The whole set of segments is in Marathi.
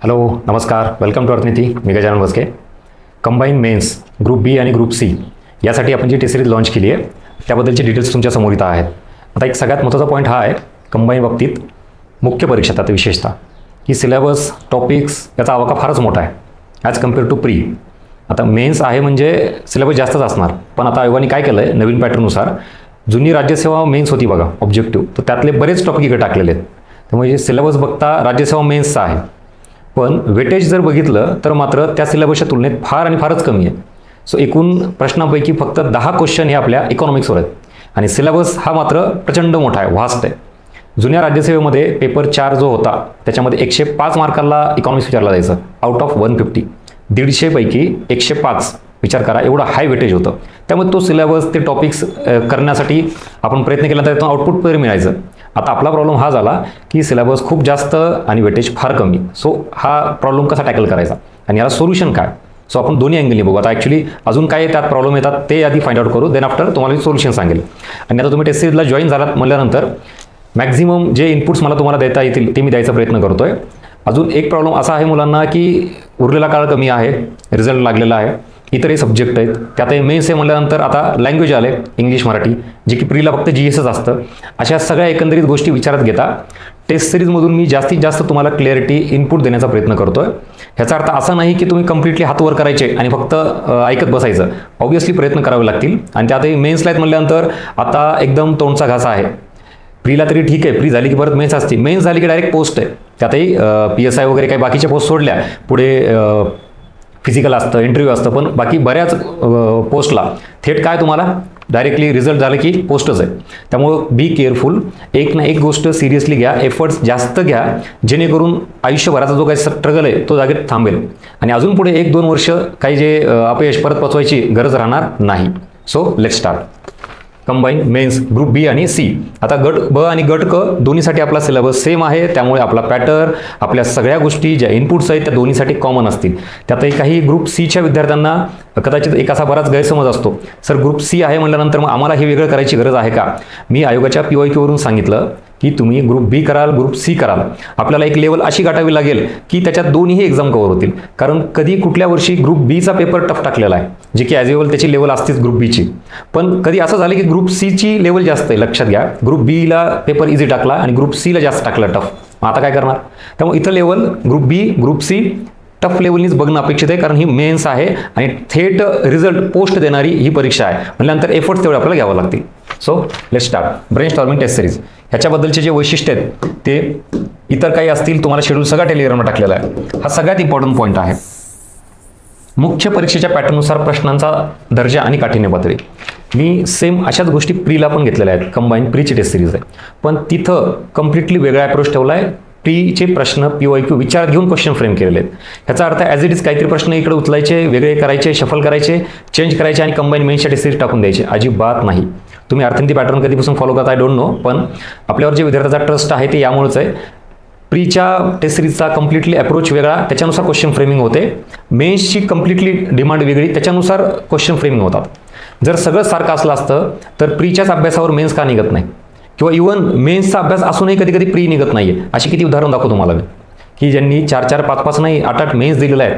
हॅलो नमस्कार, वेलकम टू अर्थनीती. मी Gajanan Baske. Combine mains group B आणि ग्रुप सी यासाठी आपण जी टेस्ट सिरीज लॉन्च केली आहे त्याबद्दलचे डिटेल्स तुमच्या समोर इथं आहेत. आता एक सगळ्यात महत्त्वाचा पॉईंट हा आहे कंबाईन बाबतीत, मुख्य परीक्षेत आता विशेषतः की सिलेबस टॉपिक्स याचा आवाका फारच मोठा आहे ॲज कम्पेअर टू प्री. आता मेन्स आहे म्हणजे सिलेबस जास्तच असणार, पण आता आयोगाने काय केलं आहे नवीन पॅटर्ननुसार, जुनी राज्यसेवा मेन्स होती बघा ऑब्जेक्टिव्ह, तर त्यातले बरेच टॉपिक इकडे टाकलेले आहेत. त्यामुळे सिलेबस बघता राज्यसेवा मेन्सचा आहे, पण वेटेज जर बघितलं तर मात्र त्या सिलेबसच्या तुलनेत फार आणि फारच कमी आहे. सो एकूण प्रश्नांपैकी फक्त 10 क्वेश्चन हे आपल्या इकॉनॉमिक्सवर आहेत आणि सिलेबस हा मात्र प्रचंड मोठा आहे, व्हास्ट आहे. जुन्या राज्यसेवेमध्ये पेपर 4 जो होता त्याच्यामध्ये 105 मार्काला इकॉनॉमिक्स विचारला जायचं आउट ऑफ 150. 150 पैकी 105 विचार करा, एवढं हाय वेटेज होतं. त्यामुळे तो सिलेबस ते टॉपिक्स करण्यासाठी आपण प्रयत्न केला तर त्यातून आउटपुट तरी मिळायचं. आता आपला प्रॉब्लेम हा झाला की सिलेबस खूप जास्त आणि वेटेज फार कमी. सो हा प्रॉब्लेम कसा टॅकल करायचा आणि याला सोल्युशन काय? सो आपण दोन्ही अँगलनी बघू. आता ॲक्च्युली अजून काय त्यात प्रॉब्लेम येतात ते आधी फाइंड आउट करू, देन आफ्टर तुम्हाला मी सोल्युशन सांगेल. आणि आता तुम्ही टेस्ट सिरीजला जॉईन झालात म्हटल्यानंतर मॅक्झिमम जे इनपुट्स मला तुम्हाला देता येतील ते मी द्यायचा प्रयत्न करतो आहे. अजून एक प्रॉब्लेम असा आहे मुलांना की उरलेला काळ कमी आहे, रिझल्ट लागलेला आहे, इतरही सब्जेक्ट आहेत, त्यातही मेन्स आहे म्हटल्यानंतर आता लँग्वेज आले इंग्लिश मराठी, जे की प्रीला फक्त GSच असतं. अशा सगळ्या एकंदरीत गोष्टी विचारात घेता टेस्ट सिरीजमधून मी जास्तीत जास्त तुम्हाला क्लॅरिटी इनपुट देण्याचा प्रयत्न करतो आहे. ह्याचा अर्थ असा नाही की तुम्ही कम्प्लिटली हातवर करायचे आणि फक्त ऐकत बसायचं. ऑब्व्हियसली प्रयत्न करावे लागतील आणि त्यातही मेन्सला आहेत म्हटल्यानंतर आता एकदम तोंडचा घासा आहे. प्रीला तरी ठीक आहे, प्री झाली की परत मेन्स असते, मेन्स झाली की डायरेक्ट पोस्ट आहे. त्यातही PSI वगैरे काही बाकीच्या पोस्ट सोडल्या, पुढे फिजिकल असतं, इंटरव्ह्यू असतं, पण बाकी बऱ्याच पोस्टला थेट काय तुम्हाला डायरेक्टली रिझल्ट झालं की पोस्टच आहे. त्यामुळं बी केअरफुल, एक ना एक गोष्ट सिरियसली घ्या, एफर्ट्स जास्त घ्या, जेणेकरून आयुष्यभराचा जो काही स्ट्रगल आहे तो जागेत थांबेल आणि अजून पुढे 1-2 वर्ष काही जे अपयश परत पचवायची गरज राहणार नाही. So let's start. Combine mains group B आणि सी. आता गट ब आणि गट क दोन्हीसाठी आपला सिलेबस सेम आहे, त्यामुळे आपला पॅटर्न, आपल्या सगळ्या गोष्टी ज्या इनपुट्स आहेत त्या दोन्हीसाठी कॉमन असतील. त्यातही काही ग्रुप सीच्या विद्यार्थ्यांना कदाचित एक असा बराच गैरसमज असतो, सर ग्रुप सी आहे म्हटल्यानंतर मग आम्हाला हे वेगळं करायची गरज आहे का? मी आयोगाच्या PYQ वरून सांगितलं की तुम्ही ग्रुप बी कराल, ग्रुप सी कराल, आपल्याला एक लेवल अशी गाठावी लागेल की त्याच्यात दोन्हीही एक्झाम कव्हर होतील. कारण कधी कुठल्या वर्षी ग्रुप बीचा पेपर टफ टाकलेला आहे, जे की ॲज युअल त्याची लेवल असतेच ग्रुप बीची, पण कधी असं झालं की ग्रुप सीची लेवल जास्त आहे. लक्षात घ्या, ग्रुप बीला पेपर इझी टाकला आणि ग्रुप सीला जास्त टाकला टफ. आता काय करणार? त्यामुळे इथं लेवल ग्रुप बी ग्रुप सी टफ लेवलनीच बघणं अपेक्षित आहे, कारण ही मेन्स आहे आणि थेट रिझल्ट पोस्ट देणारी ही परीक्षा आहे म्हटल्यानंतर एफर्ट्स तेवढे आपल्याला घ्यावं लागतील. So let's start brainstorming test series. ह्याच्याबद्दलचे जे वैशिष्ट्य आहेत ते इतर काही असतील, तुम्हाला शेड्यूल सगळा टेलिग्रामला टाकलेला आहे. हा सगळ्यात इम्पॉर्टंट पॉईंट आहे. मुख्य परीक्षेच्या पॅटर्ननुसार प्रश्नांचा दर्जा आणि काठिण्य पातळी. मी सेम अशाच गोष्टी प्रीला पण घेतलेल्या आहेत, कंबाईन प्रीची टेस्ट सिरीज आहे, पण तिथं कम्प्लिटली वेगळा अप्रोच ठेवला आहे. प्रीचे प्रश्न PYQ विचारात घेऊन क्वेश्चन फ्रेम केलेले आहेत. ह्याचा अर्थ ॲज इट इज काहीतरी प्रश्न इकडे उचलायचे, वेगळे करायचे, शफल करायचे, चेंज करायचे आणि कंबाईन मेन्सच्या टेस्ट सिरीज टाकून द्यायचे, अजिबात नाही. तुम्ही अर्थनीती पॅटर्न कधीपासून फॉलो करता आय डोंट नो, पण आपल्यावर जे विद्यार्थ्याचा ट्रस्ट आहे ते यामुळेच आहे. प्रीच्या टेस्ट सिरीजचा कम्प्लिटली अप्रोच वेगळा, त्याच्यानुसार क्वेश्चन फ्रेमिंग होते. मेन्सची कम्प्लिटली डिमांड वेगळी, त्याच्यानुसार क्वेश्चन फ्रेमिंग होतात. जर सगळं सारखं असलं असतं तर प्रीच्याच अभ्यासावर मेन्स का निघत नाही, किंवा इव्हन मेन्सचा अभ्यास असूनही कधी कधी प्री निघत नाही आहे. अशी किती उदाहरण दाखवतो तुम्हाला मी, की ज्यांनी 4-4, 5-5 नाही 8-8 मेन्स दिलेला आहेत,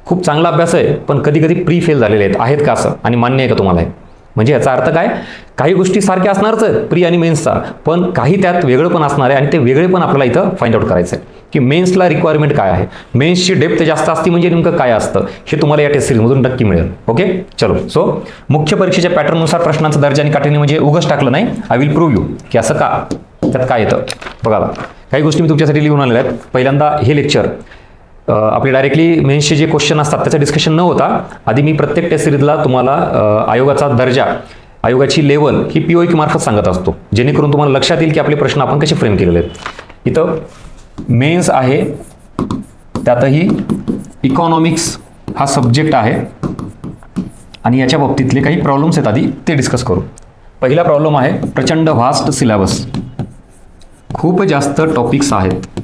खूप चांगला अभ्यास आहे, पण कधी कधी प्री फेल झालेले आहेत का असं? आणि मान्य आहे का तुम्हाला? म्हणजे याचा अर्थ काय? काही गोष्टी सारख्या असणारच आहेत प्री आणि मेन्सचा, पण काही त्यात वेगळं पण असणार आहे आणि ते वेगळे पण आपल्याला इथं फाइंड आउट करायचं आहे की मेन्सला रिक्वायरमेंट काय आहे, मेन्सची डेप्थ जास्त असते म्हणजे नेमकं काय असतं हे तुम्हाला या टेस्ट सिरीजमधून नक्की मिळेल. ओके चलो. सो मुख्य परीक्षेच्या पॅटर्ननुसार प्रश्नांचा दर्जा आणि काठिण्य म्हणजे उगाच टाकलं नाही, आय विल प्रूव्ह यू की असं का, त्यात काय येतं बघा. काही गोष्टी मी तुमच्यासाठी लिहून आलेल्या आहेत. पहिल्यांदा हे लेक्चर आपले डायरेक्टली मेन्सचे जे क्वेश्चन असतात त्याचं डिस्कशन न होता आधी मी प्रत्येक टेस्ट सिरीजला तुम्हाला आयोगाचा दर्जा, आयोगाची लेवल ही PYQ मार्फत सांगत असतो, जेणेकरून तुम्हाला लक्षात येईल की आपले प्रश्न आपण कसे फ्रेम केलेले आहेत. इथं मेन्स आहे, त्यातही इकॉनॉमिक्स हा सब्जेक्ट आहे आणि याच्या बाबतीतले काही प्रॉब्लेम्स आहेत, आधी ते डिस्कस करू. पहिला प्रॉब्लेम आहे प्रचंड व्हास्ट सिलेबस, खूप जास्त टॉपिक्स आहेत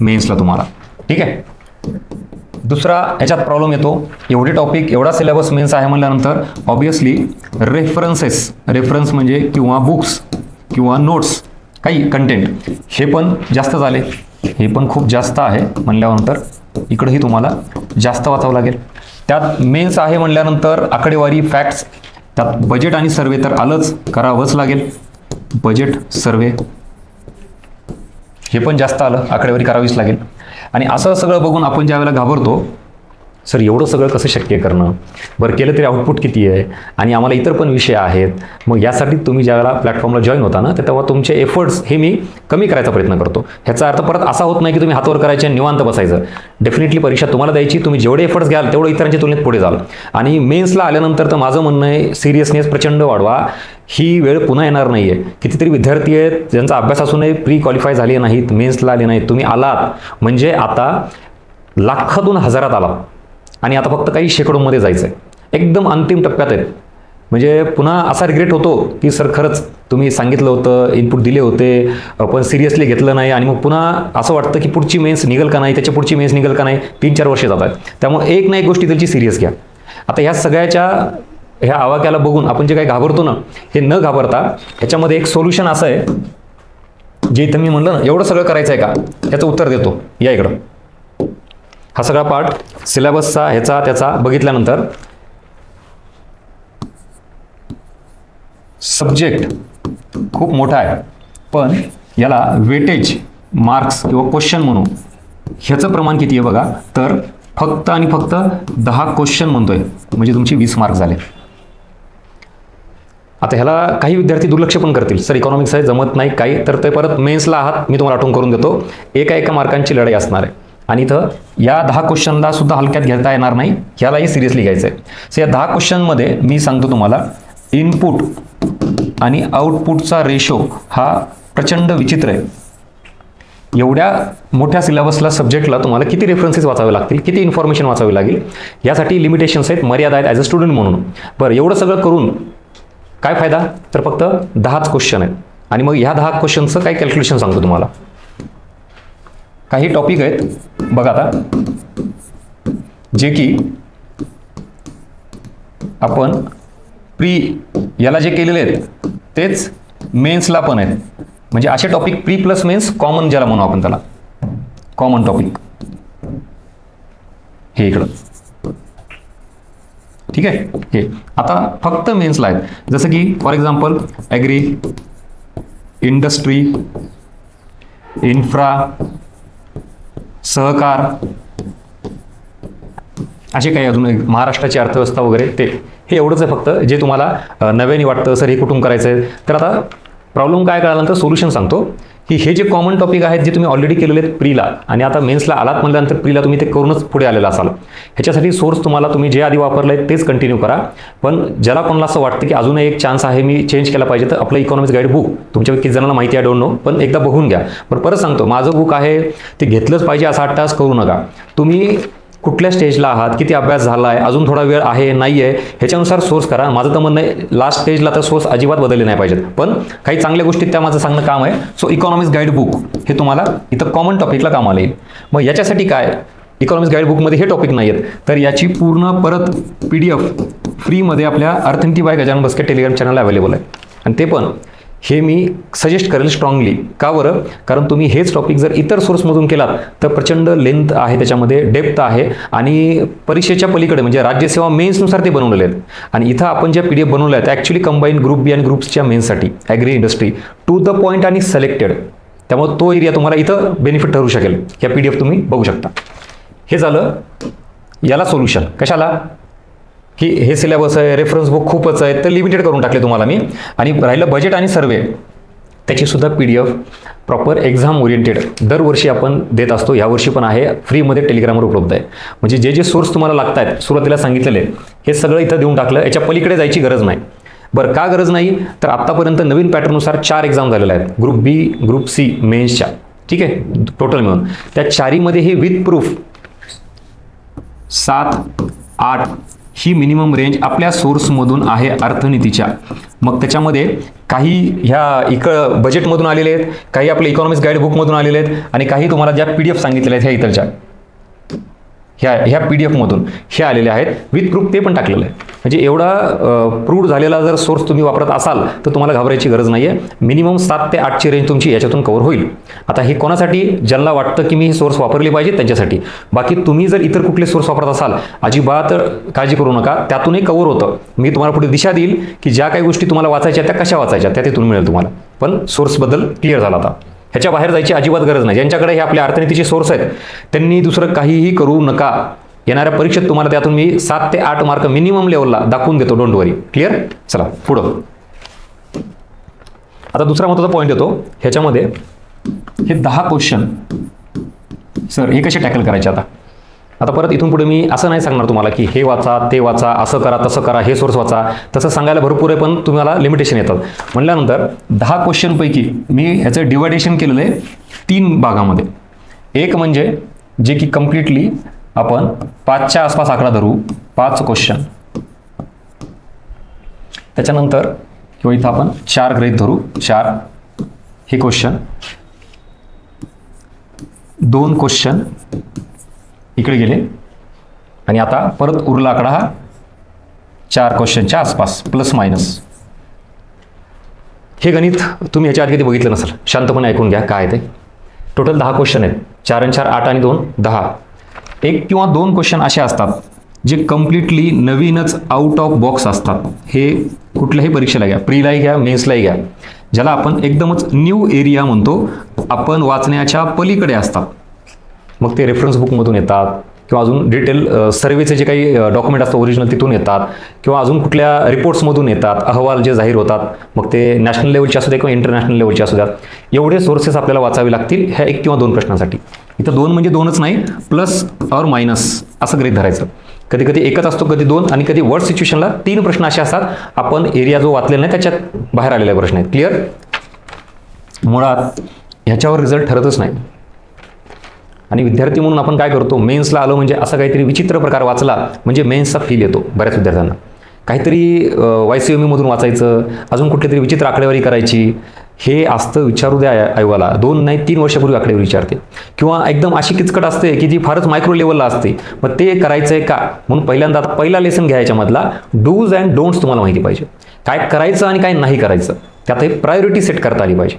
मेन्सला तुम्हाला, ठीक आहे. दुसरा ह्याच्यात प्रॉब्लेम येतो, एवढे टॉपिक एवढा सिलेबस मेन्स आहे म्हटल्यानंतर ऑब्वियसली रेफरन्स म्हणजे किंवा बुक्स किंवा नोट्स काही कंटेंट हे पण जास्त झाले. हे पण खूप जास्त आहे म्हणल्यानंतर इकडंही तुम्हाला जास्त वाचावं लागेल. त्यात मेन्स आहे म्हणल्यानंतर आकडेवारी फॅक्ट्स, त्यात बजेट आणि सर्वे तर आलंच, करावंच लागेल. बजेट सर्वे हे पण जास्त आलं, आकडेवारी करावीच लागेल. आणि असं सगळं बघून आपण ज्या वेळेला घाबरतो, सर एवढं सगळं कसं शक्य करणं, बरं केलं तरी आउटपुट किती आहे, आणि आम्हाला इतर पण विषय आहेत. मग यासाठी तुम्ही ज्यावेळेला प्लॅटफॉर्मला जॉईन होता ना, तर तेव्हा तुमचे एफर्ट्स हे मी कमी करायचा प्रयत्न करतो. ह्याचा अर्थ परत असा होत नाही की तुम्ही हातवर करायचे आणि निवांत बसायचं. डेफिनेटली परीक्षा तुम्हाला द्यायची, तुम्ही जेवढे एफर्ट्स घ्याल तेवढं इतरांच्या तुलनेत पुढे जाल. आणि मेन्सला आल्यानंतर तर माझं म्हणणं आहे, सिरियसनेस प्रचंड वाढवा. ही वेळ पुन्हा येणार नाही आहे. कितीतरी विद्यार्थी आहेत ज्यांचा अभ्यास असूनही प्री क्वालिफाय झाले नाहीत, मेन्सला आले नाहीत. तुम्ही आलात म्हणजे आता लाखातून हजारात आलात आणि आता फक्त काही शेकडोमध्ये जायचं आहे. एकदम अंतिम टप्प्यात आहेत. म्हणजे पुन्हा असा रिग्रेट होतो की सर खरंच तुम्ही सांगितलं होतं, इनपुट दिले होते, पण सिरियसली घेतलं नाही, आणि मग पुन्हा असं वाटतं की पुढची मेन्स निघेल का नाही, त्याच्या पुढची मेन्स निघेल का नाही. 3-4 वर्षे जात आहेत. त्यामुळे एक ना एक गोष्टी त्याची सिरियस घ्या. आता ह्या सगळ्याच्या ह्या आवाक्याला बघून आपण जे काही घाबरतो ना, हे न घाबरता ह्याच्यामध्ये एक सोल्युशन असं आहे, जे इथं मी म्हणलं ना एवढं सगळं करायचं आहे का, त्याचं उत्तर देतो. या इकडं हा सगळा पार्ट सिलेबसचा ह्याचा त्याचा बघितल्यानंतर सब्जेक्ट खूप मोठा आहे, पण याला वेटेज मार्क्स किंवा क्वेश्चन म्हणू, ह्याचं प्रमाण किती आहे बघा, तर फक्त आणि फक्त 10 क्वेश्चन म्हणतोय, म्हणजे तुमचे 20 मार्क झाले. आता ह्याला काही विद्यार्थी दुर्लक्ष पण करतील, सर इकॉनॉमिक्स आहे जमत नाही काही, तर ते परत मेन्सला आहात, मी तुम्हाला आठवण करून देतो, एका मार्कांची लढाई असणार आहे. आणि इथं या 10 क्वेश्चनला सुद्धा हलक्यात घेता येणार नाही, ह्यालाही सिरियसली घ्यायचं आहे. सो या 10 क्वेश्चनमध्ये मी सांगतो तुम्हाला, इनपुट आणि आउटपुटचा रेशो हा प्रचंड विचित्र आहे. एवढ्या मोठ्या सिलेबसला सब्जेक्टला तुम्हाला किती रेफरन्सेस वाचावे लागतील, किती इन्फॉर्मेशन वाचावी लागेल, यासाठी लिमिटेशन्स आहेत, मर्यादा आहेत ॲज अ स्टुडंट म्हणून. बरं एवढं सगळं करून काय फायदा, तर फक्त 10च क्वेश्चन आहेत. आणि मग ह्या 10 क्वेश्चनचं काही कॅल्क्युलेशन सांगतो तुम्हाला. काही टॉपिक आहेत बघा आता, जे की आपण याला जे केलेले आहेत तेच मेन्सला पण आहेत. म्हणजे असे topic pre plus mains common ज्याला म्हणू आपण, त्याला कॉमन टॉपिक हे इकडं. ठीक आहे, हे आता फक्त मेन्सला आहेत. जसं की for example agri, industry, infra, सहकार, असे काही अजून महाराष्ट्राची अर्थव्यवस्था वगैरे, ते हे एवढंच आहे फक्त, जे तुम्हाला नव्याने वाटतं सर हे कुठून करायचं आहे. तर आता प्रॉब्लेम काय कळाल्यानंतर सोल्युशन सांगतो, की हे जे कॉमन टॉपिक आहेत जे तुम्ही ऑलरेडी केलेले आहेत प्रीला, आणि आता मेन्सला आलात म्हटल्यानंतर प्रीला तुम्ही ते करूनच पुढे आलेला असाल. ह्याच्यासाठी सोर्स तुम्हाला तुम्ही जे आधी वापरलं आहे तेच कंटिन्यू करा. पण ज्याला कोणाला असं वाटतं की अजूनही एक चान्स आहे, मी चेंज केला पाहिजे, तर आपलं इकॉनॉमिक्स गाईड बुक तुमच्या किती जणांना माहिती आहे डोंट नो, पण एकदा बघून घ्या. पण परत सांगतो, माझं बुक आहे ते घेतलंच पाहिजे असा 8 तास करू नका. तुम्ही कुठल्या स्टेजला आहात, किती अभ्यास झाला आहे, अजून थोडा वेळ आहे नाही आहे, ह्याच्यानुसार सोर्स करा. माझं तर म्हणणं आहे लास्ट स्टेजला तर सोर्स अजिबात बदलले नाही पाहिजेत, पण काही चांगल्या गोष्टीत त्या माझं सांगणं काम आहे. सो इकॉनॉमिक्स गाईड बुक हे तुम्हाला इथं कॉमन टॉपिकला कामाला येईल. मग याच्यासाठी काय, इकॉनॉमिक्स गाईड बुकमध्ये हे टॉपिक नाही आहेत, तर याची पूर्ण परत PDF फ्रीमध्ये आपल्या अर्थनीती बाय गजानन बस्के टेलिग्राम चॅनलला अवेलेबल आहे. आणि ते पण हे मी सजेस्ट करेल स्ट्रॉंगली. का बरं, कारण तुम्ही हेच टॉपिक जर इतर सोर्समधून केलात तर प्रचंड लेंथ आहे, त्याच्यामध्ये डेप्थ आहे, आणि परीक्षेच्या पलीकडे म्हणजे राज्यसेवा मेन्सनुसार ते बनवलेले आहेत. आणि इथं आपण ज्या PDF बनवल्या आहेत त्या ॲक्च्युली कंबाईन ग्रुप बी आणि ग्रुप्सच्या मेन्ससाठी, agri, industry, to the point आणि सिलेक्टेड. त्यामुळे तो एरिया तुम्हाला इथं बेनिफिट ठरू शकेल. ह्या PDF तुम्ही बघू शकता. हे झालं याला सोल्युशन. कशाला, की हे सिलेबस आहे, रेफरन्स बुक खूपच आहे, तर लिमिटेड करून टाकले तुम्हाला मी. आणि राहिलं बजेट आणि सर्वे, त्याचीसुद्धा PDF प्रॉपर एक्झाम ओरिएंटेड दरवर्षी आपण देत असतो. यावर्षी पण आहे, फ्रीमध्ये टेलिग्रामवर उपलब्ध आहे. म्हणजे जे जे सोर्स तुम्हाला लागत आहेत सुरुवातीला सांगितलेले, हे सगळं इथं देऊन टाकलं. याच्या पलीकडे जायची गरज नाही. बरं का गरज नाही, तर आत्तापर्यंत नवीन पॅटर्ननुसार 4 एक्झाम झालेल्या आहेत, ग्रुप बी, ग्रुप सी, मेन्सच्या. ठीक आहे, टोटल मिळून त्या 4मध्ये हे with proof 7-8 he minimum range आपल्या सोर्समधून आहे अर्थनीतीच्या. मग त्याच्यामध्ये काही ह्या बजेटमधून आलेले आहेत, काही आपल्या इकॉनॉमिक्स गाईड बुकमधून आलेले आहेत, आणि काही तुम्हाला ज्या PDF सांगितलेल्या आहेत ह्या इथलच्या ह्या PDF मधून हे आलेले आहेत विथ प्रूफ, ते पण टाकलेलं आहे. म्हणजे एवढा प्रूव्ड झालेला जर सोर्स तुम्ही वापरत असाल तर तुम्हाला घाबरायची गरज नाही आहे. मिनिमम 7 ते 8ची रेंज तुमची याच्यातून कव्हर होईल. आता हे कोणासाठी, ज्यांना वाटतं की मी हे सोर्स वापरले पाहिजे त्यांच्यासाठी. बाकी तुम्ही जर इतर कुठले सोर्स वापरत असाल अजिबात काळजी करू नका, त्यातूनही कव्हर होतं. मी तुम्हाला पुढे दिशा देईल की ज्या काही गोष्टी तुम्हाला वाचायच्या त्या कशा वाचायच्या त्या तिथून मिळेल तुम्हाला. पण सोर्सबद्दल क्लिअर झाला आता. ह्याच्या बाहेर जायची अजिबात गरज नाही. ज्यांच्याकडे हे आपल्या अर्थनीतीचे सोर्स आहेत त्यांनी दुसरं काहीही करू नका. येणाऱ्या परीक्षेत तुम्हाला त्यातून मी 7 ते 8 मार्क मिनिमम लेवलला दाखवून देतो. Don't worry. क्लिअर. चला पुढं. आता दुसरा महत्त्वाचा पॉईंट येतो ह्याच्यामध्ये. हे 10 क्वेश्चन सर हे कसे टॅकल करायचे. आता परत इथून पुढे मी असं नाही सांगणार तुम्हाला की हे वाचा ते वाचा, असं करा तसं करा, हे सोर्स वाचा. तसं सांगायला भरपूर आहे पण तुम्हाला लिमिटेशन येतात. म्हटल्यानंतर 10 क्वेश्चनपैकी मी ह्याचं डिवायडेशन केलेलं आहे 3 भागामध्ये. एक म्हणजे जे की कम्प्लिटली आपण 5च्या आसपास आकडा धरू, 5 क्वेश्चन. त्याच्यानंतर किंवा इथं आपण 4 गृहीत धरू, 4 हे क्वेश्चन. 2 क्वेश्चन इकडे गेले आणि आता परत उरला आकडा हा 4 क्वेश्चनच्या आसपास प्लस मायनस. हे गणित तुम्ही ह्याच्या आधी कधी बघितलं नसेल, शांतपणे ऐकून घ्या काय ते. टोटल 10 क्वेश्चन आहेत. 4 आणि 4 8 आणि 2 10. 1 किंवा 2 क्वेश्चन असे असतात जे कम्प्लिटली नवीनच आउट ऑफ बॉक्स असतात. हे कुठल्याही परीक्षेला घ्या, प्रीलाही घ्या, मेन्सलाही घ्या, ज्याला आपण एकदमच न्यू एरिया म्हणतो, आपण वाचण्याच्या पलीकडे असतात. मग ते रेफरन्स बुकमधून येतात किंवा अजून डिटेल सर्वेचे जे काही डॉक्युमेंट असतात ओरिजिनल तिथून येतात किंवा अजून कुठल्या रिपोर्ट्समधून येतात, अहवाल जे जाहीर होतात, मग ते नॅशनल लेवलचे असू द्या किंवा इंटरनॅशनल लेवलचे असू द्या. एवढे सोर्सेस आपल्याला वाचावे लागतील ह्या 1 किंवा 2 प्रश्नांसाठी. इथं 2 म्हणजे 2च नाही, प्लस और मायनस असं गृहीत धरायचं. कधी कधी एकच असतो, कधी 2 आणि कधी वर्ड सिच्युएशनला 3 प्रश्न असे असतात आपण एरिया जो वाचलेला नाही त्याच्यात बाहेर आलेले प्रश्न आहेत. क्लिअर. मुळात ह्याच्यावर रिझल्ट ठरतच नाही. आणि विद्यार्थी म्हणून आपण काय करतो, मेन्सला आलो म्हणजे असा काहीतरी विचित्र प्रकार वाचला म्हणजे मेन्सचा फील येतो बऱ्याच विद्यार्थ्यांना. काहीतरी YCME वाचायचं, अजून कुठली तरी विचित्र आकडेवारी करायची. हे असतं विचारू द्या आयोगाला. 2 नाही 3 वर्षापूर्वी आकडेवारी विचारते किंवा एकदम अशी किचकट असते की जी फारच मायक्रो लेवलला असते. मग ते करायचं आहे का म्हणून पहिल्यांदा आता पहिला लेसन घ्या याच्यामधला डूज अँड डोंट्स तुम्हाला माहिती पाहिजे. काय करायचं आणि काय नाही करायचं त्यात हे प्रायोरिटी सेट करता आली पाहिजे.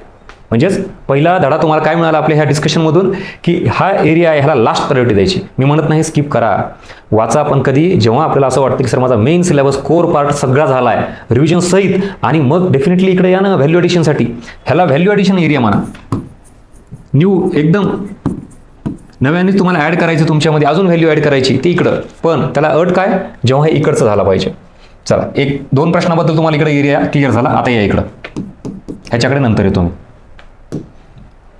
म्हणजेच पहिला धडा तुम्हाला काय मिळाला आपल्या ह्या डिस्कशनमधून की हा एरिया आहे ह्याला लास्ट प्रायोरिटी द्यायची. मी म्हणत नाही स्किप करा, वाचा, पण कधी जेव्हा आपल्याला असं वाटतं की सर माझा मेन सिलेबस कोर पार्ट सगळा झाला आहे रिव्हिजन सहित, आणि मग डेफिनेटली इकडे या ना व्हॅल्यू ॲडिशनसाठी. ह्याला व्हॅल्यू ॲडिशन एरिया म्हणा. न्यू एकदम नव्याने तुम्हाला ॲड करायचं, तुमच्यामध्ये अजून व्हॅल्यू ॲड करायची ती इकडं, पण त्याला अट काय, जेव्हा हे इकडचं झालं पाहिजे. चला 1-2 प्रश्नाबद्दल तुम्हाला इकडे एरिया क्लिअर झाला. आता या इकडं, ह्याच्याकडे नंतर येतो मी.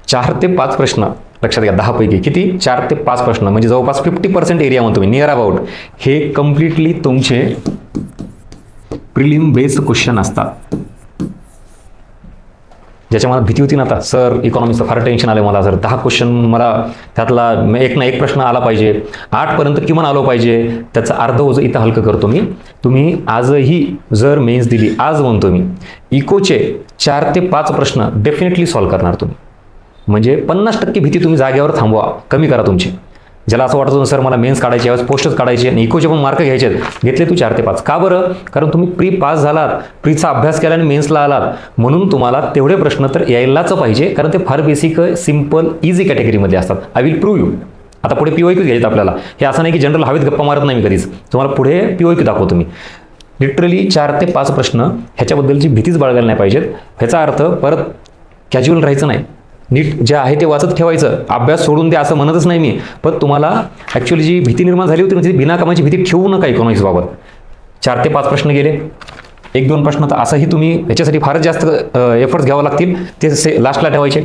4 ते 5 प्रश्न लक्षात घ्या. 10 पैकी किती, 4 ते 5 प्रश्न म्हणजे जवळपास 50% एरिया म्हणतो मी, नियर अबाउट. हे कम्प्लिटली तुमचे प्रिलिम बेस्ड क्वेश्चन असतात. ज्याच्या मला भीती होती ना आता, सर इकॉनॉमिक्सचं फार टेन्शन आलं मला, जर 10 क्वेश्चन मला त्यातला 1 ना 1 प्रश्न आला पाहिजे, 8पर्यंत किमान आलो पाहिजे, त्याचं अर्ध ओझं इथं हलकं करतो मी. तुम्ही आजही जर मेन्स दिली, आज म्हणतो मी, इकोचे 4 ते 5 प्रश्न डेफिनेटली सॉल्व्ह करणार तुम्ही. म्हणजे 50% भीती तुम्ही जागेवर थांबवा, कमी करा तुमची. ज्याला असं वाटतं सर मला मेन्स काढायचे, यावेळेस पोस्टच काढायचे आणि इकोचे पण मार्क घ्यायचे आहेत, घेतले तू 4 ते 5. का बरं? कारण तुम्ही प्री पास झालात, प्रीचा अभ्यास केला आणि मेन्सला आलात, म्हणून तुम्हाला तेवढे प्रश्न तर यायलाच पाहिजे, कारण ते फार बेसिक, सिम्पल, इझी कॅटेगरीमध्ये असतात. I will prove you. आता पुढे POQ घ्यायचं आपल्याला. हे असं नाही की जनरल हवेत गप्पा मारत नाही मी कधीच, तुम्हाला पुढे POQ दाखवतो मी. लिटरली 4 ते 5 प्रश्न, ह्याच्याबद्दलची भीतीच बाळगायला नाही पाहिजेत. ह्याचा अर्थ परत कॅज्युअल राहायचं नाही, नीट जे आहे ते वाचत ठेवायचं. अभ्यास सोडून द्या असं म्हणतच नाही मी, पण तुम्हाला ॲक्च्युअली जी भीती निर्माण झाली होती म्हणजे बिना कामाची भीती ठेवू नका इकॉनॉमिक्सबाबत. 4 ते 5 प्रश्न गेले. 1-2 प्रश्न तर असंही तुम्ही ह्याच्यासाठी फारच जास्त एफर्ट्स घ्यावं लागतील, ते लास्टला ठेवायचे.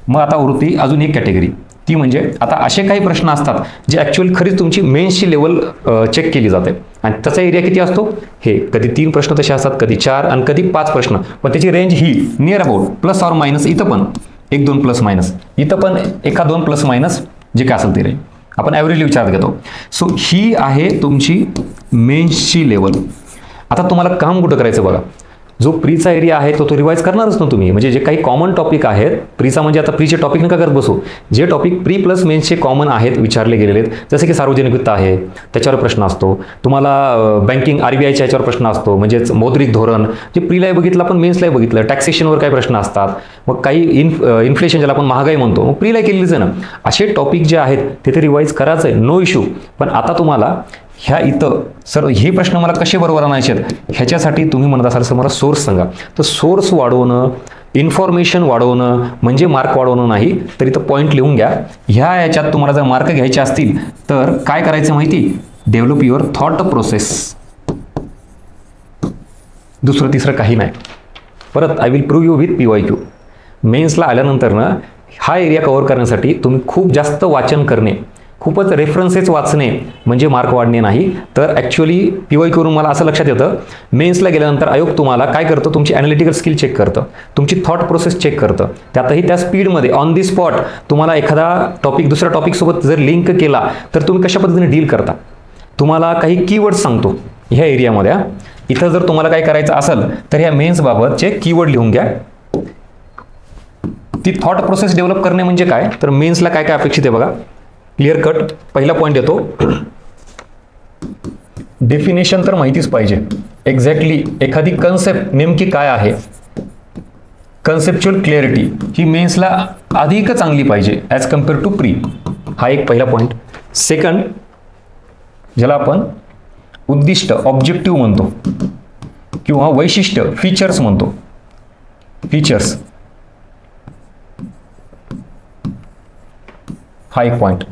मग आता उरती अजून एक कॅटेगरी, ती म्हणजे आता असे काही प्रश्न असतात जे ॲक्च्युअली खरीच तुमची मेन्सची लेवल चेक केली जाते आणि त्याचा एरिया किती असतो. हे कधी 3 प्रश्न तसे असतात, कधी 4 आणि कधी 5 प्रश्न, पण त्याची range he near about plus or minus. इथं पण 1-2 प्लस मायनस, इथं पण 1-2 प्लस मायनस, जे काय असेल ते रेंज आपण ॲव्हरेजली विचारात घेतो. सो ही आहे तुमची मेन्सची लेवल. आता तुम्हाला काम कुठं करायचं बघा. जो प्रीचा एरिया आहे तो रिवाईज करणारच ना तुम्ही. म्हणजे जे काही कॉमन टॉपिक आहेत प्रीचा, म्हणजे आता प्रीचे टॉपिक नका करत बसू, जे टॉपिक प्री प्लस मेन्सचे कॉमन आहेत विचारले गेलेले आहेत, जसे की सार्वजनिक वित्त आहे त्याच्यावर प्रश्न असतो तुम्हाला, बँकिंग RBIच्या याच्यावर प्रश्न असतो, म्हणजेच मौद्रिक धोरण जे प्रीलाही बघितलं आपण मेन्सलाही बघितलं, टॅक्सेशनवर काही प्रश्न असतात, मग काही इन्फ्लेशन ज्याला आपण महागाई म्हणतो मग प्रीला केलेलीच आहे ना. असे टॉपिक जे आहेत ते रिवाईज करायचं आहे, नो इश्यू. पण आता तुम्हाला ह्या इथं सर हे प्रश्न मला कसे बरोबर आणायचे आहेत ह्याच्यासाठी तुम्ही म्हणत असाल सर मला सोर्स सांगा, तर सोर्स वाढवणं, इन्फॉर्मेशन वाढवणं म्हणजे मार्क वाढवणं नाही, तर इथं पॉईंट लिहून घ्या. ह्या याच्यात तुम्हाला जर मार्क घ्यायचे असतील तर काय करायचं माहिती, डेव्हलप युअर थॉट प्रोसेस, दुसरं तिसरं काही नाही. परत I will prove you with PYQ. मेन्सला आल्यानंतर ना हा एरिया कव्हर करण्यासाठी तुम्ही खूप जास्त वाचन करणे, खूपच रेफरन्सेस वाचणे म्हणजे मार्क वाढणे नाही. तर ॲक्च्युअली PYQ करून मला असं लक्षात येतं, मेन्सला गेल्यानंतर आयोग तुम्हाला काय करतं, तुमची ॲनालिटिकल स्किल चेक करतं, तुमची थॉट प्रोसेस चेक करतं, त्यातही त्या स्पीडमध्ये ऑन दी स्पॉट तुम्हाला एखादा टॉपिक दुसऱ्या टॉपिकसोबत जर लिंक केला तर तुम्ही कशा पद्धतीने डील करता. तुम्हाला काही कीवर्ड्स सांगतो ह्या एरियामध्ये. इथं जर तुम्हाला काय करायचं असेल तर ह्या मेन्सबाबतचे कीवर्ड लिहून घ्या. ती थॉट प्रोसेस डेव्हलप करणे म्हणजे काय, तर मेन्सला काय काय अपेक्षित आहे बघा, क्लिअर कट. पहिला पॉईंट येतो, डेफिनेशन तर माहितीच पाहिजे, एक्झॅक्टली एखादी कन्सेप्ट नेमकी काय आहे, कन्सेप्च्युअल क्लॅरिटी ही मेन्सला अधिक चांगली पाहिजे ॲज कम्पेअर टू प्री. हा एक पहिला पॉईंट. सेकंड, ज्याला आपण उद्दिष्ट ऑब्जेक्टिव्ह म्हणतो किंवा वैशिष्ट्य फीचर्स म्हणतो, फीचर्स हा एक पॉईंट.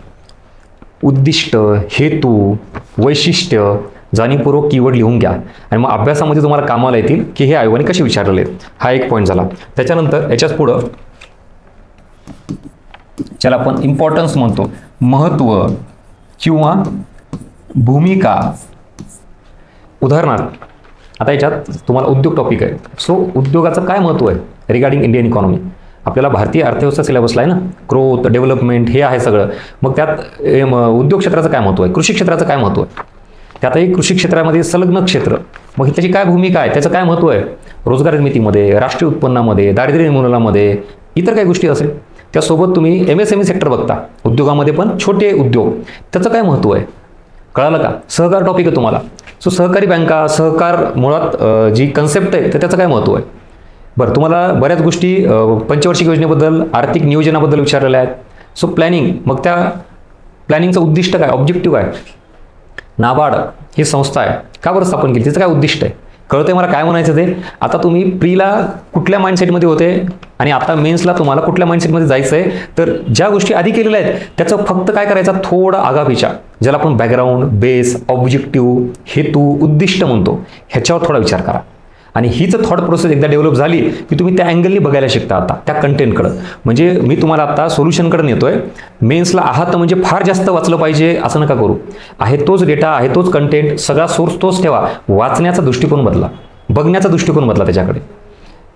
उद्दिष्ट, हेतू, वैशिष्ट्य जाणीवपूर्वक कीवर्ड लिहून घ्या आणि मग अभ्यासामध्ये तुम्हाला कामाला येतील की हे आयोगाने कसे विचारलेले. हा एक पॉईंट झाला. त्याच्यानंतर याच्याच पुढं ज्याला आपण इम्पॉर्टन्स म्हणतो, महत्त्व किंवा भूमिका. उदाहरणार्थ आता याच्यात तुम्हाला उद्योग टॉपिक आहे, सो उद्योगाचं काय महत्त्व आहे रिगार्डिंग इंडियन इकॉनॉमी. आपल्याला भारतीय अर्थव्यवस्था सिलेबसला आहे ना, ग्रोथ, डेव्हलपमेंट हे आहे सगळं. मग त्यात उद्योग क्षेत्राचं काय महत्त्व आहे, कृषी क्षेत्राचं काय महत्त्व आहे, त्यातही कृषी क्षेत्रामध्ये संलग्न क्षेत्र, मग त्याची काय भूमिका आहे, त्याचं काय महत्त्व आहे रोजगार निर्मितीमध्ये, राष्ट्रीय उत्पन्नामध्ये, दारिद्र्य निर्मूलनामध्ये, इतर काही गोष्टी असेल. त्यासोबत तुम्ही MSME सेक्टर बघता, उद्योगामध्ये पण छोटे उद्योग, त्याचं काय महत्त्व आहे, कळालं का. सहकार टॉपिक आहे तुम्हाला, सो सहकारी बँका, सहकार मुळात जी कन्सेप्ट आहे तर त्याचं काय महत्त्व आहे. बरं, तुम्हाला बऱ्याच गोष्टी पंचवार्षिक योजनेबद्दल, आर्थिक नियोजनाबद्दल विचारलेल्या आहेत. सो प्लॅनिंग, मग त्या प्लॅनिंगचं उद्दिष्ट काय, ऑब्जेक्टिव्ह काय. नाबार्ड ही संस्था आहे, का बरं स्थापन केली, तिचं काय उद्दिष्ट आहे, कळतंय मला काय म्हणायचं ते. आता तुम्ही प्रीला कुठल्या माइंडसेटमध्ये होते आणि आता मेन्सला तुम्हाला कुठल्या माइंडसेटमध्ये जायचं आहे, तर ज्या गोष्टी आधी केलेल्या आहेत त्याचं फक्त काय करायचं, थोडं आगापिछा, ज्याला आपण बॅकग्राऊंड, बेस, ऑब्जेक्टिव्ह, हेतू, उद्दिष्ट म्हणतो, ह्याच्यावर थोडा विचार करा. आणि हीच थॉट प्रोसेस एकदा डेव्हलप झाली की तुम्ही त्या अँगलनी बघायला शिकता आता त्या कंटेंटकडं. म्हणजे मी तुम्हाला आता सोल्युशनकडे नेतोय. मेन्सला आहात म्हणजे फार जास्त वाचलं पाहिजे असं नका करू. आहे तोच डेटा, आहे तोच कंटेंट, सगळा सोर्स तोच ठेवा. वाचण्याचा दृष्टिकोन बदला, बघण्याचा दृष्टिकोन बदला त्याच्याकडे.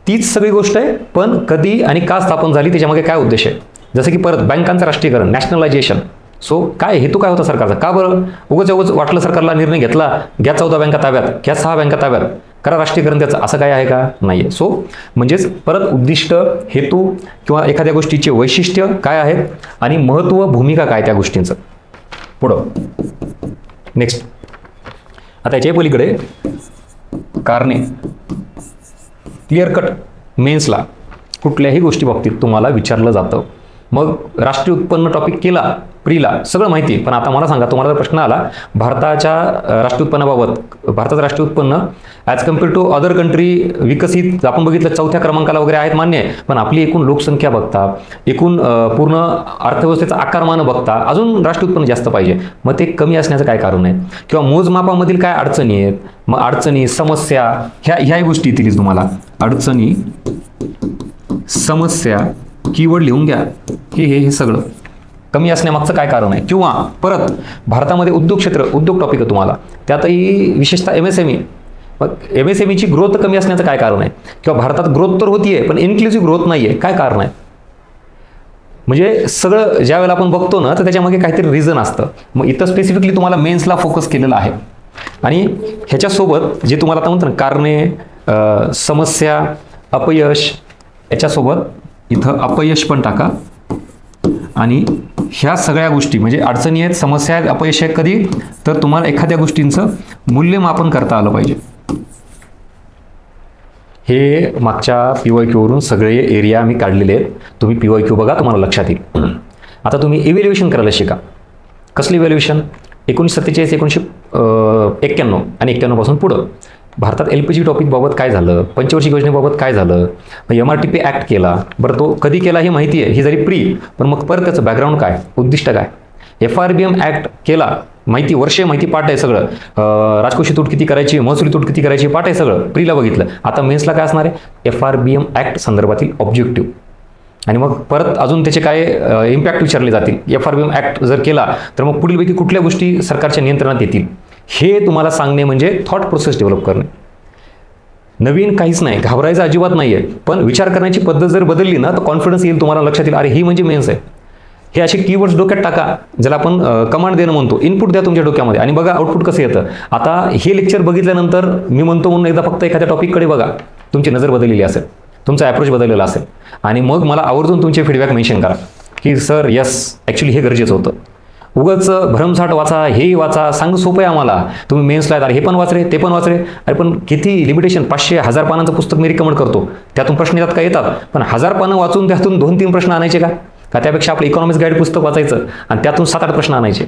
तीच सगळी गोष्ट आहे, पण कधी आणि का स्थापन झाली त्याच्यामागे काय उद्देश आहे. जसं की परत बँकांचं राष्ट्रीयकरण, नॅशनलायझेशन. सो काय हेतू काय होता सरकारचा, का बरं उगाच वाटलं सरकारला निर्णय घेतला, घ्या 14 बँका ताब्यात, घ्या 6 बँका ताब्यात, करा राष्ट्रीयकरण त्याचं, असं काय आहे का, नाही आहे. सो म्हणजेच परत उद्दिष्ट, हेतू किंवा एखाद्या गोष्टीचे वैशिष्ट्य काय आहेत आणि महत्त्व, भूमिका काय त्या गोष्टींचं. पुढं नेक्स्ट, आता याच्या पलीकडे कारणे. क्लिअर कट मेन्सला कुठल्याही गोष्टी बाबतीत तुम्हाला विचारलं जातं. मग राष्ट्रीय उत्पन्न टॉपिक केला प्रीला, सगळं माहिती. पण आता मला सांगा, तुम्हाला जर प्रश्न आला भारताच्या राष्ट्रीय उत्पन्नाबाबत, भारताचं राष्ट्रीय उत्पन्न as compare to other country विकसित आपण बघितलं 4थ्या क्रमांकाला वगैरे आहेत, मान्य आहे. पण आपली एकूण लोकसंख्या बघता, एकूण पूर्ण अर्थव्यवस्थेचा आकारमान बघता अजून राष्ट्रीय उत्पन्न जास्त पाहिजे. मग ते कमी असण्याचं काय कारण आहे, किंवा मोजमापामधील काय अडचणी आहेत. मग अडचणी, समस्या, ह्याही गोष्टी येतील तुम्हाला. अडचणी, समस्या, कीवर्ड लिहून घ्या. हे सगळं कमी असण्यामागचं काय कारण आहे. किंवा परत भारतामध्ये उद्योग क्षेत्र, उद्योग टॉपिक आहे तुम्हाला, त्यातही विशेषतः MSME. मग MSMEची ग्रोथ कमी असण्याचं काय कारण आहे, किंवा भारतात ग्रोथ तर होतीये पण इन्क्लुझिव्ह ग्रोथ नाही आहे, काय कारण आहे. म्हणजे सगळं ज्या वेळेला आपण बघतो ना तर त्याच्यामागे काहीतरी रिझन असतं. मग इथं स्पेसिफिकली तुम्हाला मेन्सला फोकस केलेला आहे. आणि ह्याच्यासोबत जे तुम्हाला आता म्हणतो ना कारणे, समस्या, अपयश, याच्यासोबत इथं अपयश पण टाका. आणि ह्या सगळ्या गोष्टी म्हणजे अडचणी आहेत, समस्या आहेत, अपयश आहेत. कधी तर तुम्हाला एखाद्या गोष्टींचं मूल्यमापन करता आलं पाहिजे. हे मागच्या PYQ वरून सगळे एरिया मी काढलेले आहेत. तुम्ही PYQ बघा, तुम्हाला लक्षात येईल. आता तुम्ही इव्हॅल्युएशन करायला शिका. कसली इव्हॅल्युएशन? 1947, 1991 आणि 91 पासून पुढं भारतात LPG टॉपिकबाबत काय झालं, पंचवार्षिक योजनेबाबत काय झालं, MRTP ॲक्ट केला. बरं, तो कधी केला हे माहिती आहे, ही जरी प्री, पण मग परत त्याचं बॅकग्राऊंड काय, उद्दिष्ट काय. FRBM ॲक्ट केला, माहिती, वर्षे माहिती, पाठ आहे सगळं. राजकोषी तूट किती करायची, महसुली तूट किती करायची, पाठ आहे सगळं. प्रीला बघितलं. आता मेन्सला काय असणार आहे? FRBM ॲक्ट संदर्भातील ऑब्जेक्टिव्ह. आणि मग परत अजून त्याचे काय इम्पॅक्ट विचारले जातील. FRBM ॲक्ट जर केला तर मग पुढीलपैकी कुठल्या गोष्टी सरकारच्या नियंत्रणात येतील, हे तुम्हाला सांगणे म्हणजे थॉट प्रोसेस डेव्हलप करणे. नवीन काहीच नाही, घाबरायचं अजिबात नाही आहे. पण विचार करण्याची पद्धत जर बदलली ना तर कॉन्फिडन्स येईल, तुम्हाला लक्षात येईल, अरे ही म्हणजे मेन्स आहे. हे असे कीवर्ड्स डोक्यात टाका, ज्याला आपण कमांड देणं म्हणतो. इनपुट द्या तुमच्या डोक्यामध्ये आणि बघा आउटपुट कसं येतं. आता हे लेक्चर बघितल्यानंतर मी म्हणतो म्हणून एकदा फक्त एखाद्या टॉपिककडे बघा, तुमची नजर बदललेली असेल, तुमचा अप्रोच बदललेला असेल. आणि मग मला आवर्जून तुमचे फीडबॅक मेन्शन करा की सर यस, ॲक्च्युली हे गरजेचं होतं. उगाच भरमसाठ वाचा, हेही वाचा, सांग सोपं आहे आम्हाला. तुम्ही मेन्सला अरे हे पण वाच रे, ते पण वाच रे. अरे पण किती लिमिटेशन, 500-1000 पानांचं पुस्तक मी रिकमेंड करतो. त्यातून प्रश्न येतात का? येतात. पण 1000 पानं वाचून त्यातून 2-3 प्रश्न आणायचे का? त्यापेक्षा आपलं इकॉनॉमिक्स गाईड पुस्तक वाचायचं आणि त्यातून 7-8 प्रश्न आणायचे.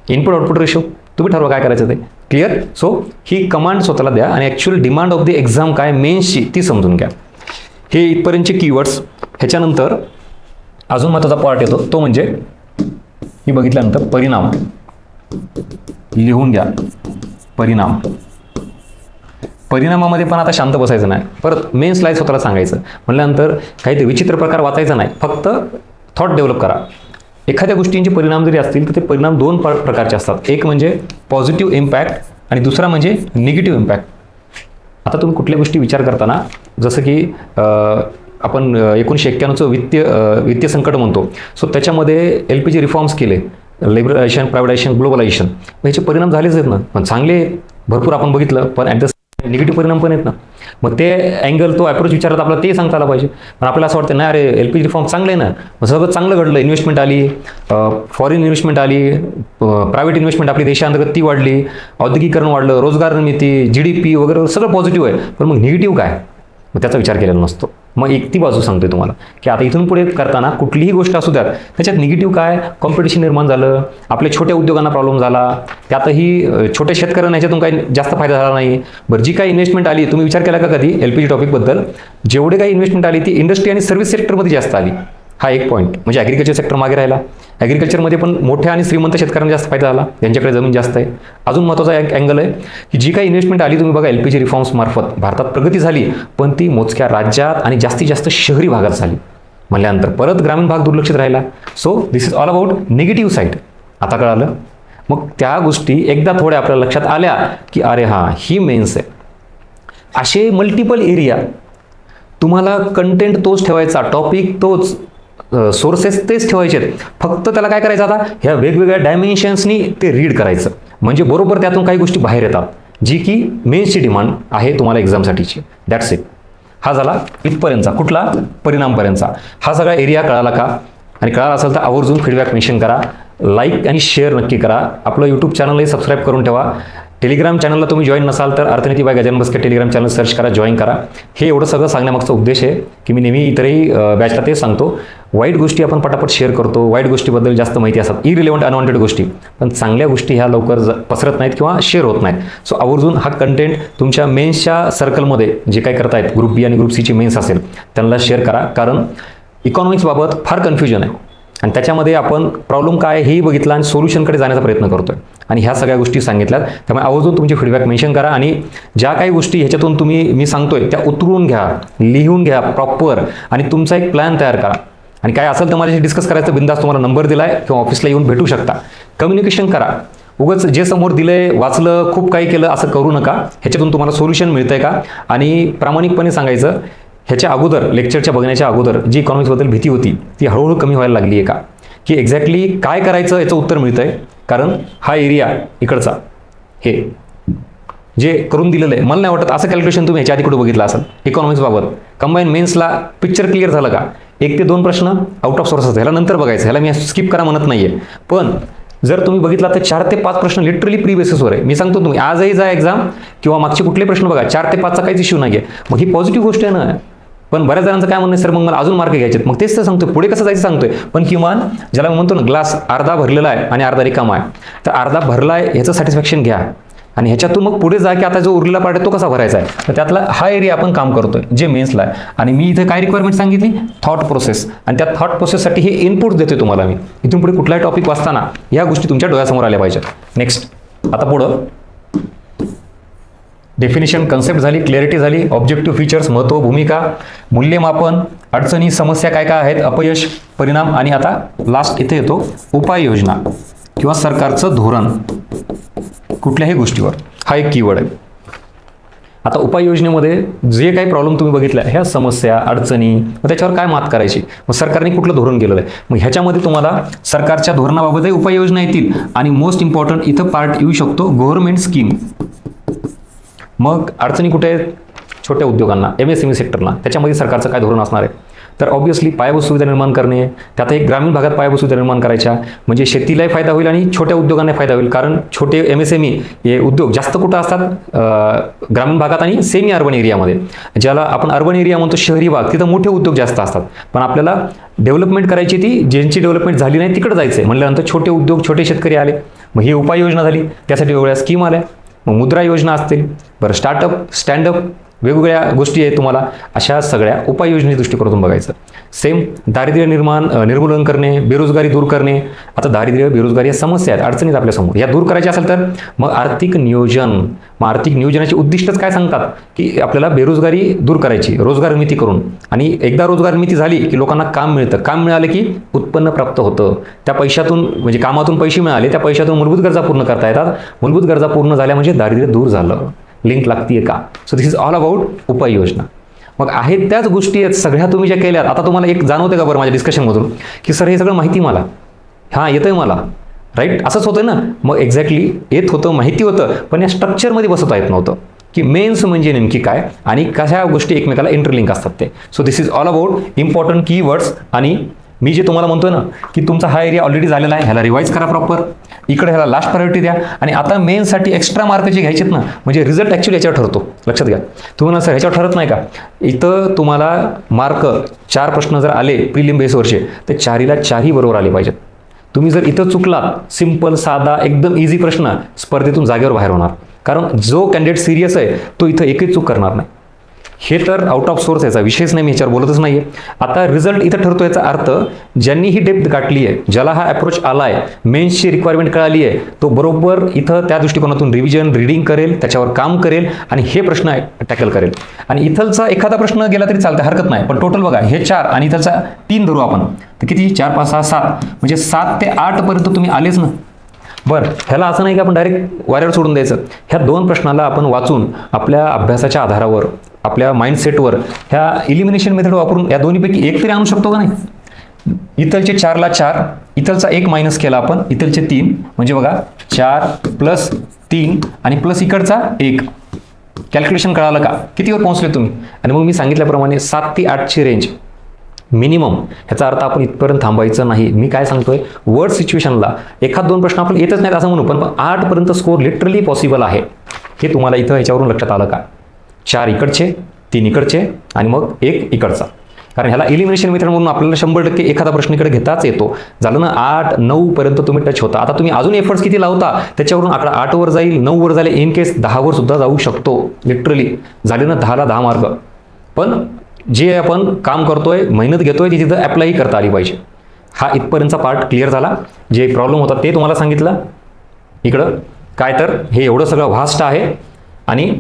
इनपुट आउटपुट रेशो तुम्ही ठरवा काय करायचं ते. क्लिअर? सो ही कमांड स्वतःला द्या आणि actual demand of the exam काय मेन्सची ती समजून घ्या. हे इथपर्यंतचे कीवर्ड्स. ह्याच्यानंतर अजून महत्त्वाचा पार्ट येतो, तो म्हणजे ही बघितल्यानंतर परिणाम. लिहून घ्या परिणाम. परिणामामध्ये पण आता शांत बसायचं नाही. परत मेन स्लाइड स्वतःला सांगायचं म्हटल्यानंतर काही ते विचित्र प्रकार वाचायचा नाही, फक्त थॉट डेव्हलप करा. एखाद्या गोष्टींचे परिणाम जरी असतील तर ते परिणाम 2 प्रकारचे असतात. एक म्हणजे पॉझिटिव्ह इम्पॅक्ट आणि दुसरा म्हणजे निगेटिव्ह इम्पॅक्ट. आता तुम्ही कुठल्या गोष्टी विचार करताना, जसं की आपण 1991चं वित्तीय संकट म्हणतो. सो त्याच्यामध्ये LPG रिफॉर्म्स केले, लिबरलायझेशन, प्रायव्हेटायझेशन, ग्लोबलायझेशन. याचे परिणाम झालेच आहेत ना, पण चांगले भरपूर आपण बघितलं, पण ॲट द निगेटिव्ह परिणाम पण आहेत ना. मग ते अँगल, तो अप्रोच विचारात आपल्याला ते सांगता आला पाहिजे. पण आपल्याला असं वाटतं नाही अरे LPG रिफॉर्म चांगले ना, सगळं चांगलं घडलं, इन्व्हेस्टमेंट आली, फॉरेन इन्व्हेस्टमेंट आली, प्रायव्हेट इन्व्हेस्टमेंट आपली देशांतर्गत ती वाढली, औद्योगिकरण वाढलं, रोजगार निर्मिती, GDP वगैरे सगळं पॉझिटिव्ह आहे. पण मग निगेटिव्ह काय? मग त्याचा विचार केलेला नसतो. मग एक ती बाजू सांगतोय तुम्हाला की आता इथून पुढे करताना कुठलीही गोष्ट असू द्या, त्याच्यात निगेटिव्ह काय, कॉम्पिटिशन निर्माण झालं, आपल्या छोट्या उद्योगांना प्रॉब्लेम झाला, त्यातही छोट्या शेतकऱ्यांना याच्यातून काही जास्त फायदा झाला नाही. बरं, जी काही इन्व्हेस्टमेंट आली, तुम्ही विचार केला का कधी LPG टॉपिकबद्दल? जेवढे काही इन्व्हेस्टमेंट आली ती इंडस्ट्री आणि सर्व्हिस सेक्टरमध्ये जास्त आली. हा एक पॉईंट. म्हणजे ॲग्रिकल्चर सेक्टर मागे राहिला. ॲग्रिकल्चरमध्ये पण मोठ्या आणि श्रीमंत शेतकऱ्यांना जास्त फायदा झाला, ज्यांच्याकडे जमीन जास्त आहे. अजून महत्त्वाचा एक अँगल आहे की जी काही इन्व्हेस्टमेंट आली, तुम्ही बघा LPG रिफॉर्म्स मार्फत भारतात प्रगती झाली, पण ती मोजक्या राज्यात आणि जास्तीत जास्त शहरी भागात झाली. म्हणल्यानंतर परत ग्रामीण भाग दुर्लक्षित राहिला. So this is all about negative side. आता कळालं? मग त्या गोष्टी एकदा थोड्या आपल्या लक्षात आल्या की अरे हां, ही मेन्स आहे. असे मल्टिपल एरिया तुम्हाला, कंटेंट तोच ठेवायचा, टॉपिक तोच, सोर्सेस तेच ठेवायचे आहेत. फक्त त्याला काय करायचं, आता ह्या वेगवेगळ्या डायमेन्शन्सनी ते रीड करायचं. म्हणजे बरोबर त्यातून काही गोष्टी बाहेर येतात, जी की मेन्सची डिमांड आहे तुम्हाला एक्झामसाठीची. That's it. हा झाला इथपर्यंतचा, कुठला, परिणामपर्यंतचा. हा सगळा एरिया कळाला का? आणि कळाला असेल तर आवर्जून फीडबॅक मेन्शन करा, लाईक आणि शेअर नक्की करा. आपलं यूट्यूब चॅनलही सबस्क्राईब करून ठेवा. टेलिग्राम चॅनलला तुम्ही जॉईन नसाल तर Arthaniti by Gajanan Baske telegram channel search करा, जॉईन करा. हे एवढं सगळं सांगण्यामागचा उद्देश आहे की मी नेहमी इतरही बॅचला तेच सांगतो, वाईट गोष्टी आपण पटापट शेअर करतो, वाईट गोष्टीबद्दल जास्त माहिती असतात, इरिलेव्हंट अनवॉन्टेड गोष्टी, पण चांगल्या गोष्टी ह्या लवकर पसरत नाहीत किंवा शेअर होत नाहीत. सो आवर्जून हा कंटेंट तुमच्या मेन्सच्या सर्कलमध्ये जे काही करतायत, ग्रुप बी आणि ग्रुप सीची मेन्स असेल, त्यांना शेअर करा. कारण इकॉनॉमिक्सबाबत फार कन्फ्युजन आहे आणि त्याच्यामध्ये आपण प्रॉब्लेम काय हेही बघितलं आणि सोल्युशनकडे जाण्याचा प्रयत्न करतोय आणि ह्या सगळ्या गोष्टी सांगितल्यात. त्यामुळे आवर्जून तुमचे फीडबॅक मेन्शन करा आणि ज्या काही गोष्टी ह्याच्यातून मी सांगतोय त्या उतरवून घ्या, लिहून घ्या प्रॉपर आणि तुमचा एक प्लॅन तयार करा. आणि काय असेल तर माझ्याशी डिस्कस करायचं, बिंदास तुम्हाला नंबर दिलाय किंवा ऑफिसला येऊन भेटू शकता. कम्युनिकेशन करा. उगाच जे समोर दिलंय, वाचलं, खूप काही केलं असं करू नका. ह्याच्यातून तुम्हाला सोल्युशन मिळतंय का? आणि प्रामाणिकपणे सांगायचं, ह्याच्या अगोदर, लेक्चरच्या बघण्याच्या अगोदर जी इकॉनॉमिक्सबद्दल भीती होती ती हळूहळू कमी व्हायला लागली आहे का? की एक्झॅक्टली काय करायचं याचं उत्तर मिळतंय. कारण हा एरिया इकडचा, हे जे करून दिलेलं आहे. मला नाही वाटत असं कॅल्क्युलेशन तुम्ही ह्याच्या आधी कुठे बघितलं असेल इकॉनॉमिक्सबाबत. कंबाईन मेन्सला पिक्चर क्लिअर झालं का? 1 ते 2 प्रश्न आउट ऑफ सोर्स असतात, ह्याला नंतर बघायचं, ह्याला मी स्किप करा म्हणत नाहीये. पण जर तुम्ही बघितला तर 4 ते 5 प्रश्न लिटरली प्री बेसिसवर आहे. मी सांगतो तुम्ही आजही जा एक्झाम किंवा मागचे कुठले प्रश्न बघा, 4 ते 5चा काहीच इश्यू नाही आहे. मग ही पॉझिटिव्ह गोष्ट आहे ना. पण बऱ्याच जणांचं काय म्हणणं आहे, सर मग मला अजून मार्क घ्यायचे. मग तेच तर सांगतोय, पुढे कसं जायचं सांगतोय. पण किमान ज्याला मी म्हणतो ना, ग्लास अर्धा भरलेला आहे आणि अर्धा रिकामा आहे, तर अर्धा भरला आहे ह्याचं सॅटिस्फॅक्शन घ्या आणि ह्याच्यातून मग पुढे जा की आता जो उरलेला पार्ट आहे तो कसा भरायचा आहे. तर त्यातला हा एरिया आपण काम करतोय जे मेन्सला आहे. आणि मी इथे काय रिक्वायरमेंट सांगितली, थॉट प्रोसेस. आणि त्या थॉट प्रोसेससाठी हे इनपुट देते तुम्हाला मी. इथून पुढे कुठलाही टॉपिक वाचताना या गोष्टी तुमच्या डोळ्यासमोर आल्या पाहिजेत. नेक्स्ट, आता पुढं डेफिनेशन, कन्सेप्ट झाली, क्लॅरिटी झाली, ऑब्जेक्टिव्ह फीचर्स, महत्त्व, भूमिका, मूल्यमापन, अडचणी, समस्या काय काय आहेत, अपयश, परिणाम, आणि आता लास्ट इथे येतो उपाययोजना किंवा सरकारचं धोरण कुठल्याही गोष्टीवर. हा एक कीवर्ड आहे. आता उपाययोजनेमध्ये जे काही प्रॉब्लेम तुम्ही बघितला, ह्या समस्या, अडचणी, मग त्याच्यावर काय मात करायची, मग सरकारने कुठलं धोरण केलेलं आहे, मग ह्याच्यामध्ये तुम्हाला सरकारच्या धोरणाबाबतही उपाययोजना येतील. आणि मोस्ट इम्पॉर्टंट इथं पार्ट येऊ शकतो गव्हर्नमेंट स्कीम. मग अडचणी कुठे आहेत, छोट्या उद्योगांना, MSME सेक्टरला, त्याच्यामध्ये सरकारचं काय धोरण असणार आहे. तर ऑब्व्हियसली पायाभूत सुविधा निर्माण करणे, त्यात एक ग्रामीण भागात पायाभूत सुविधा निर्माण करायच्या, म्हणजे शेतीलाही फायदा होईल आणि छोट्या उद्योगांना फायदा होईल. कारण छोटे MSME हे उद्योग जास्त कुठं असतात, ग्रामीण भागात आणि सेमी अर्बन एरियामध्ये. ज्याला आपण अर्बन एरिया म्हणतो, शहरी भाग, तिथं मोठे उद्योग जास्त असतात. पण आपल्याला डेव्हलपमेंट करायची, ती ज्यांची डेव्हलपमेंट झाली नाही तिकडे जायचं आहे म्हणल्यानंतर छोटे उद्योग, छोटे शेतकरी आले. मग ही उपाययोजना झाली, त्यासाठी वेगवेगळ्या स्कीम आल्या. मग मुद्रा योजना असतील, बरं स्टार्टअप, स्टँडअप, वेगवेगळ्या गोष्टी आहेत. तुम्हाला अशा सगळ्या उपाययोजने दृष्टिकोनातून बघायचं. सेम दारिद्र्य निर्मूलन करणे, बेरोजगारी दूर करणे. आता दारिद्र्य, बेरोजगारी या समस्या आहेत, अडचणीत आपल्यासमोर, या दूर करायच्या असेल तर मग आर्थिक नियोजन. मग आर्थिक नियोजनाचे उद्दिष्टच काय सांगतात की आपल्याला बेरोजगारी दूर करायची, रोजगार निर्मिती करून. आणि एकदा रोजगार निर्मिती झाली की लोकांना काम मिळतं, काम मिळालं की उत्पन्न प्राप्त होतं. त्या पैशातून, म्हणजे कामातून पैसे मिळाले, त्या पैशातून मूलभूत गरजा पूर्ण करता येतात. मूलभूत गरजा पूर्ण झाल्या म्हणजे दारिद्र्य दूर झालं. लिंक लागतीये का? So this is all about उपाययोजना. मग आहेत त्याच गोष्टी आहेत सगळ्या तुम्ही ज्या केल्यात. आता तुम्हाला एक जाणवते का बरं माझ्या डिस्कशनमधून की सर हे सगळं माहिती मला, हां येतंय मला, राईट, असंच होतं ना. मग एक्झॅक्टली येत होतं, माहिती होतं, पण या स्ट्रक्चरमध्ये बसवता येत नव्हतं की मेन्स म्हणजे नेमकी काय आणि कशा गोष्टी एकमेकाला इंटरलिंक असतात ते. So this is all about important keywords. आणि मी जे तुम्हाला म्हणतोय ना की तुमचा हा एरिया ऑलरेडी झालेला आहे, ह्याला रिवाईज करा प्रॉपर, इकडे ह्याला लास्ट प्रायोरिटी द्या. आणि आता मेन्ससाठी एक्स्ट्रा मार्क जे घ्यायचेत ना, म्हणजे रिझल्ट ॲक्च्युली याच्यावर ठरतो, लक्षात घ्या. तुम्हाला सर ह्याच्यावर ठरत नाही का, इथं तुम्हाला मार्क 4 प्रश्न जर आले प्रिलिम बेसवरचे, तर 4ला 4ही बरोबर आले पाहिजेत. तुम्ही जर इथं चुकलात, सिंपल साधा एकदम इझी प्रश्न, स्पर्धेतून जागेवर बाहेर होणार. कारण जो कॅन्डिडेट सिरियस आहे तो इथं एकही चूक करणार नाही. हे तर आउट ऑफ सोर्स याचा विषयच नाही, मी ह्याच्यावर बोलतच नाही आहे. आता रिझल्ट इथं ठरतो, याचा अर्थ ज्यांनी ही डेप्थ गाठली आहे, ज्याला हा अप्रोच आला आहे, मेन्सची रिक्वायरमेंट कळाली आहे, तो बरोबर इथं त्या दृष्टिकोनातून रिव्हिजन, रीडिंग करेल, त्याच्यावर काम करेल आणि हे प्रश्न टॅकल करेल. आणि इथलचा एखादा प्रश्न गेला तरी चालतं, हरकत नाही. पण टोटल बघा, हे 4 आणि इथलचा 3 धरू आपण, तर किती, 4, 5, 6, 7, म्हणजे 7 ते 8 पर्यंत तुम्ही आलेच ना. बरं, ह्याला असं नाही की आपण डायरेक्ट वाऱ्यावर सोडून द्यायचं. ह्या 2 प्रश्नाला आपण वाचून आपल्या अभ्यासाच्या आधारावर, आपल्या माइंडसेटवर ह्या इलिमिनेशन मेथड वापरून या दोन्हीपैकी एक तरी आणू शकतो का नाही. इथलचे 4ला 4, इथलचा 1 मायनस केला आपण, इथलचे 3, म्हणजे बघा 4 प्लस 3 आणि प्लस इकडचा 1. कॅल्क्युलेशन कळालं का, कितीवर पोहोचले तुम्ही. आणि मग मी सांगितल्याप्रमाणे 7 ते 8ची रेंज मिनिमम. ह्याचा अर्थ आपण इथपर्यंत थांबायचं नाही. मी काय सांगतोय, वर्ड सिच्युएशनला 1-2 प्रश्न आपण येतच नाहीत असं म्हणू, पण 8 पर्यंत स्कोर लिटरली पॉसिबल आहे. हे तुम्हाला इथं ह्याच्यावरून लक्षात आलं का. 4 इकडचे, 3 इकडचे आणि मग 1 इकडचा. कारण ह्याला इलिमिनेशन मेथड म्हणून आपल्याला 100% एखादा प्रश्न इकडे घेताच येतो. झालं ना, 8-9 पर्यंत तुम्ही टच होता. आता तुम्ही अजून एफर्ट्स किती लावता त्याच्यावरून आकडा 8 वर जाईल, 9 वर जाईल, इन केस 10 वर सुद्धा जाऊ शकतो. लिटरली झाले ना 10ला 10 मार्क. पण जे आपण काम करतोय, मेहनत घेतोय, ती तिथं अप्लायही करता आली पाहिजे. हा इथपर्यंतचा पार्ट क्लिअर झाला. जे प्रॉब्लेम होता ते तुम्हाला सांगितलं. इकडं काय तर हे एवढं सगळं व्हास्ट आहे आणि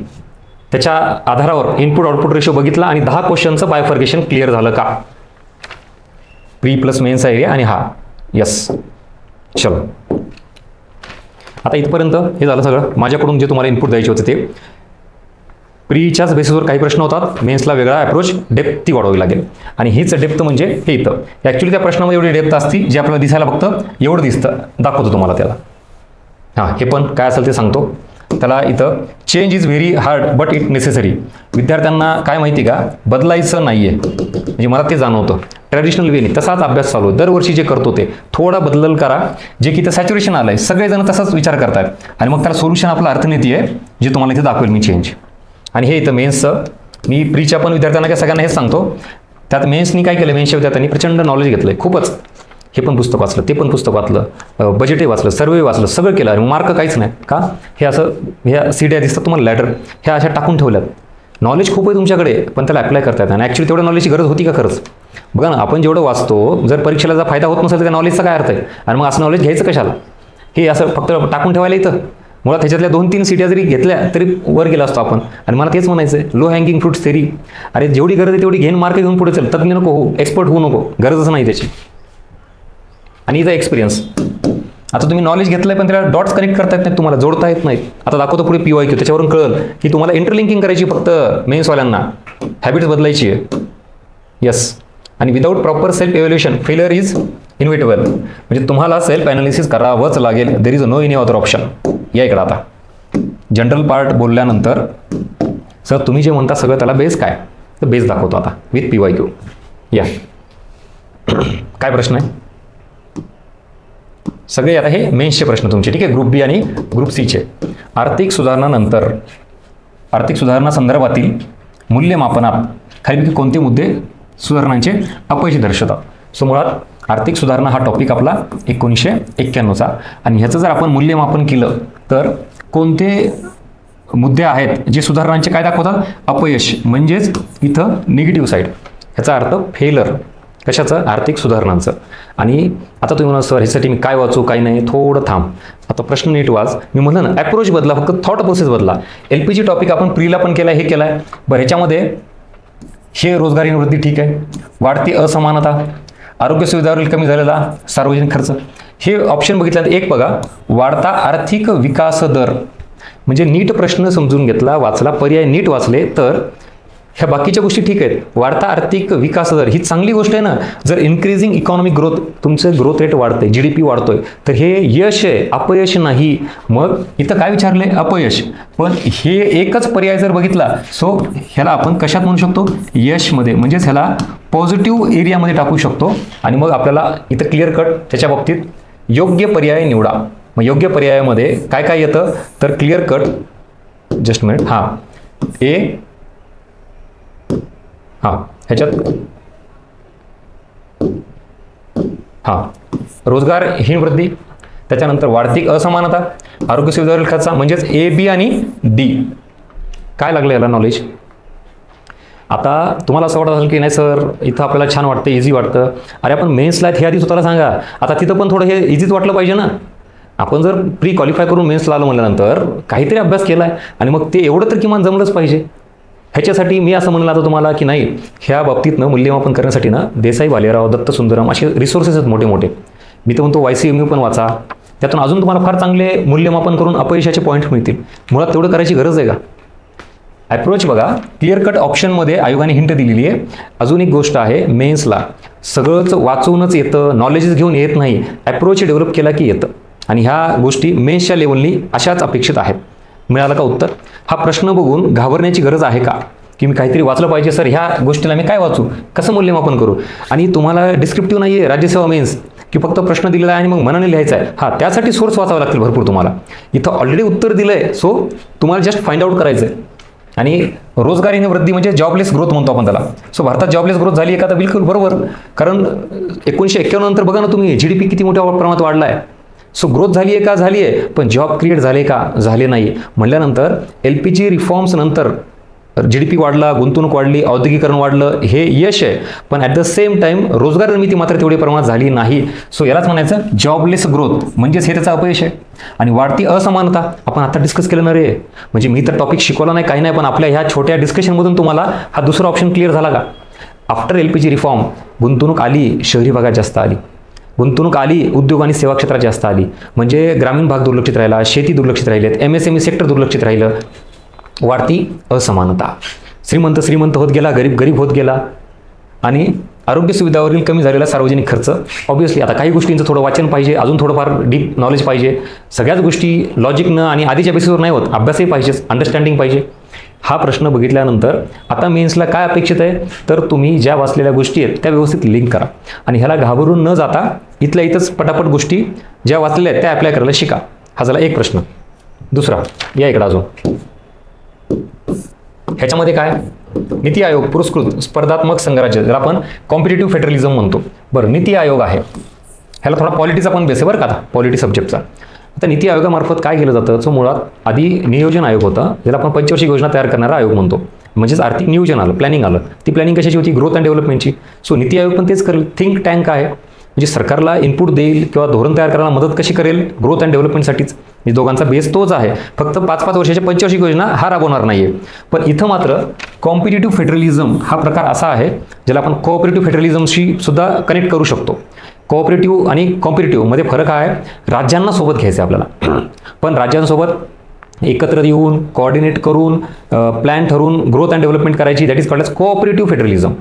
त्याच्या आधारावर इनपुट आउटपुट रेशो बघितला आणि 10 क्वेश्चनचं बायफर्गेशन क्लिअर झालं का. प्री प्लस मेन्सचा एरिया आणि हा यस. चलो, आता इथपर्यंत हे झालं सगळं. माझ्याकडून जे तुम्हाला इनपुट द्यायचे होते ते प्रीच्याच बेसिसवर काही प्रश्न होतात, मेन्सला वेगळा अप्रोच, डेप्थ ती वाढवावी लागेल. आणि हीच डेप्थ म्हणजे हे इथं ॲक्च्युली त्या प्रश्नामध्ये एवढी डेप्थ असती जी आपल्याला दिसायला फक्त एवढं दिसतं, दाखवतो तुम्हाला त्याला. हां, हे पण काय असेल ते सांगतो. त्याला इथं change is very hard but it necessary. विद्यार्थ्यांना काय माहिती का, बदलायचं नाही आहे, म्हणजे मला ते जाणवतं. ट्रॅडिशनल वेने तसाच अभ्यास चालू आहे, दरवर्षी जे करतो ते थोडा बदल करा, जे की इथं सॅच्युरेशन आलं आहे, सगळेजण तसाच विचार करतात आणि मग त्याला सोल्युशन आपला अर्थनीती आहे, जे तुम्हाला इथे दाखवेल मी चेंज. आणि हे इथं मेन्सचं मी प्रीच्या पण विद्यार्थ्यांना काय सगळ्यांना हेच सांगतो. त्यात मेन्सनी काय केलं, मेन्सच्या विद्यार्थ्यांनी प्रचंड नॉलेज घेतलं आहे खूपच. हे पण पुस्तक वाचलं, ते पण पुस्तक वाचलं, बजेटही वाचलं, सर्वे वाचलं, सगळं केलं आणि मार्क काहीच नाही का. हे असं ह्या सीड्या दिसतात तुम्हाला लॅडर, ह्या अशा टाकून ठेवल्यात. नॉलेज खूप आहे तुमच्याकडे, पण त्याला अप्लाय करता येतं आणि ॲक्च्युली तेवढ्या नॉलेजची गरज होती का खरंच. बघा ना, आपण जेवढं वाचतो, जर परीक्षेला जर फायदा होत नसेल तर त्या नॉलेजचा काय अर्थ आहे. आणि मग असं नॉलेज घ्यायचं कशाला, हे असं फक्त टाकून ठेवायला इथं. मुळात ह्याच्यातल्या 2-3 सीट्या जरी घेतल्या तरी वर गेला असतो आपण. आणि मला तेच म्हणायचं आहे, लो हँगिंग फ्रुट्स थेरी. अरे जेवढी गरज आहे तेवढी घेऊन मार्क घेऊन पुढे चल, तज्ञ नको हो, एक्सपर्ट होऊ नको, गरजच नाही त्याची. आणि इथं एक्सपिरियन्स, आता तुम्ही नॉलेज घेतलंय पण त्याला डॉट्स कनेक्ट करता येत नाहीत, तुम्हाला जोडता येत नाहीत. आता दाखवतो पुढे PYQ, त्याच्यावरून कळलं की तुम्हाला इंटरलिंकिंग करायची फक्त मेन्सवाल्यांना, हॅबिट्स बदलायची आहे. येस. आणि without proper self evaluation failure is inevitable. म्हणजे तुम्हाला सेल्फ ॲनालिसिस करावंच लागेल, there is no any other option. या इकडं आता जनरल पार्ट बोलल्यानंतर सर तुम्ही जे म्हणता सगळं त्याला बेस काय, तर बेस दाखवतो आता विथ PYQ. या काय प्रश्न आहे सगळे, आता हे मेन्सचे प्रश्न तुमचे, ठीक आहे, ग्रुप बी आणि ग्रुप सीचे. आर्थिक सुधारणानंतर, आर्थिक सुधारणा संदर्भातील मूल्यमापनात खालीलपैकी कोणते मुद्दे सुधारणांचे अपयश दर्शवतात. सो मुळात आर्थिक सुधारणा हा टॉपिक आपला 1991चा. आणि ह्याचं जर आपण मूल्यमापन केलं तर कोणते मुद्दे आहेत जे सुधारणांचे काय दाखवतात, अपयश, म्हणजेच इथं निगेटिव्ह साईड. ह्याचा अर्थ फेलर कशाचं, आर्थिक सुधारणांचं. आणि आता तुम्ही म्हणा सर ह्यासाठी मी काय वाचू काय नाही, थोडं थांब, आता प्रश्न नीट वाच. मी म्हणलं ना ॲप्रोच बदला, फक्त थॉट प्रोसेस बदला. LPG टॉपिक आपण प्रीला पण केला, हे केला आहे. बरं ह्याच्यामध्ये हे रोजगारी निवृत्ती ठीक आहे, वाढती असमानता, आरोग्य सुविधावरील कमी झालेला सार्वजनिक खर्च, हे ऑप्शन बघितलं तर एक बघा, वाढता आर्थिक विकास दर. म्हणजे नीट प्रश्न समजून घेतला, वाचला, पर्याय नीट वाचले तर ह्या बाकीच्या गोष्टी ठीक आहेत. वाढता आर्थिक विकास दर ही चांगली गोष्ट आहे ना. जर इन्क्रीजिंग इकॉनॉमिक ग्रोथ, तुमचं ग्रोथ रेट वाढतंय, GDP वाढतोय, तर हे यश आहे, अपयश नाही. मग इथं काय विचारले, अपयश. पण हे एकच पर्याय जर बघितला, सो ह्याला आपण कशात म्हणू शकतो, यशमध्ये, म्हणजेच ह्याला पॉझिटिव्ह एरियामध्ये टाकू शकतो. आणि मग आपल्याला इथं क्लिअर कट त्याच्या बाबतीत योग्य पर्याय निवडा. मग योग्य पर्यायामध्ये काय काय येतं तर क्लिअर कट, जस्ट मिनिट, हां ए, हां ह्याच्यात हां रोजगारहीन वृद्धी, त्याच्यानंतर वाढती असमानता, आरोग्य सुविधावरील खर्च, म्हणजेच A, B आणि D. काय लागलं याला नॉलेज. आता तुम्हाला असं वाटत असेल की नाही सर इथं आपल्याला छान वाटतं, इझी वाटतं. अरे आपण मेन्सला हे आधी स्वतःला सांगा, आता तिथं पण थोडं हे इझीच वाटलं पाहिजे ना. आपण जर प्री क्वालिफाय करून मेन्सला आलो म्हटल्यानंतर काहीतरी अभ्यास केला आहे आणि मग ते एवढं तर किमान जमलंच पाहिजे. ह्याच्यासाठी मी असं म्हणलं आता तुम्हाला की नाही, ह्या बाबतीतनं मूल्यमापन करण्यासाठी ना देसाई, भालेराव, दत्त सुंदरम असे रिसोर्सेस आहेत मोठे मोठे. मी तर म्हणतो YCMU पण वाचा, त्यातून अजून तुम्हाला फार चांगले मूल्यमापन करून अपयशाचे पॉईंट मिळतील. मुळात तेवढं करायची गरज आहे का. ॲप्रोच बघा, क्लिअर कट ऑप्शनमध्ये आयोगाने हिंट दिलेली आहे. अजून एक गोष्ट आहे, मेन्सला सगळंच वाचूनच येतं, नॉलेजेस घेऊन येत नाही, ॲप्रोच डेव्हलप केला की येतं. आणि ह्या गोष्टी मेन्सच्या लेवलनी अशाच अपेक्षित आहेत. मिळालं का उत्तर. हा प्रश्न बघून घाबरण्याची गरज आहे का, की मी काहीतरी वाचलं पाहिजे सर, ह्या गोष्टीला मी काय वाचू, कसं मूल्यमापन करू. आणि तुम्हाला डिस्क्रिप्टिव्ह नाही आहे राज्यसेवा मेन्स की फक्त प्रश्न दिलेला आहे आणि मग मनाने लिहायचा आहे. हां त्यासाठी सोर्स वाचावे लागतील भरपूर तुम्हाला. इथं ऑलरेडी उत्तर दिलं आहे, सो तुम्हाला जस्ट फाइंड आउट करायचं आहे. आणि रोजगारीने वृद्धी म्हणजे जॉबलेस ग्रोथ म्हणतो आपण त्याला. सो भारतात जॉबलेस ग्रोथ झाली आहे का, तर बिलकुल बरोबर. कारण 1991 नंतर बघा ना तुम्ही, GDP किती मोठ्या प्रमाणात वाढला आहे. सो ग्रोथ झाली आहे का, झाली आहे, पण जॉब क्रिएट झाले का, झाले नाही. म्हटल्यानंतर LPG रिफॉर्म्स नंतर GDP वाढला, गुंतवणूक वाढली, औद्योगिकरण वाढलं, हे यश आहे. पण ॲट द सेम टाइम रोजगार निर्मिती मात्र तेवढी प्रमाणात झाली नाही. सो यालाच म्हणायचं जॉबलेस ग्रोथ, म्हणजेच हे त्याचं अपयश आहे. आणि वाढती असमानता आपण आता डिस्कस केलं ना रे, म्हणजे मी तर टॉपिक शिकवला नाही काही नाही, पण आपल्या ह्या छोट्या डिस्कशनमधून तुम्हाला हा दुसरा ऑप्शन क्लिअर झाला का. आफ्टर LPG रिफॉर्म गुंतवणूक आली, शहरी भागात जास्त आली. गुंतवणूक आली, उद्योग आणि सेवा क्षेत्रात जास्त आली, म्हणजे ग्रामीण भाग दुर्लक्षित राहिला, शेती दुर्लक्षित राहिलेत, MSME सेक्टर दुर्लक्षित राहिलं. वाढती असमानता, श्रीमंत श्रीमंत होत गेला, गरीब गरीब होत गेला. आणि आरोग्य सुविधावरील कमी झालेला सार्वजनिक खर्च. ऑब्व्हियसली आता काही गोष्टींचं थोडं वाचन पाहिजे, अजून थोडंफार डीप नॉलेज पाहिजे. सगळ्याच गोष्टी लॉजिकनं आणि आधीच्या बेसिसवर नाही होत, अभ्यासही पाहिजेच, अंडरस्टँडिंग पाहिजे. हा प्रश्न बघितल्यानंतर आता मेन्सला काय अपेक्षित आहे, तर तुम्ही ज्या वाचलेल्या गोष्टी आहेत त्या व्यवस्थित लिंक करा आणि ह्याला घाबरून न जाता इथल्या इथंच पटापट गोष्टी ज्या वाचलेल्या आहेत त्या अप्लाय करायला शिका. हा झाला एक प्रश्न. दुसरा या इकडं अजून ह्याच्यामध्ये काय, नीती आयोग पुरस्कृत स्पर्धात्मक संघराज्य, ज्याला आपण कॉम्पिटिटिव्ह फेडरलिझम म्हणतो. बरं, नीती आयोग आहे, ह्याला थोडा पॉलिटीचा पण बेस आहे बरं का, आता पॉलिटी सब्जेक्टचा. आता नीती आयोगामार्फत काय केलं जातं, जो मुळात आधी नियोजन आयोग होता, ज्याला आपण पंचवार्षिक योजना तयार करणारा आयोग म्हणतो. म्हणजेच आर्थिक नियोजन आलं, प्लॅनिंग आलं. ती प्लॅनिंग कशाची होती, growth and डेव्हलपमेंटची. So NITI Aayog पण तेच करेल, थिंक टँक आहे. म्हणजे सरकारला इनपुट देईल किंवा धोरण तयार करायला मदत कशी करेल, ग्रोथ अँड डेव्हलपमेंटसाठीच. म्हणजे दोघांचा बेस तोच आहे, फक्त 5-5 वर्षाच्या पंचवार्षिक योजना हा राबवणार नाही आहे. पण इथं मात्र कॉम्पिटिटिव्ह फेडरलिझम हा प्रकार असा आहे, ज्याला आपण कोऑपरेटिव्ह फेडरलिझमशी सुद्धा कनेक्ट करू शकतो. कोऑपरेटिव्ह आणि कॉम्पिटिटिव्ह मध्ये फरक आहे, राज्यांना सोबत घ्यायचं आहे आपल्याला. पण राज्यांसोबत एकत्र येऊन कोऑर्डिनेट करून प्लॅन ठरवून ग्रोथ अँड डेव्हलपमेंट करायची, that is called as cooperative federalism.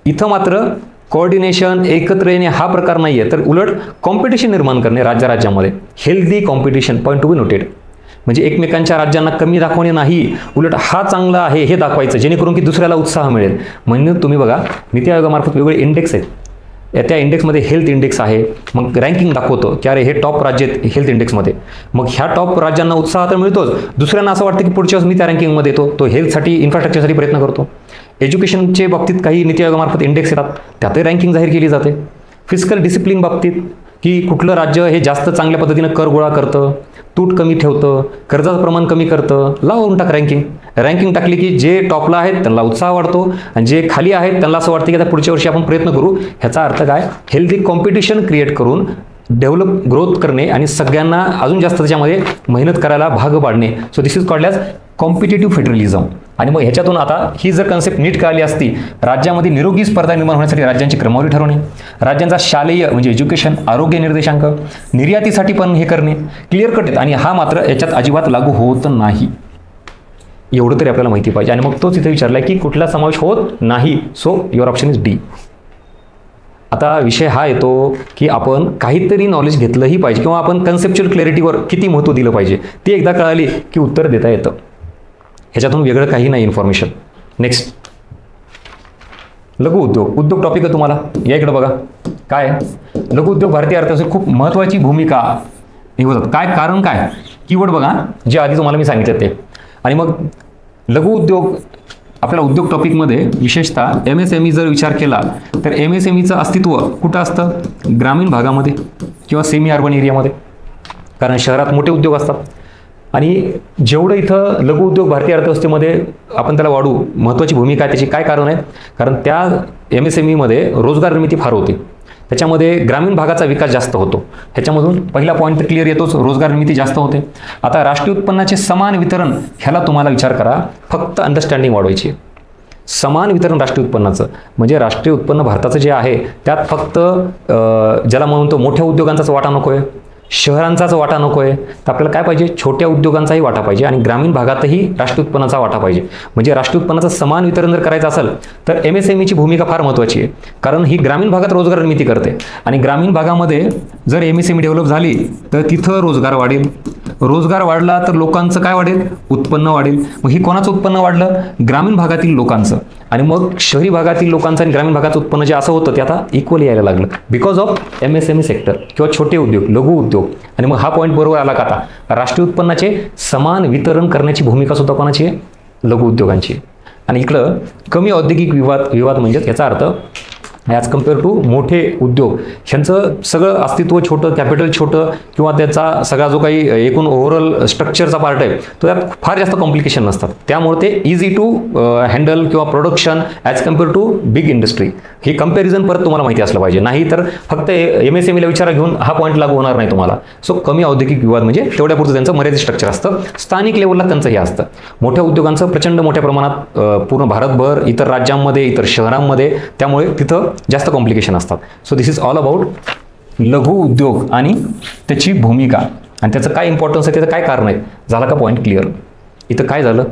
इथं मात्र कोऑर्डिनेशन, एकत्र येणे हा प्रकार नाही आहे, तर उलट कॉम्पिटिशन निर्माण करणे राज्यामध्ये. Healthy competition, point to be noted. म्हणजे एकमेकांच्या राज्यांना कमी दाखवणे नाही, उलट हा चांगला आहे हे दाखवायचं, जेणेकरून की दुसऱ्याला उत्साह मिळेल. म्हणून तुम्ही बघा नीती आयोगामार्फत वेगवेगळे इंडेक्स आहेत. त्या इंडेक्समध्ये हेल्थ इंडेक्स आहे, मग रँकिंग दाखवतो की अरे हे टॉप राज्य आहेत हेल्थ इंडेक्समध्ये. मग ह्या टॉप राज्यांना उत्साह तर मिळतोच, दुसऱ्यांना असं वाटतं की पुढच्या वेळेस मी त्या रँकिंगमध्ये येतो, तो हेल्थसाठी इन्फ्रास्ट्रक्चरसाठी प्रयत्न करतो. एज्युकेशनचे बाबतीत काही नीती आयोगामार्फत इंडेक्स येतात, त्यातही रँकिंग जाहीर केली जाते. फिजिकल डिसिप्लिन बाबतीत की कुठलं राज्य हे जास्त चांगल्या पद्धतीनं कर गोळा करतं, तूट कमी ठेवतं, कर्जाचं प्रमाण कमी करतं, लावून टाक रँकिंग टाकली की जे टॉपला आहेत त्यांना उत्साह वाढतो आणि जे खाली आहेत त्यांना असं वाटतं की आता पुढच्या वर्षी आपण प्रयत्न करू. ह्याचा अर्थ काय, हेल्दी कॉम्पिटिशन क्रिएट करून डेव्हलप ग्रोथ करणे आणि सगळ्यांना अजून जास्त त्याच्यामध्ये मेहनत करायला भाग पाडणे. So this is called as competitive federalism. आणि मग ह्याच्यातून आता ही जर कन्सेप्ट नीट कळली असती, राज्यामध्ये निरोगी स्पर्धा निर्माण होण्यासाठी राज्यांची क्रमवारी ठरवणे, राज्यांचा शालेय म्हणजे एज्युकेशन, आरोग्य निर्देशांक, निर्यातीसाठी पण हे करणे क्लिअर कट आहेत. आणि हा मात्र याच्यात अजिबात लागू होत नाही, एवढं तरी आपल्याला माहिती पाहिजे. आणि मग तोच इथे विचारला की कुठला समावेश होत नाही. So your option is D. आता विषय हा येतो की आपण काहीतरी नॉलेज घेतलंही पाहिजे किंवा आपण कन्सेप्च्युअल क्लॅरिटीवर किती महत्त्व दिलं पाहिजे, ती एकदा कळाली की उत्तर देता येतं. ह्याच्यातून वेगळं काही नाही इन्फॉर्मेशन. नेक्स्ट, लघु उद्योग. उद्योग टॉपिक आहे तुम्हाला, या इकडं बघा. काय लघु उद्योग भारतीय अर्थव्यवस्थेत खूप महत्त्वाची भूमिका निभावतात. काय कारण काय, कीवर्ड बघा जे आधी तुम्हाला मी सांगितलं ते. आणि मग लघु उद्योग आपल्या उद्योग टॉपिकमध्ये विशेषतः MSME जर विचार केला तर MSMEचं अस्तित्व कुठं असतं, ग्रामीण भागामध्ये किंवा सेमी अर्बन एरियामध्ये. कारण शहरात मोठे उद्योग असतात आणि जेवढं इथं लघु उद्योग भारतीय अर्थव्यवस्थेमध्ये आपण त्याला वाढवू, महत्त्वाची भूमिका आहे त्याची. काय कारण आहे, कारण त्या MSMEमध्ये रोजगार निर्मिती फार होते, त्याच्यामध्ये ग्रामीण भागाचा विकास जास्त होतो. ह्याच्यामधून पहिला पॉईंट तर क्लिअर येतोच, रोजगार निर्मिती जास्त होते. आता राष्ट्रीय उत्पन्नाचे समान वितरण, ह्याला तुम्हाला विचार करा, फक्त अंडरस्टँडिंग वाढवायची. समान वितरण राष्ट्रीय उत्पन्नाचं म्हणजे राष्ट्रीय उत्पन्न भारताचं जे आहे त्यात फक्त ज्याला म्हणतो मोठ्या उद्योगांचाच वाटा नको आहे, शहरांचाच वाटा नको आहे, तर आपल्याला काय पाहिजे, छोट्या उद्योगांचाही वाटा पाहिजे आणि ग्रामीण भागातही राष्ट्रीय उत्पन्नाचा वाटा पाहिजे. म्हणजे राष्ट्रीय उत्पन्नाचं समान वितरण जर करायचं असेल तर MSMEची भूमिका फार महत्त्वाची आहे. कारण ही ग्रामीण भागात रोजगार निर्मिती करते आणि ग्रामीण भागामध्ये जर MSME डेव्हलप झाली तर तिथं रोजगार वाढेल. रोजगार वाढला तर लोकांचं काय वाढेल, उत्पन्न वाढेल. मग ही कोणाचं उत्पन्न वाढलं, ग्रामीण भागातील लोकांचं. आणि मग शहरी भागातील लोकांचं आणि ग्रामीण भागाचं उत्पन्न जे असं होतं ते आता इक्वली यायला लागलं बिकॉज ऑफ MSME सेक्टर किंवा छोटे उद्योग, लघु उद्योग. आणि मग हा पॉईंट बरोबर आला का, आता राष्ट्रीय उत्पन्नाचे समान वितरण करण्याची भूमिका सुद्धा कोणाची आहे, लघु उद्योगांची. आणि इकडं कमी औद्योगिक विवाद म्हणजेच याचा अर्थ ॲज कम्पेअर टू मोठे उद्योग, ह्यांचं सगळं अस्तित्व छोटं, कॅपिटल छोटं किंवा त्याचा सगळा जो काही एकूण ओव्हरऑल स्ट्रक्चरचा पार्ट आहे तो त्यात फार जास्त कॉम्प्लिकेशन नसतात. त्यामुळे ते इझी टू हँडल किंवा production as compare to big industry. ही कंपॅरिझन परत तुम्हाला माहिती असलं पाहिजे, नाही तर फक्त MSMEला विचारा घेऊन हा पॉईंट लागू होणार नाही तुम्हाला. सो कमी औद्योगिक विवाद म्हणजे तेवढ्यापुरतं त्यांचं मर्यादित स्ट्रक्चर असतं. स्थानिक लेवलला त्यांचं हे असतं. मोठ्या उद्योगांचं प्रचंड मोठ्या प्रमाणात पूर्ण भारतभर, इतर राज्यांमध्ये, इतर शहरांमध्ये, त्यामुळे तिथं जास्त कॉम्प्लिकेशन असतात. So this is all about लघु उद्योग आणि त्याची भूमिका आणि त्याचं काय इम्पॉर्टन्स आहे, त्याचं काय कारण आहे. झाला का पॉईंट क्लिअर. इथं काय झालं,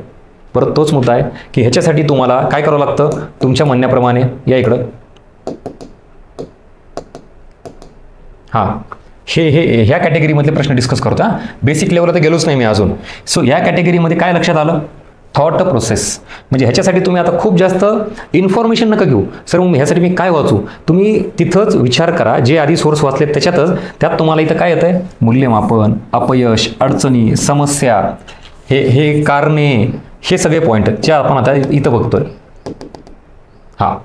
परत तोच मुद्दा आहे की ह्याच्यासाठी तुम्हाला काय करावं लागतं, तुमच्या म्हणण्याप्रमाणे या इकडं हां, ह्या कॅटेगरीमधले प्रश्न डिस्कस करतो. हां, बेसिक लेवलला तर गेलोच नाही मी अजून. सो ह्या कॅटेगरीमध्ये काय लक्षात आलं? Thought process. म्हणजे ह्याच्यासाठी तुम्ही आता खूप जास्त इन्फॉर्मेशन नका घेऊ. सर मग ह्यासाठी मी काय वाचू? तुम्ही तिथंच विचार करा, जे आधी सोर्स वाचले त्यात तुम्हाला इथं काय येतं आहे? मूल्यमापन, अपयश, अडचणी, समस्या, हे कारणे, हे सगळे पॉईंट जे आपण आता इथं बघतोय. हां,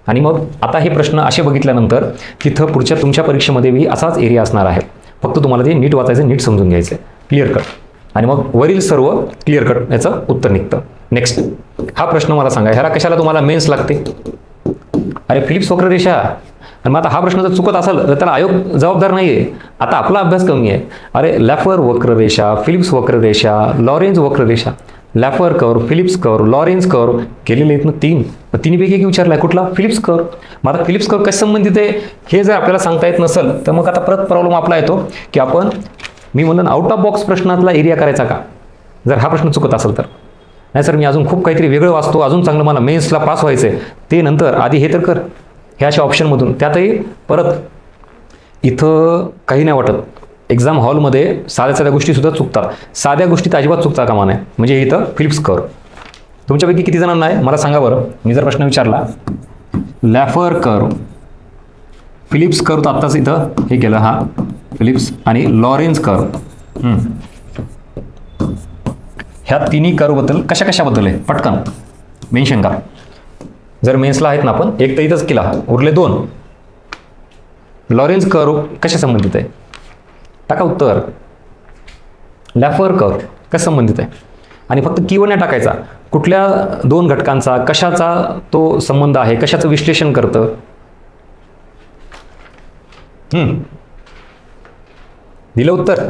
आणि मग आता हे प्रश्न असे बघितल्यानंतर तिथं पुढच्या तुमच्या परीक्षेमध्ये असाच एरिया असणार आहे. फक्त तुम्हाला ते नीट वाचायचं, नीट समजून घ्यायचं आहे, क्लिअर कट. आणि मग वरील सर्व क्लिअर कट याचं उत्तर निघतं. नेक्स्ट हा प्रश्न मला सांगा, ह्याला कशाला तुम्हाला मेन्स लागते? अरे फिलिप्स वक्ररेषा. आणि मग आता हा प्रश्न जर चुकत असेल तर त्याला आयोग जबाबदार नाही आहे. आता आपला अभ्यास कमी आहे. अरे लॅफर वक्ररेषा, फिलिप्स वक्ररेषा, लॉरेन्झ वक्ररेषा. Laffer curve, Phillips curve, Lorenz curve केलेले आहेत ना 3. तिन्हीपैकी एक विचारला आहे, कुठला? Phillips curve. मग आता फिलिप्स कर्व कशा संबंधित आहे हे जर आपल्याला सांगता येत नसेल तर मग आता परत प्रॉब्लेम आपला येतो की आपण, मी म्हणून आउट ऑफ बॉक्स प्रश्नातला एरिया करायचा का, जर हा प्रश्न चुकत असेल तर. नाही सर मी अजून खूप काहीतरी वेगळं वाचतो, अजून चांगलं मला मेन्सला पास व्हायचं आहे, ते नंतर आधी हे तर कर. ह्या अशा ऑप्शनमधून त्यातही परत इथं काही नाही वाटत. एक्झाम हॉलमध्ये साध्या गोष्टीसुद्धा चुकतात. साध्या गोष्टीत अजिबात चुकता कामा नये. म्हणजे इथं फिलिप्स कर्व. तुमच्यापैकी किती जणांना आहे मला सांगा बरं. मी जर प्रश्न विचारला लॅफर कर्व, फिलिप्स कर्व, तर आत्ताच इथं हे केलं. हा फिलिप्स आणि लॉरेन्झ कर्व, ह्या तिन्ही कर्वबद्दल कशाबद्दल आहे पटकन मेन्शन करा. जर मेन्सला आहेत ना आपण, एक तर इथंच केला, उरले 2. लॉरेन्झ कर्व कशा संबंधित आहे? टाका उत्तर. लॅफर कर्व कशा संबंधित आहे? आणि फक्त कीवर्ड नाही टाकायचा, कुठल्या 2 घटकांचा कशाचा तो संबंध आहे, कशाचं विश्लेषण करतं. दिलं उत्तर.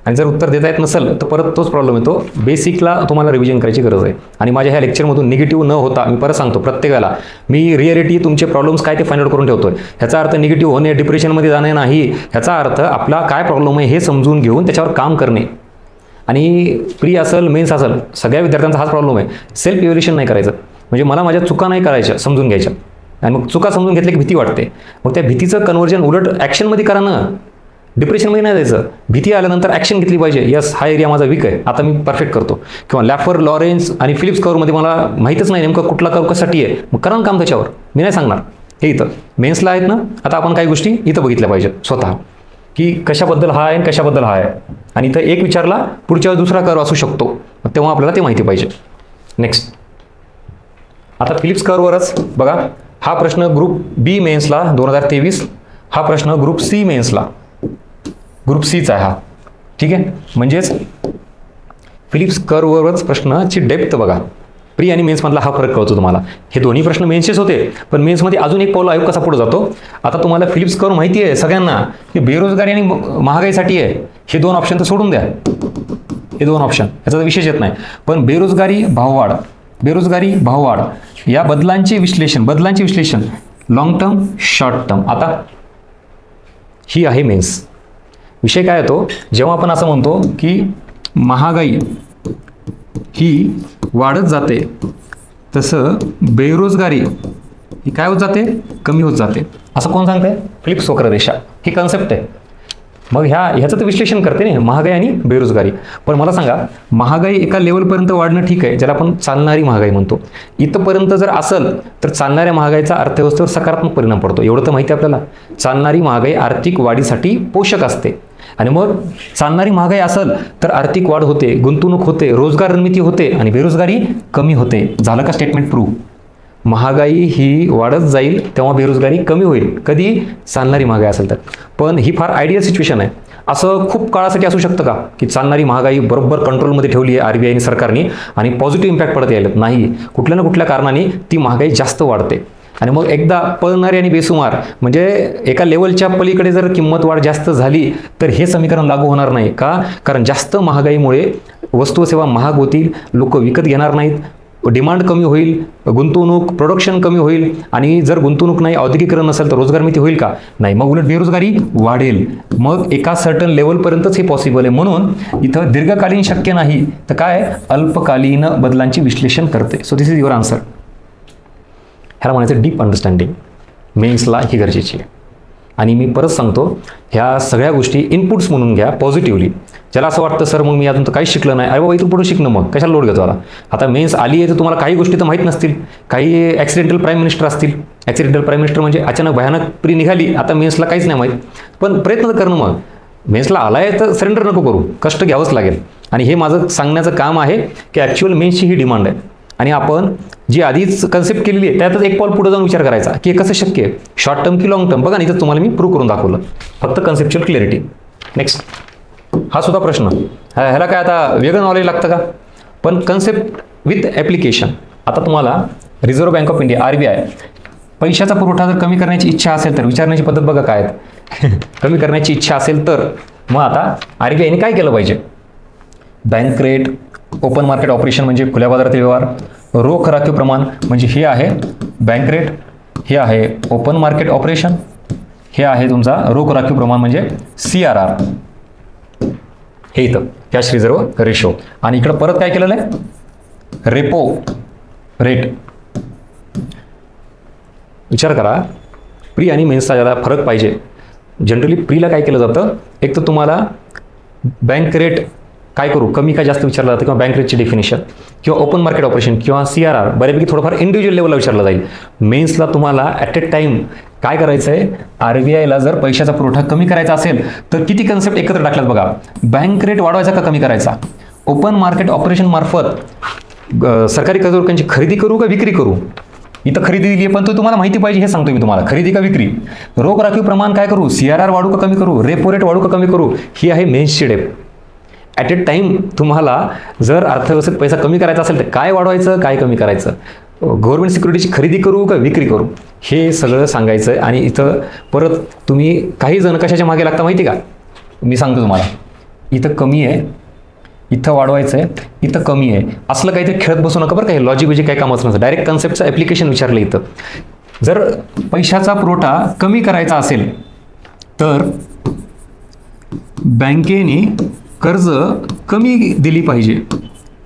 आणि जर उत्तर देता येत नसेल तर परत तोच प्रॉब्लेम येतो. बेसिकला तुम्हाला रिव्हिजन करायची गरज आहे. आणि माझ्या ह्या लेक्चरमधून निगेटिव्ह न होता, मी परत सांगतो प्रत्येकाला, मी रिअलिटी तुमचे प्रॉब्लेम्स काय ते फाइंड आउट करून ठेवतोय. ह्याचा अर्थ निगेटिव्ह होणे, डिप्रेशनमध्ये जाणे नाही. ह्याचा अर्थ आपला काय प्रॉब्लेम आहे हे समजून घेऊन त्याच्यावर काम करणे. आणि प्री असेल, मेन्स असेल, सगळ्या विद्यार्थ्यांचा हाच प्रॉब्लेम आहे. सेल्फ इव्हॅल्युएशन नाही करायचं. म्हणजे मला माझ्या चुका नाही करायच्या, समजून घ्यायच्या. आणि मग चुका समजून घेतली की भीती वाटते. मग त्या भीतीचं कन्व्हर्जन उलट ॲक्शनमध्ये करा ना. डिप्रेशनमध्ये नाही जायचं. भीती आल्यानंतर ॲक्शन घेतली पाहिजे. यस, हा एरिया माझा वीक आहे, आता मी परफेक्ट करतो. किंवा लॅफर, लॉरेन्झ आणि फिलिप्स कर्वमध्ये मला माहीतच नाही नेमकं कुठला कर्व कशासाठी आहे, मग करा काम त्याच्यावर. मी नाही सांगणार. हे इथं मेन्सला आहेत ना. आता आपण काही गोष्टी इथं बघितल्या पाहिजेत स्वतः, की कशाबद्दल हा आहे आणि कशाबद्दल हा आहे. आणि इथं एक विचारला, पुढच्या दुसरा कर्व असू शकतो, मग तेव्हा आपल्याला ते माहिती पाहिजे. नेक्स्ट आता फिलिप्स कर्ववरच बघा. हा प्रश्न ग्रुप बी मेन्सला 2023, हा प्रश्न ग्रुप सी मेन्सला, ग्रुप सीचा आहे हा. ठीक आहे. म्हणजेच फिलिप्स कर्ववरच प्रश्नाची डेप्थ बघा. प्री आणि मेन्समधला हा फरक कळतो तुम्हाला. हे दोन्ही प्रश्न मेन्सचेच होते, पण मेन्समध्ये अजून एक पाऊल आयोग कसा पुढे जातो. आता तुम्हाला फिलिप्स कर्व माहिती आहे सगळ्यांना, हे बेरोजगारी आणि महागाईसाठी आहे. हे 2 ऑप्शन तर सोडून द्या, हे 2 ऑप्शन याचा विशेष येत नाही. पण बेरोजगारी, भाववाढ या बदलांचे विश्लेषण लॉंग टर्म, शॉर्ट टर्म. आता ही आहे मेन्स. विषय काय येतो, जेव्हा आपण असं म्हणतो की महागाई ही वाढत जाते, तसं बेरोजगारी ही काय होत जाते, कमी होत जाते. असं कोण सांगतंय? फिलिप्स वक्ररेषा ही कन्सेप्ट आहे. मग ह्याचं तर विश्लेषण करते ना, महागाई आणि बेरोजगारी. पण मला सांगा, महागाई एका लेवलपर्यंत वाढणं ठीक आहे, ज्याला आपण चालणारी महागाई म्हणतो. इथंपर्यंत जर असेल तर चालणाऱ्या महागाईचा अर्थव्यवस्थेवर सकारात्मक परिणाम पडतो. एवढं तर माहिती आहे आपल्याला. चालणारी महागाई आर्थिक वाढीसाठी पोषक असते. आणि मग चालणारी महागाई असेल तर आर्थिक वाढ होते, गुंतवणूक होते, रोजगार निर्मिती होते आणि बेरोजगारी कमी होते. झालं का स्टेटमेंट प्रूव्ह? महागाई ही वाढत जाईल तेव्हा बेरोजगारी कमी होईल. कधी? चालणारी महागाई असेल तर. पण ही फार आयडियल सिच्युएशन आहे. असं खूप काळासाठी असू शकतं का की चालणारी महागाई बरोबर कंट्रोलमध्ये ठेवली आहे RBI सरकारने आणि पॉझिटिव्ह इम्पॅक्ट पडत यायला? नाही. कुठल्या ना कुठल्या कारणाने ती महागाई जास्त वाढते. आणि मग एकदा पळणारी आणि बेसुमार म्हणजे एका लेवलच्या पलीकडे जर किंमत वाढ जास्त झाली तर हे समीकरण लागू होणार नाही. का? कारण जास्त महागाईमुळे वस्तू व सेवा महाग होतील, लोक विकत घेणार नाहीत, डिमांड कमी होईल, गुंतवणूक, प्रोडक्शन कमी होईल. आणि जर गुंतवणूक नाही, औद्योगिकरण नसेल तर रोजगार निर्मिती होईल का? नाही. मग उलट बेरोजगारी वाढेल. मग एका सर्टन लेवलपर्यंतच हे पॉसिबल आहे. म्हणून इथं दीर्घकालीन शक्य नाही, तर काय, अल्पकालीन बदलांचे विश्लेषण करते. So this is your answer. ह्याला म्हणायचं डीप अंडरस्टँडिंग. मेन्सला ही गरजेची आहे. आणि मी परत सांगतो, ह्या सगळ्या गोष्टी इनपुट्स म्हणून घ्या पॉझिटिव्हली. ज्याला असं वाटतं सर मग मी अजून तर काहीच शिकलं नाही, अरे बाबा इथून पुढे शिकणं, मग कशाला लोड घेतो आता मेन्स आली आहे तर तुम्हाला काही गोष्टी तर माहीत नसतील, काही ॲक्सिडेंटल प्राईम मिनिस्टर असतील. ॲक्सिडेंटल प्राईम मिनिस्टर म्हणजे अचानक भयानक प्री निघाली, आता मेन्सला काहीच नाही माहीत, पण प्रयत्न तर करणं. मग मेन्सला आला आहे तर सरेंडर नको करू, कष्ट घ्यावंच लागेल. आणि हे माझं सांगण्याचं काम आहे की ॲक्च्युअल मेन्सची ही डिमांड आहे. आणि आपण जी आधीच कन्सेप्ट केलेली आहे त्यातच एक पाऊल पुढे जाऊन विचार करायचा की हे कसं शक्य आहे, शॉर्ट टर्म की लॉंग टर्म. बघा, इथं तुम्हाला मी प्रूव्ह करून दाखवलं, फक्त कन्सेप्च्युअल क्लॅरिटी. नेक्स्ट, हा सुद्धा प्रश्न, ह्याला काय आता वेगळं नॉलेज लागतं का? पण कन्सेप्ट विथ ॲप्लिकेशन. आता तुम्हाला reserve bank of India RBI पैशाचा पुरवठा जर कमी करण्याची इच्छा असेल तर, विचारण्याची पद्धत बघा काय आहे. कमी करण्याची इच्छा असेल तर मग आता RBIने काय केलं पाहिजे? Bank rate, open market operation म्हणजे खुल्या बाजारातील व्यवहार, रोख राखीव प्रमाण म्हणजे हे आहे बँक रेट, हे आहे ओपन मार्केट ऑपरेशन, हे आहे तुमचा रोख राखीव प्रमाण म्हणजे CRR, हे इथं कॅश रिझर्व्ह रेशो. आणि इकडं परत काय केलेलं आहे? Repo rate. विचार करा, प्री आणि मेन्सचा ज्याला फरक पाहिजे. जनरली प्रीला काय केलं जातं, एक तर तुम्हाला बँक रेट काय करू, कमी का जास्त विचारलं जातं, किंवा बँक रेटची डेफिनेशन, किंवा ओपन मार्केट ऑपरेशन, किंवा CRR बऱ्यापैकी थोडंफार इंडिव्हिज्युअल लेवलला विचारलं जाईल. मेन्सला तुम्हाला ॲट ए टाईम काय करायचं आहे, RBIला जर पैशाचा पुरवठा कमी करायचा असेल तर किती कन्सेप्ट एकत्र टाकल्यात बघा. बँक रेट वाढवायचा का कमी करायचा, ओपन मार्केट ऑपरेशन मार्फत सरकारी कर्जरोख्यांची खरेदी करू का विक्री करू. इथं खरेदी दिली आहे पण तो तुम्हाला माहिती पाहिजे, हे सांगतो मी तुम्हाला, खरेदी का विक्री. रोख राखीव प्रमाण काय करू, CRR वाढू का कमी करू, रेपो रेट वाढू का कमी करू. ही आहे मेन्सची डेप. ॲट ए टाईम तुम्हाला जर अर्थव्यवस्थेत पैसा कमी करायचा असेल तर काय वाढवायचं, काय कमी करायचं, गव्हर्नमेंट सिक्युरिटीची खरेदी करू का विक्री करू, हे सगळं सांगायचं आहे. आणि इथं परत तुम्ही काही जण कशाच्या मागे लागता माहिती का, मी सांगतो तुम्हाला. इथं कमी आहे, इथं वाढवायचं आहे, इथं कमी आहे, असलं काहीतरी खेळत बसू नका बरं का. हे लॉजिक म्हणजे काय कामच नसतं, डायरेक्ट कन्सेप्टचं ॲप्लिकेशन विचारलं. इथं जर पैशाचा पुरवठा कमी करायचा असेल तर बँकेने कर्ज कमी दिली पाहिजे,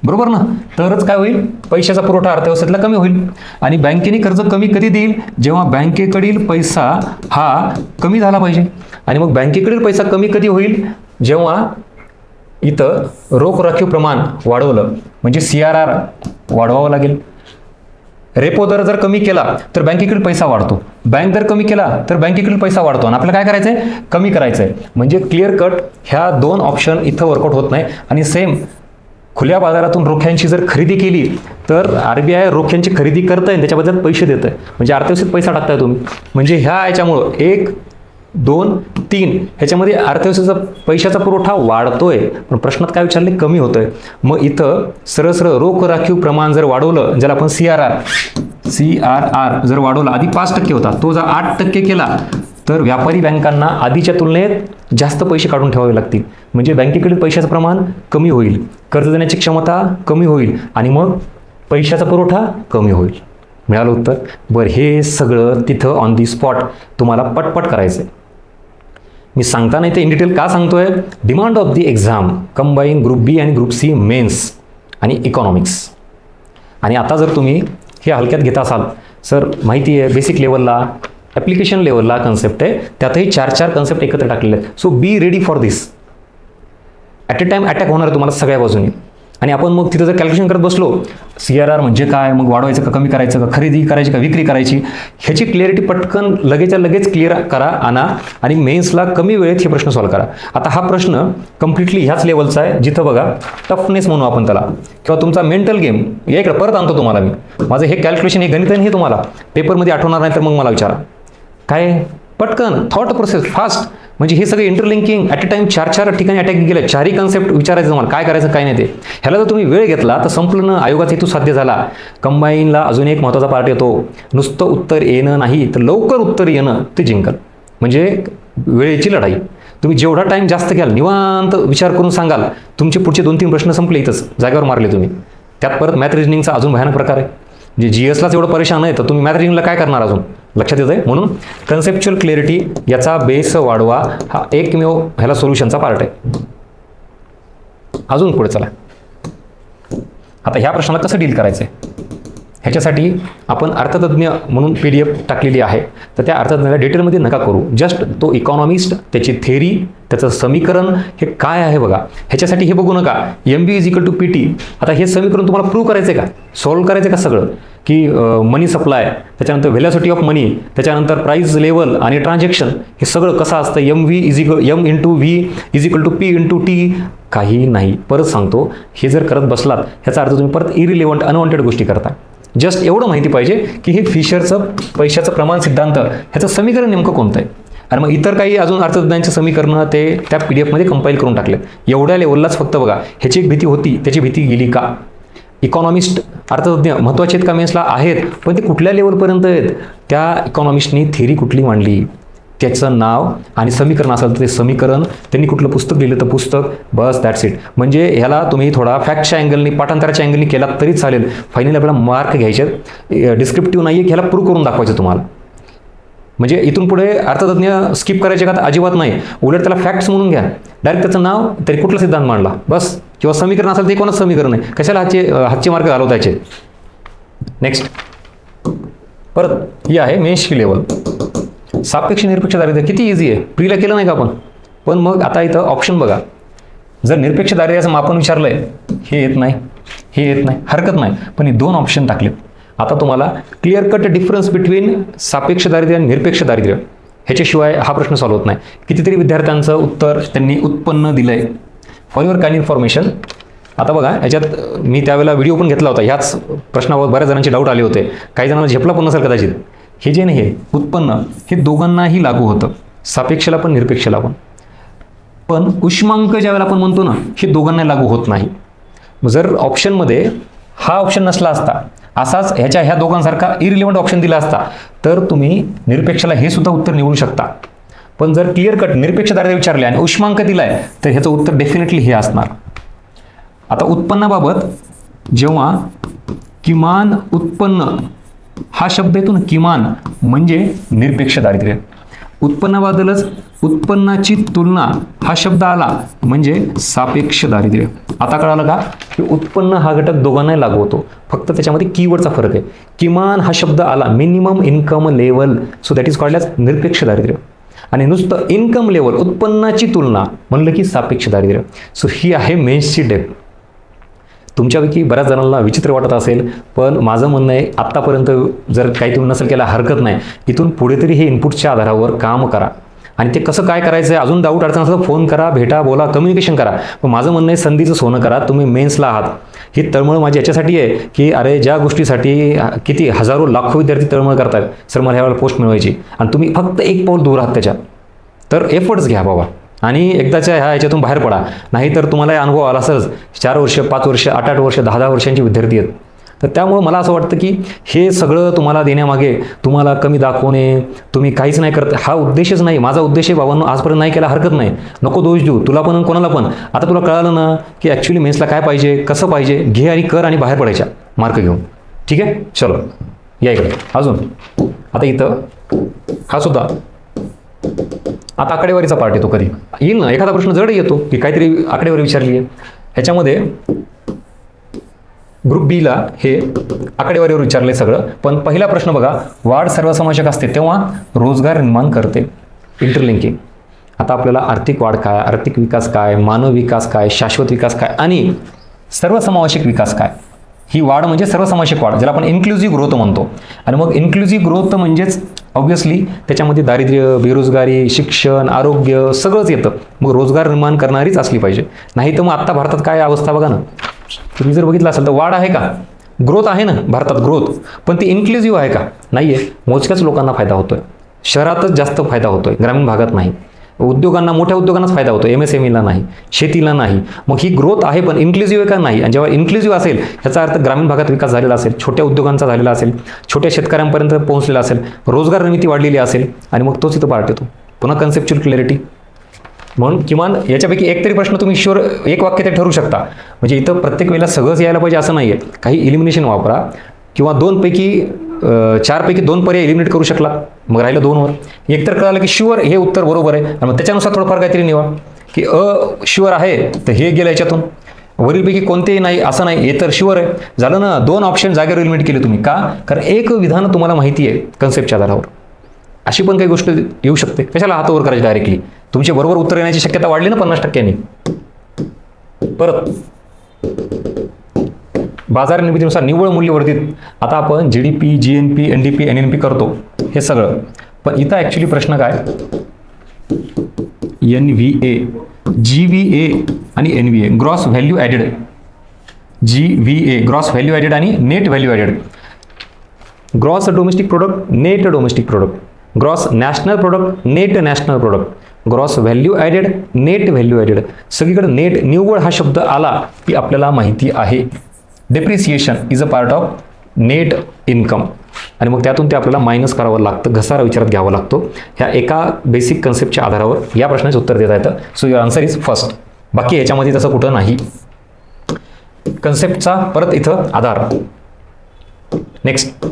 बरोबर ना, तरच काय होईल, पैशाचा पुरवठा अर्थव्यवस्थेतला कमी होईल. आणि बँकेने कर्ज कमी कधी देईल, जेव्हा बँकेकडील पैसा हा कमी झाला पाहिजे. आणि मग बँकेकडील पैसा कमी कधी होईल, जेव्हा इथं रोख राखीव प्रमाण वाढवलं म्हणजे CRR वाढवावं लागेल. रेपो दर जर कमी केला तर बँकेकडील पैसा वाढतो, बँक दर कमी केला तर बँकेकडील पैसा वाढतो, आणि आपल्याला काय करायचं आहे, कमी करायचं आहे. म्हणजे क्लिअर कट ह्या दोन ऑप्शन इथं वर्कआउट होत नाही. आणि सेम खुल्या बाजारातून रोख्यांची जर खरेदी केली तर RBI रोख्यांची खरेदी करतं आहे, त्याच्याबद्दल पैसे देतं आहे, म्हणजे अर्थव्यवस्थेत पैसा टाकताय तुम्ही. म्हणजे ह्या याच्यामुळं 1, 2, 3 ह्याच्यामध्ये अर्थव्यवस्थेचा पैशाचा पुरवठा वाढतोय, पण प्रश्नात काय विचारले, कमी होतोय. मग इथं सरळ सरळ रोख राखीव प्रमाण जर वाढवलं, ज्याला आपण CRR जर वाढवला, आधी 5% होता, तो जर 8% केला तर व्यापारी बँकांना आधीच्या तुलनेत जास्त पैसे काढून ठेवावे लागतील. म्हणजे बँकेकडील पैशाचं प्रमाण कमी होईल, कर्ज देण्याची क्षमता कमी होईल, आणि मग पैशाचा पुरवठा कमी होईल. मिळालं उत्तर? बरं, हे सगळं तिथं ऑन दी स्पॉट तुम्हाला पटपट करायचं आहे. मी सांगता नाही ते इन डिटेल का सांगतोय, demand of the exam combine group B आणि ग्रुप सी मेन्स आणि इकॉनॉमिक्स. आणि आता जर तुम्ही हे हलक्यात घेत असाल, सर माहिती आहे बेसिक लेवलला, ॲप्लिकेशन लेवलला कन्सेप्ट आहे, त्यातही 4 कन्सेप्ट एकत्र टाकलेले आहेत. So be ready for this. At a time attack होणार आहे तुम्हाला सगळ्या बाजूनी. आणि आपण मग तिथं जर कॅल्क्युलेशन करत बसलो, CRR म्हणजे काय, मग वाढवायचं का कमी करायचं का, खरेदी करायची का विक्री करायची, ह्याची क्लिअरिटी पटकन लगेचच्या लगेच क्लिअर करा, आणा, आणि मेन्सला कमी वेळेत हे प्रश्न सॉल्व्ह करा. आता हा प्रश्न कम्प्लिटली ह्याच लेवलचा आहे, जिथं बघा टफनेस म्हणू आपण त्याला, किंवा तुमचा मेंटल गेम. या इकडे परत आणतो तुम्हाला मी, माझं हे कॅल्क्युलेशन, हे गणित हे तुम्हाला पेपरमध्ये आठवणार नाही तर मग मला विचारा. काय पटकन थॉट प्रोसेस फास्ट, म्हणजे हे सगळे इंटरलिंकिंग ॲट ए टाईम 4 ठिकाणी अटॅक गेले, 4ही कन्सेप्ट विचारायचं तुम्हाला, काय करायचं काय नाही ते. ह्याला जर तुम्ही वेळ घेतला तर संपूर्ण आयोगाचा हेतू साध्य झाला. कंबाईनला अजून एक महत्त्वाचा पार्ट येतो, नुसतं उत्तर येणं नाही तर लवकर उत्तर येणं ते जिंकल. म्हणजे वेळेची लढाई. तुम्ही जेवढा टाईम जास्त घ्याल, निवांत विचार करून सांगाल, तुमचे पुढचे 2-3 प्रश्न संपले, इथंच जागेवर मारले तुम्ही. त्यात परत मॅथ रिजनिंगचा अजून भयानक प्रकार आहे. म्हणजे GSलाच एवढं परेशान आहे तर तुम्ही मॅथ रिजनिंगला काय करणार अजून, लक्षात येतं आहे. म्हणून कन्सेप्च्युअल क्लॅरिटी याचा बेस वाढवा, हा एकमेव ह्याला सोल्युशनचा पार्ट आहे. अजून पुढे चला. आता ह्या प्रश्नाला कसं डील करायचं आहे ह्याच्यासाठी आपण अर्थतज्ञ म्हणून PDF टाकलेली आहे. तर त्या अर्थतज्ञाला डिटेलमध्ये नका करू, जस्ट तो इकॉनॉमिस्ट, त्याची थेरी, त्याचं समीकरण हे काय आहे बघा, ह्याच्यासाठी हे बघू नका. MB = PT. आता हे समीकरण तुम्हाला प्रूव्ह करायचं आहे का, सॉल्व्ह करायचं आहे का सगळं, की मनी सप्लाय, त्याच्यानंतर व्हेलॉसिटी ऑफ मनी, त्याच्यानंतर प्राइस लेवल आणि ट्रान्झॅक्शन, हे सगळं कसं असतं, M × V = P × T, काही नाही. परत सांगतो, हे जर करत बसलात ह्याचा अर्थ तुम्ही परत इरिलेव्हंट अनवॉन्टेड गोष्टी करता. जस्ट एवढं माहिती पाहिजे की हे फिशरचं पैशाचं प्रमाण सिद्धांत ह्याचं समीकरण नेमकं कोणतं आहे. आणि मग इतर काही अजून अर्थतज्ञांचे समीकरणं ते त्या PDF मध्ये कंपाईल करून टाकले. एवढ्या लेवललाच फक्त बघा, ह्याची एक भीती होती, त्याची भीती गेली का. इकॉनॉमिस्ट अर्थतज्ञ महत्त्वाचे आहेत का मेन्सला, आहेत, पण ते कुठल्या लेवलपर्यंत आहेत, त्या इकॉनॉमिस्टनी थेरी कुठली मांडली, त्याचं नाव आणि समीकरण असेल तर ते समीकरण, त्यांनी कुठलं पुस्तक लिहिलं तर पुस्तक, बस दॅट्स इट. म्हणजे ह्याला तुम्ही थोडा फॅक्टच्या अँगलनी, पाठांतराच्या अँगलनी केला तरी चालेल. फायनली आपल्याला मार्क घ्यायचे, डिस्क्रिप्टिव्ह नाही आहे, ह्याला प्रूव्ह करून दाखवायचं तुम्हाला. म्हणजे इथून पुढे अर्थतज्ञ स्किप करायचे का तर अजिबात नाही, उलट त्याला फॅक्ट्स म्हणून घ्या. डायरेक्ट त्याचं नाव, तरी कुठला सिद्धांत मांडला बस, किंवा समीकरण असेल ते कोणाचं समीकरण आहे, कशाला हातचे मार्क घालवतायचे. नेक्स्ट परत ही आहे मेन्सची लेवल. सापेक्ष निरपेक्ष दारिद्र्य किती इझी आहे, प्रीला केलं नाही का आपण. पण मग आता इथं ऑप्शन बघा, जर निरपेक्ष दारिद्र्याचं मापन विचारलं आहे, हे येत नाही, हे येत नाही, हरकत नाही, पण हे 2 ऑप्शन टाकलेत. आता तुम्हाला क्लिअर कट डिफरन्स बिटवीन सापेक्ष दारिद्र्य आणि निरपेक्ष दारिद्र्य ह्याच्याशिवाय हा प्रश्न सॉल्व्ह होत नाही. कितीतरी विद्यार्थ्यांचं उत्तर त्यांनी उत्पन्न दिलं आहे. फॉर युअर काइंड इन्फॉर्मेशन, आता बघा ह्याच्यात मी त्यावेळेला व्हिडिओ पण घेतला होता, ह्याच प्रश्नावर बऱ्याच जणांचे डाऊट आले होते, काही जणांना झेपला पण नसेल कदाचित. हे जे नाही, हे उत्पन्न हे दोघांनाही लागू होतं, सापेक्षला पण निरपेक्षला पण. पण उष्मांक ज्यावेळेला आपण म्हणतो ना, हे दोघांना लागू होत नाही. जर ऑप्शनमध्ये हा ऑप्शन नसला असता, असाच ह्या दोघांसारखा इरिलेव्हंट ऑप्शन दिला असता, तर तुम्ही निरपेक्षला हे सुद्धा उत्तर निवडू शकता. पण जर क्लिअर कट निरपेक्ष दारिद्र्य विचारले आणि उष्मांक दिलाय, तर ह्याचं उत्तर डेफिनेटली हे असणार. आता उत्पन्नाबाबत जेव्हा किमान उत्पन्न हा शब्द येतो ना, किमान म्हणजे निरपेक्ष दारिद्र्य. उत्पन्नाबद्दलच उत्पन्नाची तुलना हा शब्द आला म्हणजे सापेक्ष दारिद्र्य. आता कळालं का की उत्पन्न हा घटक दोघांनाही लागू होतो, फक्त त्याच्यामध्ये कीवर्डचा फरक आहे. किमान हा शब्द आला, minimum income level, so that is called as निरपेक्ष दारिद्र्य. आणि नुसतं इन्कम लेवल, उत्पन्नाची तुलना म्हणलं की सापेक्ष दारिद्र्य. सो ही आहे मेन्सची डेप्थ. तुमच्यापैकी बऱ्याच जणांना विचित्र वाटत असेल, पण माझं म्हणणं आहे आत्तापर्यंत जर काही तुम्ही नसेल केला हरकत नाही, इथून पुढे तरी हे इनपुटच्या आधारावर काम करा. आणि ते कसं काय करायचं आहे, अजून डाऊट अडचण असं फोन करा, भेटा, बोला, कम्युनिकेशन करा. पण माझं म्हणणं आहे संधीचं सोनं करा. तुम्ही मेन्सला आहात, ही तळमळ माझी याच्यासाठी आहे की अरे ज्या गोष्टीसाठी किती हजारो लाखो विद्यार्थी तळमळ करतात, सर मला ह्यावेळेला पोस्ट मिळवायची, आणि तुम्ही फक्त एक पाऊल दूर आहात त्याच्या, तर एफर्ट्स घ्या बाबा आणि एकदाच्या ह्याच्यातून बाहेर पडा. नाहीतर तुम्हाला अनुभव आला असंच, 4 वर्ष, 5 वर्ष, 8-8 वर्ष, 10-10 वर्षांचे विद्यार्थी आहेत. तर त्यामुळं मला असं वाटतं की हे सगळं तुम्हाला देण्यामागे तुम्हाला कमी दाखवणे, तुम्ही काहीच नाही करत, हा उद्देशच नाही. माझा उद्देश आहे बाबांनो, आजपर्यंत नाही केला हरकत नाही, नको दोष देऊ तुला पण कोणाला पण. आता तुला कळालं ना की ॲक्च्युली मेन्सला काय पाहिजे, कसं पाहिजे, घे आणि कर आणि बाहेर पडायच्या मार्क घेऊन. ठीक आहे, चलो या इकडे. अजून आता इथं हा सुद्धा आता आकडेवारीचा पार्ट येतो. कधी येईल ना एखादा प्रश्न जड येतो की काहीतरी आकडेवारी विचारली आहे, ह्याच्यामध्ये ग्रुप बीला हे आकडेवारीवर विचारले सगळं. पण पहिला प्रश्न बघा, वाढ सर्वसमावेशक असते तेव्हा रोजगार निर्माण करते, इंटरलिंकिंग. आता आपल्याला आर्थिक वाढ काय, आर्थिक विकास काय, मानव विकास काय, शाश्वत विकास काय आणि सर्वसमावेशक विकास काय. ही वाढ म्हणजे सर्वसमावेशक वाढ, ज्याला आपण इन्क्लुझिव्ह ग्रोथ म्हणतो. आणि मग इन्क्लुझिव्ह ग्रोथ म्हणजेच ऑब्व्हियसली त्याच्यामध्ये दारिद्र्य, बेरोजगारी, शिक्षण, आरोग्य सगळंच येतं. मग रोजगार निर्माण करणारीच असली पाहिजे. नाही तर मग आत्ता भारतात काय अवस्था बघा ना, तुम्ही जर बघितलं असेल तर वाढ आहे का, ग्रोथ आहे ना भारतात ग्रोथ, पण ती इन्क्लुझिव्ह आहे का, नाही आहे. मोजक्याच लोकांना फायदा होतोय, शहरातच जास्त फायदा होतोय, ग्रामीण भागात नाही. उद्योगांना, मोठ्या उद्योगांनाच फायदा होतो, MSMEला नाही, शेतीला नाही. मग ही ग्रोथ आहे पण इन्क्लुझिव्ह आहे का, नाही. आणि जेव्हा इन्क्लुझिव्ह असेल ह्याचा अर्थ ग्रामीण भागात विकास झालेला असेल, छोट्या उद्योगांचा झालेला असेल, छोट्या शेतकऱ्यांपर्यंत पोहोचलेला असेल, रोजगार निर्मिती वाढलेली असेल, आणि मग तोच इथं पार्ट येतो. पुन्हा कन्सेप्च्युअल क्लॅरिटी. म्हणून किमान याच्यापैकी एक तरी प्रश्न तुम्ही शुअर एक वाक्य ते ठरवू शकता. म्हणजे इथं प्रत्येक वेळेला सगळंच यायला पाहिजे असं नाही आहे. काही इलिमिनेशन वापरा किंवा 4पैकी 2 पर्याय एलिमिनेट करू शकलात, मग राहिलं 2वर. एकतर कळालं की शुअर हे उत्तर बरोबर आहे, आणि मग त्याच्यानुसार थोडंफार काहीतरी निवड की शुअर आहे तर हे गेलं याच्यातून. वरीलपैकी कोणतेही नाही असं नाही, हे तर शुअर आहे. झालं ना, 2 ऑप्शन जागेवर एलिमिनेट केले तुम्ही. का? कारण एक विधान तुम्हाला माहिती आहे कन्सेप्टच्या आधारावर. अशी पण काही गोष्ट येऊ शकते. कशाला हात वर करायची डायरेक्टली? तुमचे बरोबर उत्तर येण्याची शक्यता वाढली ना 50%. परत बाजार निर्मितीनुसार निव्वळ मूल्य वर्धित. आता आपण GDP, GNP, NDP, NNP करतो हे सगळं, पण इथं ॲक्च्युली प्रश्न काय? NVA, GVA आणि NVA, gross value added. GVA gross value added आणि net value added. Gross domestic product, net domestic product. Gross national product, net national product. Gross value added, net value added. सगळीकडे नेट, निव्वळ हा शब्द आला की आपल्याला माहिती आहे depreciation is a part of net income, आणि मग त्यातून ते आपल्याला मायनस करावं लागतं, घसारा विचारात घ्यावा लागतो. ह्या एका बेसिक कन्सेप्टच्या आधारावर या प्रश्नाचे उत्तर देता येतं. So your answer is first. बाकी याच्यामध्ये तसं कुठं नाही. कन्सेप्टचा परत इथं आधार. नेक्स्ट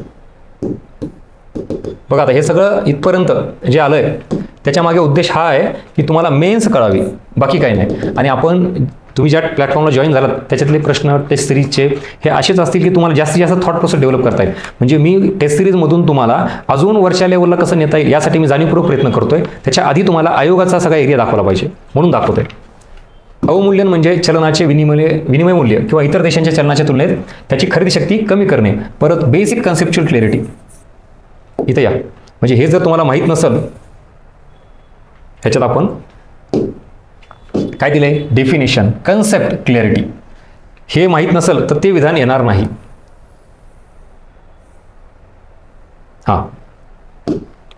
बघा, आता हे सगळं इथपर्यंत जे आलंय त्याच्या मागे उद्देश हा आहे की तुम्हाला मेन्स कळावी, बाकी काही नाही. आणि आपण तुम्ही ज्या प्लॅटफॉर्मला जॉईन झालात त्याच्यातले प्रश्न टेस्ट सिरीजचे हे असेच असतील की तुम्हाला जास्तीत जास्त थॉट प्रोसेस डेव्हलप करता येईल. म्हणजे मी टेस्ट सिरीजमधून तुम्हाला अजून वरच्या लेवलला कसं नेता येईल यासाठी मी जाणीवपूर्वक प्रयत्न करतोय. त्याच्या आधी तुम्हाला आयोगाचा सगळा एरिया दाखवला पाहिजे म्हणून दाखवतोय. अवमूल्यन म्हणजे चलनाचे विनिमय मूल्य किंवा इतर देशांच्या चलनाच्या तुलनेत त्याची खरेदी शक्ती कमी करणे. परत बेसिक कन्सेप्च्युअल क्लॅरिटी इथं या. म्हणजे हे जर तुम्हाला माहीत नसेल, ह्याच्यात आपण काय दिलंय? Definition, concept, clarity. हे माहीत नसेल तर ते विधान येणार नाही. हां,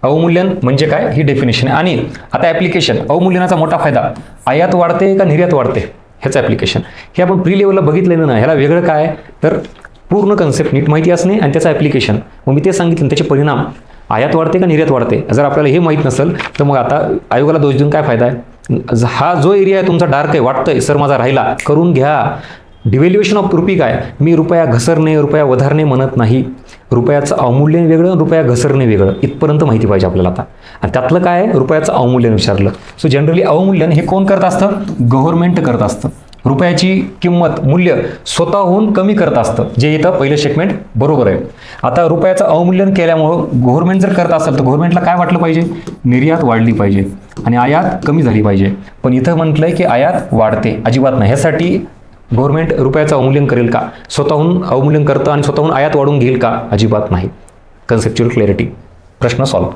अवमूल्यन म्हणजे काय ही डेफिनेशन आहे. आणि आता ॲप्लिकेशन, अवमूल्यनाचा मोठा फायदा आयात वाढते का निर्यात वाढते ह्याचं ॲप्लिकेशन. हे आपण प्री लेवलला बघितलेलं ना. ह्याला वेगळं काय तर पूर्ण कन्सेप्ट नीट माहिती असणे आणि त्याचं ॲप्लिकेशन. मग मी ते सांगितलं त्याचे परिणाम, आयात वाढते का निर्यात वाढते. जर आपल्याला हे माहीत नसेल तर मग आता आयोगाला दोष देऊन काय फायदा आहे. हा जो एरिया आहे तुमचा डार्क आहे, वाटतंय सर माझा राहिला, करून घ्या. डिव्हॅल्युएशन ऑफ रुपी काय? मी रुपया घसरणे, रुपया वधारणे म्हणत नाही. रुपयाचं अवमूल्यन वेगळं, रुपया घसरणे वेगळं, इथपर्यंत माहिती पाहिजे आपल्याला आता. आणि त्यातलं काय? रुपयाचं अवमूल्यन विचारलं. सो जनरली अवमूल्यन हे कोण करत असतं? गव्हर्नमेंट करत असतं. रुपयाची किंमत, मूल्य स्वतःहून कमी करत असतं, जे इथं पहिलं स्टेटमेंट बरोबर आहे. आता रुपयाचं अवमूल्यन केल्यामुळं गव्हर्नमेंट जर करत असेल तर गव्हर्नमेंटला काय वाटलं पाहिजे? निर्यात वाढली पाहिजे आणि आयात कमी झाली पाहिजे. पण इथं म्हटलंय की आयात वाढते, अजिबात नाही. ह्यासाठी गव्हर्नमेंट रुपयाचं अवमूल्यन करेल का? स्वतःहून अवमूल्यन करतं आणि स्वतःहून आयात वाढून घेईल का? अजिबात नाही. कन्सेप्च्युअल क्लॅरिटी, प्रश्न सॉल्व.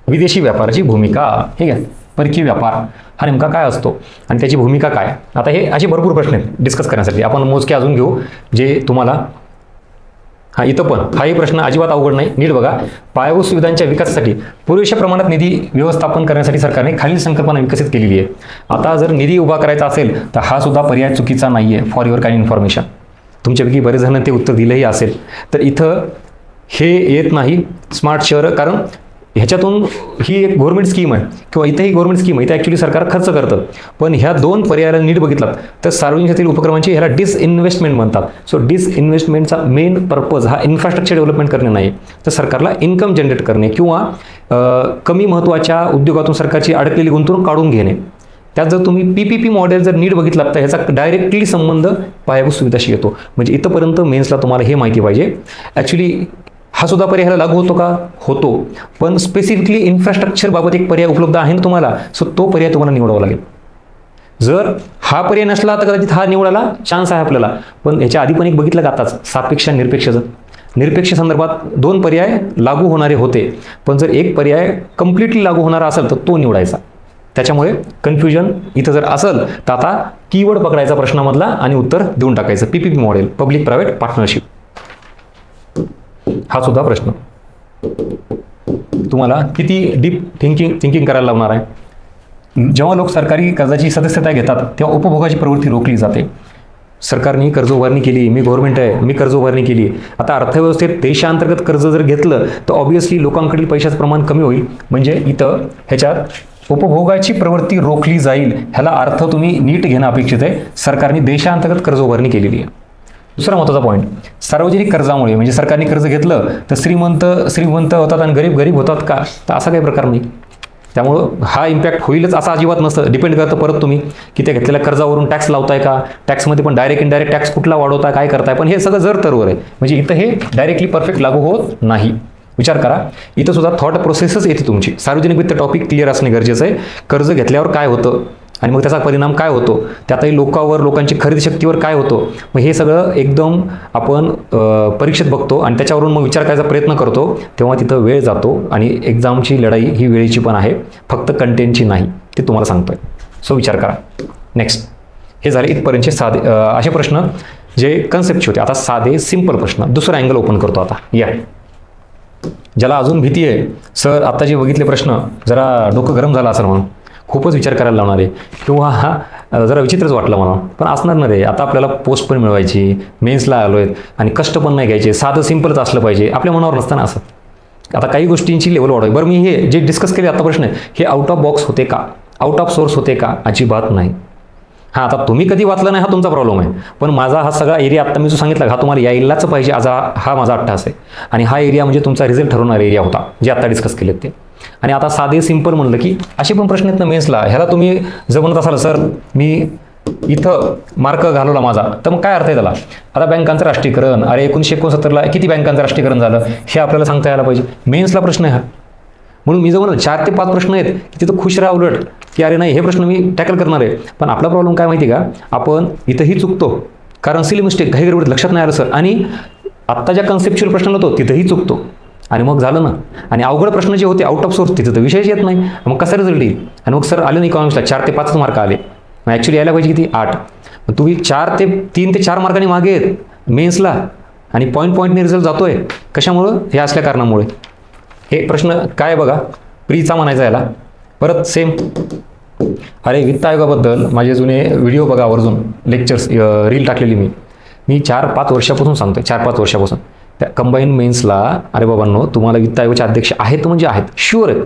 विदेशी व्यापाराची भूमिका. ठीक आहे, परकीय व्यापार हा नेमका काय असतो आणि त्याची भूमिका काय? आता हे असे भरपूर प्रश्न आहेत डिस्कस करण्यासाठी. आपण मोजके अजून घेऊ जे तुम्हाला. हां, इथं पण हाही प्रश्न अजिबात अवघड नाही. नीट बघा. पायाभूत सुविधांच्या विकासासाठी पुरेशा प्रमाणात निधी व्यवस्थापन करण्यासाठी सरकारने खालील संकल्पना विकसित केलेली आहे. आता जर निधी उभा करायचा असेल तर हा सुद्धा पर्याय चुकीचा नाही आहे. फॉर युअर काइंड इन्फॉर्मेशन, तुमच्यापैकी बरेच जण ते उत्तर दिलंही असेल. तर इथं हे येत नाही स्मार्ट शहर, कारण ह्याच्यातून ही एक गव्हर्नमेंट स्कीम आहे किंवा इथंही गव्हर्नमेंट स्कीम आहे, इथं ॲक्च्युली सरकार खर्च करतं. पण ह्या 2 पर्यायाला नीट बघितलात तर सार्वजनिक क्षेत्रातील उपक्रमांची ह्याला डिसइन्व्हेस्टमेंट म्हणतात. सो डिसइन्व्हेस्टमेंटचा मेन पर्पज हा इन्फ्रास्ट्रक्चर डेव्हलपमेंट करणे नाही, तर सरकारला इन्कम जनरेट करणे किंवा कमी महत्त्वाच्या उद्योगातून सरकारची अडकलेली गुंतवणूक काढून घेणे. त्यात जर तुम्ही PPP मॉडेल जर नीट बघितलात तर ह्याचा डायरेक्टली संबंध पायाभूत सुविधाशी येतो. म्हणजे इथंपर्यंत मेन्सला तुम्हाला हे माहिती पाहिजे. ॲक्च्युली हा सुद्धा पर्याय ह्याला लागू होतो का? होतो, पण स्पेसिफिकली इन्फ्रास्ट्रक्चर बाबत एक पर्याय उपलब्ध आहे ना तुम्हाला. सो तो पर्याय तुम्हाला निवडावा लागेल. जर हा पर्याय नसला तर कदाचित हा निवडायला चान्स आहे आपल्याला. पण ह्याच्या आधी पण एक बघितलं का आताच, सापेक्ष आणि निरपेक्षचं. निरपेक्ष संदर्भात 2 पर्याय लागू होणारे होते, पण जर एक पर्याय कम्प्लिटली लागू होणारा असेल तर तो निवडायचा. त्याच्यामुळे कन्फ्युजन इथं जर असेल तर आता कीवर्ड पकडायचा प्रश्नामधला आणि उत्तर देऊन टाकायचं. PPP model, public private partnership. हा सुद्धा प्रश्न तुम्हाला किती डीप थिंकिंग करायला लावणार आहे. जेव्हा लोक सरकारी कर्जाची सदस्यता घेतात तेव्हा उपभोगाची प्रवृत्ती रोखली जाते. सरकारने कर्ज उभारणी केली, मी गव्हर्नमेंट आहे, मी कर्ज उभारणी केली. आता अर्थव्यवस्थेत देशांतर्गत कर्ज जर घेतलं तर ऑब्व्हियसली लोकांकडील पैशाचं प्रमाण कमी होईल. म्हणजे इथं ह्याच्यात उपभोगाची प्रवृत्ती रोखली जाईल. ह्याला अर्थ तुम्ही नीट घेणं अपेक्षित आहे. सरकारने देशांतर्गत कर्ज उभारणी केलेली आहे. दुसरा महत्त्वाचा पॉईंट, सार्वजनिक कर्जामुळे म्हणजे सरकारने कर्ज घेतलं तर श्रीमंत होतात आणि गरीब होतात का? तर असा काही प्रकार नाही. त्यामुळं हा इम्पॅक्ट होईलच असं अजिबात नसतं. डिपेंड करतं परत तुम्ही की त्या घेतलेल्या कर्जावरून टॅक्स लावताय का, टॅक्समध्ये पण डायरेक्ट इनडायरेक्ट टॅक्स कुठला वाढवताय, काय करताय. पण हे सगळं जर तरवर आहे, म्हणजे इथं हे डायरेक्टली परफेक्ट लागू होत नाही. विचार करा, इथं सुद्धा थॉट प्रोसेसच येते तुमची. सार्वजनिक वित्त टॉपिक क्लिअर असणे गरजेचं आहे. कर्ज घेतल्यावर काय होतं आणि मग त्याचा परिणाम काय होतो, त्यातही लोकांची खरेदी शक्तीवर काय होतो, मग हे सगळं एकदम आपण परीक्षेत बघतो आणि त्याच्यावरून मग विचार करायचा प्रयत्न करतो. तेव्हा तिथं वेळ जातो आणि एक्झामची लढाई ही वेळेची पण आहे, फक्त कंटेंटची नाही, ते तुम्हाला सांगतोय. सो विचार करा. नेक्स्ट, हे झाले इथपर्यंतचे साधे असे प्रश्न जे कन्सेप्टचे होते. आता साधे सिंपल प्रश्न, दुसरा अँगल ओपन करतो. आता या ज्याला अजून भीती आहे, सर आता जे बघितले प्रश्न जरा डोकं गरम झालं असेल म्हणून, खूपच विचार करायला लावणार आहे किंवा हा जरा विचित्रच वाटलं मला, पण असणार ना रे. आता आपल्याला पोस्ट पण मिळवायची, मेन्सला आलो आहेत आणि कष्ट पण नाही घ्यायचे, साधं सिंपलच असलं पाहिजे, आपल्या मनावर नसताना असं. आता काही गोष्टींची लेवल वाढवाय. बरं, मी हे जे डिस्कस केले आता प्रश्न हे आउट ऑफ बॉक्स होते का, आउट ऑफ सोर्स होते का, अजिबात नाही. हां, आता तुम्ही कधी वाचलं नाही हा तुमचा प्रॉब्लेम आहे, पण माझा हा सगळा एरिया आत्ता मी जो सांगितला हा तुम्हाला यायलाच पाहिजे, हा माझा अट्टास आहे. आणि हा एरिया म्हणजे तुमचा रिझल्ट ठरवणारा एरिया होता जे आता डिस्कस केलेत ते. आणि आता साधे सिंपल म्हणलं की असे पण प्रश्न आहेत ना मेन्सला, ह्याला तुम्ही जर म्हणत असाल सर मी इथं मार्क घालवला माझा, तर मग काय अर्थ आहे त्याला. आता बँकांचं राष्ट्रीयकरण, अरे 1969ला किती बँकांचं राष्ट्रीयकरण झालं हे आपल्याला सांगता यायला पाहिजे. मेन्सला प्रश्न आहे हा. म्हणून मी जर म्हणलं 4 ते 5 प्रश्न आहेत की तिथं खुश राहा उलट की अरे नाही हे प्रश्न मी टॅकल करणार आहे. पण आपला प्रॉब्लेम काय माहिती का, आपण इथंही चुकतो कारण सिली मिस्टेक घाई गडबडीत लक्षात नाही आलं सर, आणि आत्ता ज्या कन्सेप्च्युअल प्रश्न होतो तिथंही चुकतो आणि मग झालं ना. आणि अवघड प्रश्न जे होते आउट ऑफ सोर्स तिथं तर विषयच येत नाही, मग कसा रिझल्ट येईल. आणि मग सर आले नाही इकॉनॉमिक्सला 4 ते 5 मार्क आले, मग ॲक्च्युली यायला पाहिजे किती 8. मग तुम्ही 3 ते 4 मार्कांनी मागे आहेत मेन्सला आणि पॉईंटने रिझल्ट जातोय. कशामुळं, हे असल्या कारणामुळे. हे प्रश्न काय बघा, प्रीचा म्हणायचा याला. परत सेम, अरे वित्त आयोगाबद्दल माझे जुने व्हिडिओ बघा, आवर्जून लेक्चर्स रील टाकलेली मी 4-5 वर्षापासून सांगतोय, 4-5 वर्षापासून. त्या कंबाईन मेन्सला अरे बाबांनो तुम्हाला वित्त आयोगाचे अध्यक्ष आहेत म्हणजे आहेत, शुअर आहेत.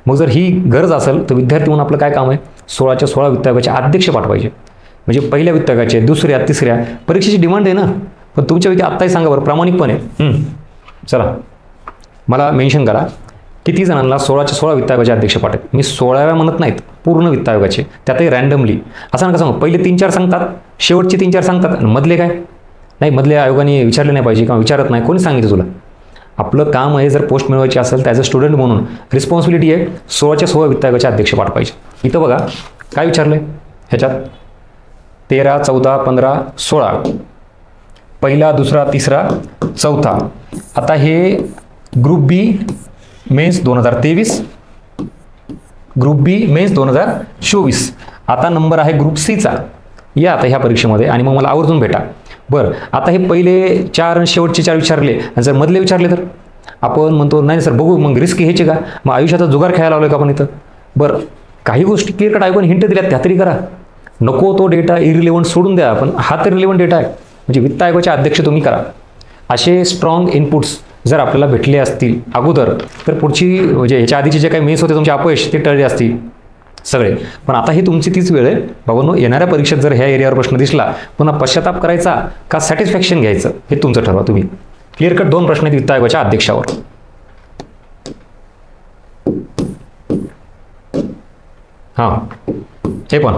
मग जर ही गरज असेल तर विद्यार्थी म्हणून आपलं काय काम आहे, 16च्या 16 वित्त आयोगाचे अध्यक्ष पाठवायचे. म्हणजे पहिल्या वित्त आयोगाचे, दुसऱ्या तिसऱ्या परीक्षेची डिमांड आहे ना. पण तुमच्यापैकी आत्ताही सांगा बरं प्रामाणिकपणे, चला मला मेन्शन करा किती जणांना 16च्या 16 वित्त आयोगाचे अध्यक्ष पाठवत. मी 16व्या म्हणत नाहीत, पूर्ण वित्त आयोगाचे, त्यातही रँडमली. असं नका सांगू पहिले 3-4 सांगतात, शेवटचे 3-4 सांगतात आणि मधले काय नाही, मधल्या आयोगाने विचारले नाही पाहिजे किंवा विचारत नाही, कोणी सांगितलं तुला. आपलं काम आहे जर पोस्ट मिळवायची असेल तर ॲज अ स्टुडंट म्हणून रिस्पॉन्सिबिलिटी आहे 16च्या 16 वित्त आयोगाचे अध्यक्ष पाठवायचे. इथं बघा काय विचारलं ह्याच्यात, 13, 14, 15, 16, पहिला, दुसरा, तिसरा, चौथा. आता हे ग्रुप बी मेन्स 2023, ग्रुप बी मेन्स 2024. आता नंबर आहे ग्रुप सीचा. या आता ह्या परीक्षेमध्ये आणि मग मला आवर्जून भेटा. बरं, आता हे पहिले 4 आणि शेवटचे 4 विचारले आणि जर मधले विचारले तर आपण म्हणतो नाही सर बघू, मग रिस्क घ्यायची का, मग आयुष्याचा जुगार खेळायला लावलं का आपण इथं. बरं, काही गोष्टी क्लिअर कट आयोगाने हिंट दिल्यात त्या तरी करा. नको तो डेटा इरिलेव्हंट सोडून द्या, पण हा तर रिलेव्हंट डेटा आहे. म्हणजे वित्त आयोगाचे अध्यक्ष तुम्ही करा. असे स्ट्रॉंग इनपुट्स जर आपल्याला भेटले असतील अगोदर तर पुढची म्हणजे ह्याच्या आधीचे जे काही मेन्स होते तुमचे अपयश ते टळले असतील सगळे. पण आता ही तुमची तीच वेळ आहे बाबांनो, येणाऱ्या परीक्षेत जर ह्या एरियावर प्रश्न दिसला पुन्हा पश्चाताप करायचा का सॅटिस्फॅक्शन घ्यायचं हे तुमचं ठरवा तुम्ही. क्लिअर कट 2 प्रश्न आहेत वित्त आयोगाच्या अध्यक्षावर. हां, हे पण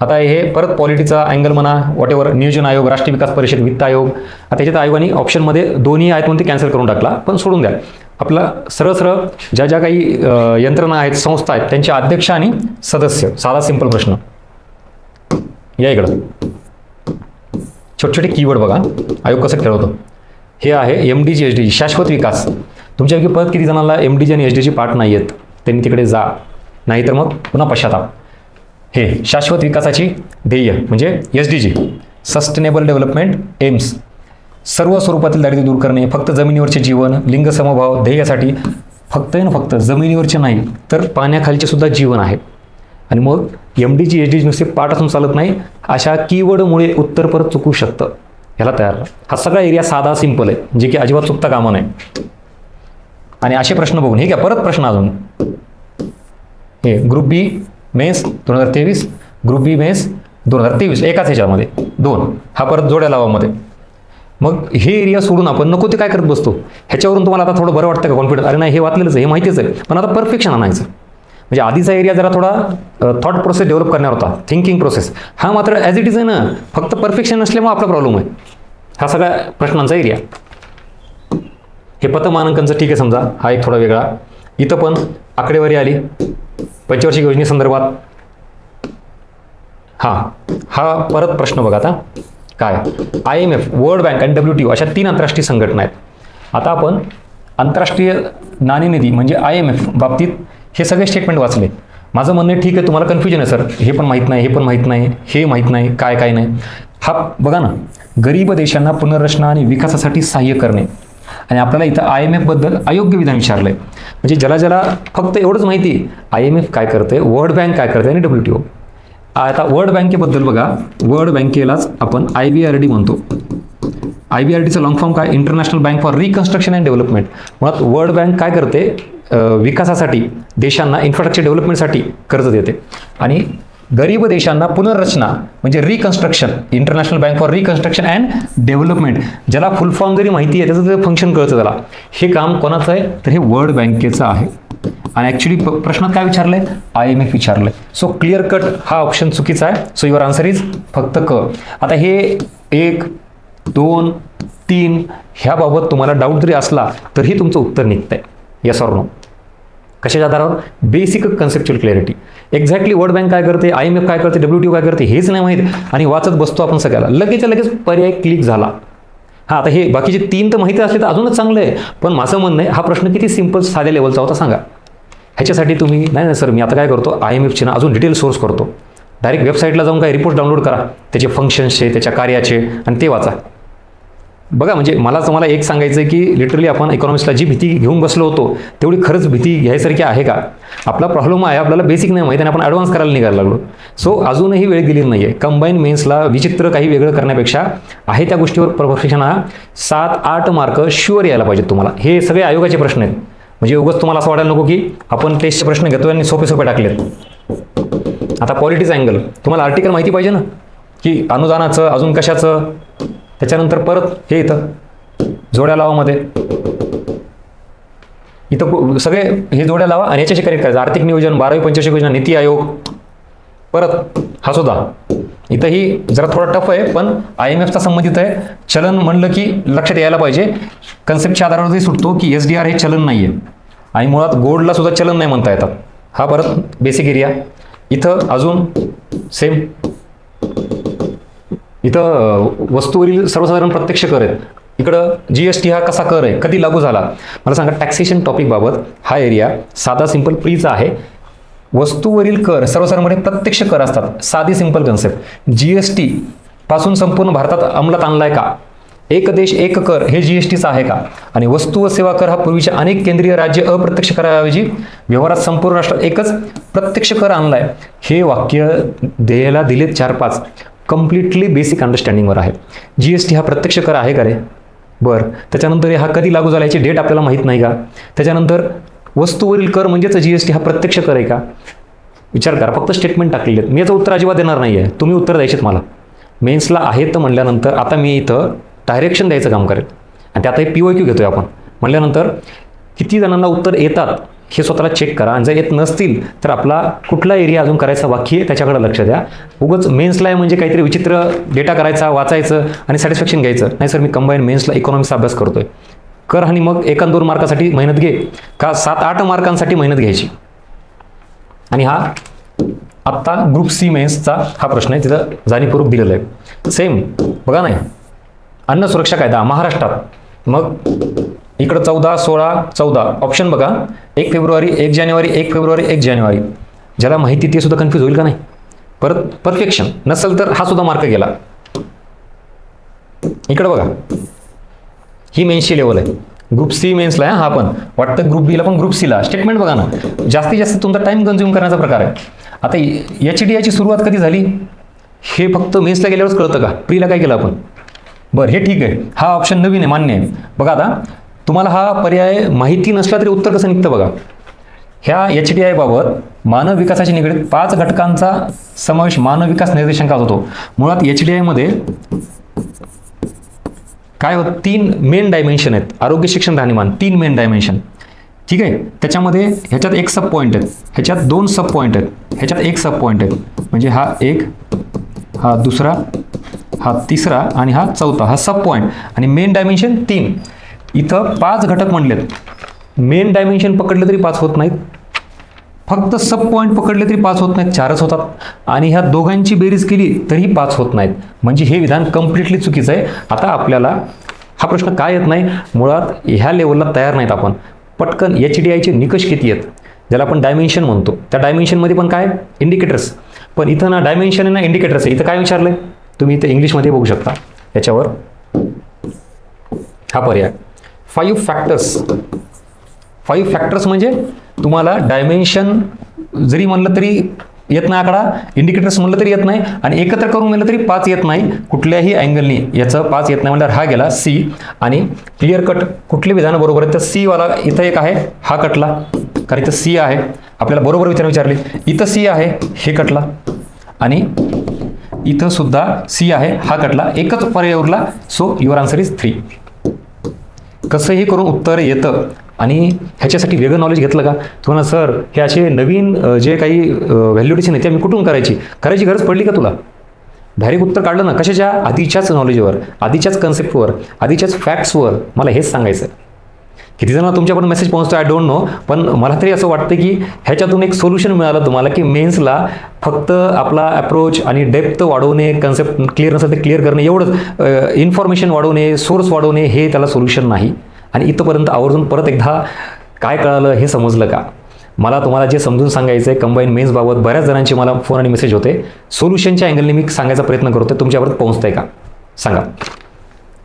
आता हे परत पॉलिटीचा अँगल म्हणा, वॉटेवर, नियोजन आयोग, राष्ट्रीय विकास परिषद, वित्त आयोग. आता त्याच्यात आयोगाने ऑप्शनमध्ये दोन्ही आहेत म्हणून ते कॅन्सल करून टाकला, पण सोडून द्या. आपला सरळ ज्या काही यंत्रणा आहेत, संस्था आहेत, त्यांचे अध्यक्ष आणि सदस्य. साधा सिंपल प्रश्न. या इकडं छोटे छोटे कीवर्ड बघा, आयोग कसं ठरवतो. हे आहे MDG SDG, शाश्वत विकास. तुमच्यापैकी परत किती जणांना MDG आणि SDG पाठ नाही आहेत, त्यांनी तिकडे जा, नाहीतर मग पुन्हा पश्चाताप. हे शाश्वत विकासाची ध्येय म्हणजे SDG, सस्टेनेबल डेव्हलपमेंट एम्स. सर्व स्वरूपातील दारिद्र्य दूर करणे, फक्त जमिनीवरचे जीवन, लिंग समभाव ध्येयासाठी फक्त जमिनीवरचे नाही तर पाण्याखालचे सुद्धा जीवन आहे. आणि मग MDG SDG नुसते पाठ असून चालत नाही, अशा कीवर्डमुळे उत्तर परत चुकू शकतं. ह्याला तयार. हा सगळा एरिया साधा सिंपल आहे, जे की अजिबात चुकता कामा नाही. आणि असे प्रश्न बघून हे घ्या परत प्रश्न अजून. हे ग्रुप बी मेन्स 2023, ग्रुप बी मेन्स 2023, एकाच ह्याच्यामध्ये 2. हा परत जोड्या लावामध्ये. मग हे एरिया सोडून आपण नको ते काय करत बसतो. ह्याच्यावरून तुम्हाला आता थोडं बरं वाटतं का, कॉन्फिडन्स, अरे नाही हे वाचलेलंच आहे, हे माहितीच आहे, पण आता परफेक्शन आणायचं. म्हणजे आधीचा एरिया जरा थोडा थॉट प्रोसेस डेव्हलप करणार होता, थिंकिंग प्रोसेस. हा मात्र ॲज इट इज आहे ना, फक्त परफेक्शन नसल्यामुळे आपला प्रॉब्लेम आहे हा सगळ्या प्रश्नांचा एरिया. हे पतमानांकनचं ठीक आहे समजा, हा एक थोडा वेगळा. इथं पण आकडेवारी आली पंचवार्षिक योजनेसंदर्भात. हा परत प्रश्न बघा आता काय, IMF, वर्ल्ड बँक आणि WTO अशा 3 आंतरराष्ट्रीय संघटना आहेत. आता आपण आंतरराष्ट्रीय नाणेनिधी म्हणजे IMF बाबतीत हे सगळे स्टेटमेंट वाचले. माझं म्हणणं ठीक आहे, तुम्हाला कन्फ्युजन आहे सर, हे पण माहीत नाही, हे पण माहीत नाही, हे माहीत नाही, काय नाही. हा बघा ना, गरीब देशांना पुनर्रचना आणि विकासासाठी सहाय्य करणे. आणि आपल्याला इथं IMF बद्दल अयोग्य विधान विचारलं आहे. म्हणजे ज्याला फक्त एवढंच माहिती IMF काय करते, वर्ल्ड बँक काय करते आणि WTO. आता वर्ल्ड बँकेबद्दल बघा, वर्ल्ड बँकेलाच आपण IBRD म्हणतो. IBRDचं लॉंग फॉर्म काय, international bank for reconstruction and development. मुळात वर्ल्ड बँक काय करते, विकासासाठी देशांना इन्फ्रास्ट्रक्चर डेव्हलपमेंटसाठी कर्ज देते. आणि गरीब देशांना पुनर्रचना म्हणजे reconstruction, international bank for reconstruction and development, ज्याला फुल फॉर्म जरी माहिती आहे त्याचं फंक्शन कळतं त्याला, हे काम कोणाचं आहे तर हे वर्ल्ड बँकेचं आहे. आणि ॲक्च्युली प्रश्नात काय विचारलं आहे, IMF विचारलं आहे. सो क्लिअर कट हा ऑप्शन चुकीचा आहे. सो युअर आन्सर इज फक्त क. आता हे 1, 2, 3 ह्याबाबत तुम्हाला डाऊट जरी असला तरीही तुमचं उत्तर निघतंय येस ऑर नो. कशाच्या आधारावर, basic conceptual clarity. Exactly World Bank काय करते, IMF काय करते, WTO काय करते हेच नाही माहीत आणि वाचत बसतो आपण सगळ्याला, लगेच पर्याय क्लिक झाला. आता हे बाकीचे 3 तर माहिती असले तर अजूनच चांगलं आहे. पण माझं म्हणणं आहे, हा प्रश्न किती सिम्पल साध्या लेवलचा होता सांगा. ह्याच्यासाठी तुम्ही नाही सर, मी आता काय करतो, IMFचे ना अजून डिटेल सोर्स करतो. डायरेक्ट वेबसाईटला जाऊन काय रिपोर्ट डाउनलोड करा, त्याचे फंक्शन्सचे, त्याच्या कार्याचे, आणि ते वाचा. बघा म्हणजे मला तुम्हाला एक सांगायचं आहे की लिटरली आपण इकॉनॉमिक्सला जी भीती घेऊन बसलो होतो तेवढी खरंच भीती घ्यायसारखी आहे का. आपला प्रॉब्लेम आहे, आपल्याला बेसिक नाही माहिती आणि आपण ॲडव्हान्स करायला निघायला लागलो. सो अजूनही वेळ गेलेली नाही आहे. कंबाईन मेन्सला विचित्र काही वेगळं करण्यापेक्षा आहे त्या गोष्टीवर परफेक्शन हा 7-8 मार्क शुअर यायला पाहिजेत तुम्हाला. हे सगळे आयोगाचे प्रश्न आहेत. म्हणजे उगाच तुम्हाला असं वाटायला नको की आपण टेस्टचे प्रश्न घेतो आणि सोपे टाकलेत. आता पॉलिटिक्स अँगल तुम्हाला आर्टिकल माहिती पाहिजे ना, की अनुदानाचं अजून कशाचं. त्याच्यानंतर परत हे इथं जोड्या लावामध्ये इथं सगळे हे जोड्या लावा आणि याच्याशी कनेक्ट करायचं. आर्थिक नियोजन, 12वी पंचवार्षिक योजना, नीती आयोग, परत हा सुद्धा इथंही जरा थोडा टफ आहे पण IMFचा संबंधित आहे. चलन म्हणलं की लक्षात यायला पाहिजे, कन्सेप्टच्या आधारावरही सुटतो की SDR हे चलन नाही आहे आणि मुळात गोल्डला सुद्धा चलन नाही म्हणता येतात. हा परत बेसिक एरिया. इथं अजून सेम, इथं वस्तूवरील सर्वसाधारण प्रत्यक्ष कर आहेत. इकडं GST हा कसा कर आहे, कधी लागू झाला. मला सांगा टॅक्सेशन टॉपिक बाबत हा एरिया साधा सिंपल प्रीचा आहे. वस्तूवरील कर सर्वसाधारणपणे प्रत्यक्ष कर असतात, साधी सिंपल कन्सेप्ट. GST पासून संपूर्ण भारतात अंमलात आणलाय का, एक देश एक कर हे GSTचं आहे का, आणि वस्तू व सेवा कर हा पूर्वीच्या अनेक केंद्रीय राज्य अप्रत्यक्ष कराऐवजी व्यवहारात संपूर्ण राष्ट्रात एकच प्रत्यक्ष कर आणलाय. हे वाक्य द्यायला दिलेत 4-5 कम्प्लिटली बेसिक अंडरस्टँडिंगवर आहे. GST हा प्रत्यक्ष कर आहे का रे, बरं. त्याच्यानंतर हा कधी लागू झाला याची डेट आपल्याला माहीत नाही का. त्याच्यानंतर वस्तूवरील कर म्हणजेच GST हा प्रत्यक्ष कर आहे का. विचार करा, फक्त स्टेटमेंट टाकलेले आहेत. मी याचं उत्तर अजिबात देणार नाही आहे, तुम्ही उत्तर द्यायचेत मला. मेन्सला आहेत म्हणल्यानंतर आता मी इथं डायरेक्शन द्यायचं काम करेल आणि त्यातही PYQ घेतोय आपण म्हणल्यानंतर किती जणांना उत्तर येतात हे स्वतःला चेक करा. आणि जर येत नसतील तर आपला कुठला एरिया अजून करायचा बाकी आहे त्याच्याकडे लक्ष द्या. उगाच मेन्सला आहे म्हणजे काहीतरी विचित्र डेटा करायचा, वाचायचं आणि सॅटिस्फॅक्शन घ्यायचं नाही. सर मी कंबाईन मेन्सला इकॉनॉमिक्सचा अभ्यास करतोय कर आणि मग 1-2 मार्कासाठी मेहनत घे का 7-8 मार्कांसाठी मेहनत घ्यायची. आणि हा आत्ता ग्रुप C मेन्सचा हा प्रश्न आहे, तिथं जाणीवपूर्वक दिलेला आहे. सेम बघा नाही, अन्न सुरक्षा कायदा महाराष्ट्रात, मग इकडं 14 ऑप्शन बघा. 1 फेब्रुवारी, 1 जानेवारी, 1 फेब्रुवारी, 1 जानेवारी. ज्याला माहिती ते सुद्धा कन्फ्यूज होईल का नाही. परत परफेक्शन नसेल तर हा सुद्धा मार्क गेला. इकडं बघा, ही मेन्सची लेवल आहे. ग्रुप C मेन्सला आहे, हा पण वाटतं ग्रुप Bला पण ग्रुप Cला. स्टेटमेंट बघा ना, जास्तीत जास्त तुमचा टाइम कन्झ्युम करण्याचा प्रकार आहे. आता HDIची सुरुवात कधी झाली हे फक्त मेन्सला गेल्यावरच कळतं का, प्रीला काय केलं आपण. बरं हे ठीक आहे, हा ऑप्शन नवीन आहे, मान्य आहे. बघा आता तुम्हाला हा पर्याय माहिती नसला तरी उत्तर कसं निघतं बघा. ह्या HDI बाबत मानव विकासाशी निगडीत 5 घटकांचा समावेश मानव विकास निर्देशांकात होतो. मुळात HDI मध्ये काय होतं, 3 मेन डायमेन्शन आहेत. आरोग्य, शिक्षण, राहणीमान, 3 मेन डायमेन्शन. ठीक आहे. त्याच्यामध्ये ह्याच्यात एक सब पॉईंट आहेत, ह्याच्यात 2 सब पॉईंट आहेत, ह्याच्यात एक सब पॉईंट आहेत. म्हणजे हा एक, हा दुसरा, हा तिसरा आणि हा चौथा, हा सब पॉईंट. आणि मेन डायमेन्शन 3. इथं 5 घटक म्हणलेत. मेन डायमेन्शन पकडले तरी 5 होत नाहीत, फक्त सब पॉईंट पकडले तरी 5 होत नाहीत, 4च होतात. आणि ह्या दोघांची बेरीज केली तरी 5 होत नाहीत. म्हणजे हे विधान कम्प्लिटली चुकीचं आहे. आता आपल्याला हा प्रश्न काय येत नाही, मुळात ह्या लेवलला तयार नाहीत आपण. पटकन HDIचे निकष किती आहेत, ज्याला आपण डायमेन्शन म्हणतो, त्या डायमेन्शनमध्ये पण काय इंडिकेटर्स. पण इथं ना डायमेन्शन आहे ना इंडिकेटर्स आहे. इथं काय विचारलं आहे तुम्ही इथं इंग्लिशमध्ये बघू शकता. याच्यावर हा पर्याय 5 फॅक्टर्स. 5 फॅक्टर्स म्हणजे तुम्हाला डायमेन्शन जरी म्हणलं तरी येत नाही आकडा, इंडिकेटर्स म्हणलं तरी येत नाही, आणि एकत्र करून म्हणलं तरी 5 येत नाही कुठल्याही अँगलनी. याचं 5 येत नाही म्हणल्यावर हा गेला C. आणि क्लिअर कट कुठले विधान बरोबर आहे तर C वाला इथं एक आहे, हा कटला, कारण इथं C आहे. आपल्याला बरोबर विचारले, इथं C आहे, हे कटला. आणि इथं सुद्धा C आहे, हा कटला. एकच पर्याय उरला. So your answer is 3. कसंही करून उत्तर येतं. आणि ह्याच्यासाठी वेगळं नॉलेज घेतलं का तुम्हाला, सर हे असे नवीन जे काही व्हॅल्युडेशन आहे ते मी कुठून करायची गरज पडली का तुला? डायरेक्ट उत्तर काढलं ना कशाच्या, आधीच्याच नॉलेजवर, आधीच्याच कन्सेप्टवर, आधीच्याच फॅक्ट्सवर. मला हेच सांगायचं. किती जणांना तुमच्याकडून मेसेज पोहोचतो आय डोंट नो, पण मला तरी असं वाटतं की ह्याच्यातून एक सोल्युशन मिळालं तुम्हाला, की मेन्सला फक्त आपला अप्रोच आणि डेप्थ वाढवणे, कन्सेप्ट क्लिअर नसेल तर क्लिअर करणे एवढंच, इन्फॉर्मेशन वाढवणे, सोर्स वाढवणे हे त्याला सोल्युशन नाही. आणि इथंपर्यंत आवर्जून परत एकदा काय कळालं हे समजलं का? मला तुम्हाला जे समजून सांगायचं आहे कंबाईन मेन्सबाबत बऱ्याच जणांचे मला फोन आणि मेसेज होते. सोल्युशनच्या अँगलने मी सांगायचा प्रयत्न करतो, तुमच्यापर्यंत पोहोचतंय का सांगा.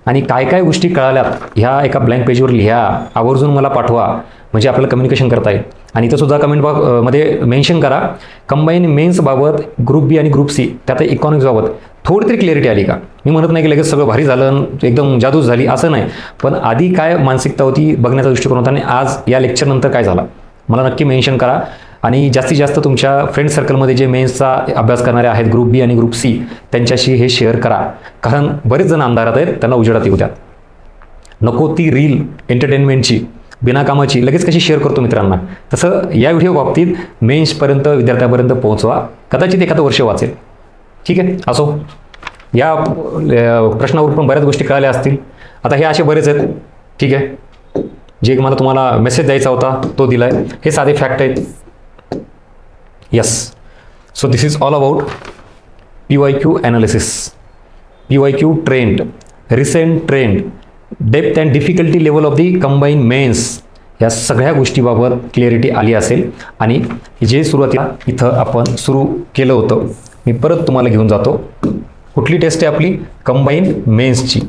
आणि काय काय गोष्टी कळाल्यात ह्या एका ब्लँक पेजवर लिहा, आवर्जून मला पाठवा, म्हणजे आपल्याला कम्युनिकेशन करता येईल. आणि इथं सुद्धा कमेंट मध्ये मेन्शन करा कंबाईन मेन्सबाबत ग्रुप बी आणि ग्रुप सी, त्यात इकॉनॉमिक्सबाबत थोडी तरी क्लॅरिटी आली का. मी म्हणत नाही की लगेच सगळं भारी झालं, एकदम जादूच झाली, असं नाही. पण आधी काय मानसिकता होती, बघण्याचा दृष्टिकोन होता, आणि आज या लेक्चरनंतर काय झाला मला नक्की मेन्शन करा. आणि जास्तीत जास्त तुमच्या फ्रेंड सर्कलमध्ये जे मेन्सचा अभ्यास करणारे आहेत ग्रुप बी आणि ग्रुप सी, त्यांच्याशी हे शेअर करा. कारण बरेच जण आमदारात आहेत, त्यांना उजेडात येऊ द्या. नको ती रील एंटरटेनमेंटची बिनाकामाची लगेच कशी शेअर करतो मित्रांना, तसं या व्हिडिओ बाबतीत मेन्सपर्यंत विद्यार्थ्यापर्यंत पोहोचवा. कदाचित एखादं वर्ष वाचेल. ठीक आहे, असो. या प्रश्नावर पण बऱ्याच गोष्टी कळाल्या असतील. आता हे असे बरेच आहेत. ठीक आहे, जे मला तुम्हाला मेसेज द्यायचा होता तो दिला आहे. हे साधे फॅक्ट आहेत. Yes, so this is all about PYQ analysis, PYQ trend, recent trend, depth and difficulty level of the combine mains. या सगळ्या गोष्टीबाबत क्लिअरिटी आली असेल. आणि जे सुरुवातीला इथं आपण सुरू केलं होतं, मी परत तुम्हाला घेऊन जातो. कुठली टेस्ट आहे आपली? कंबाईन मेन्सची.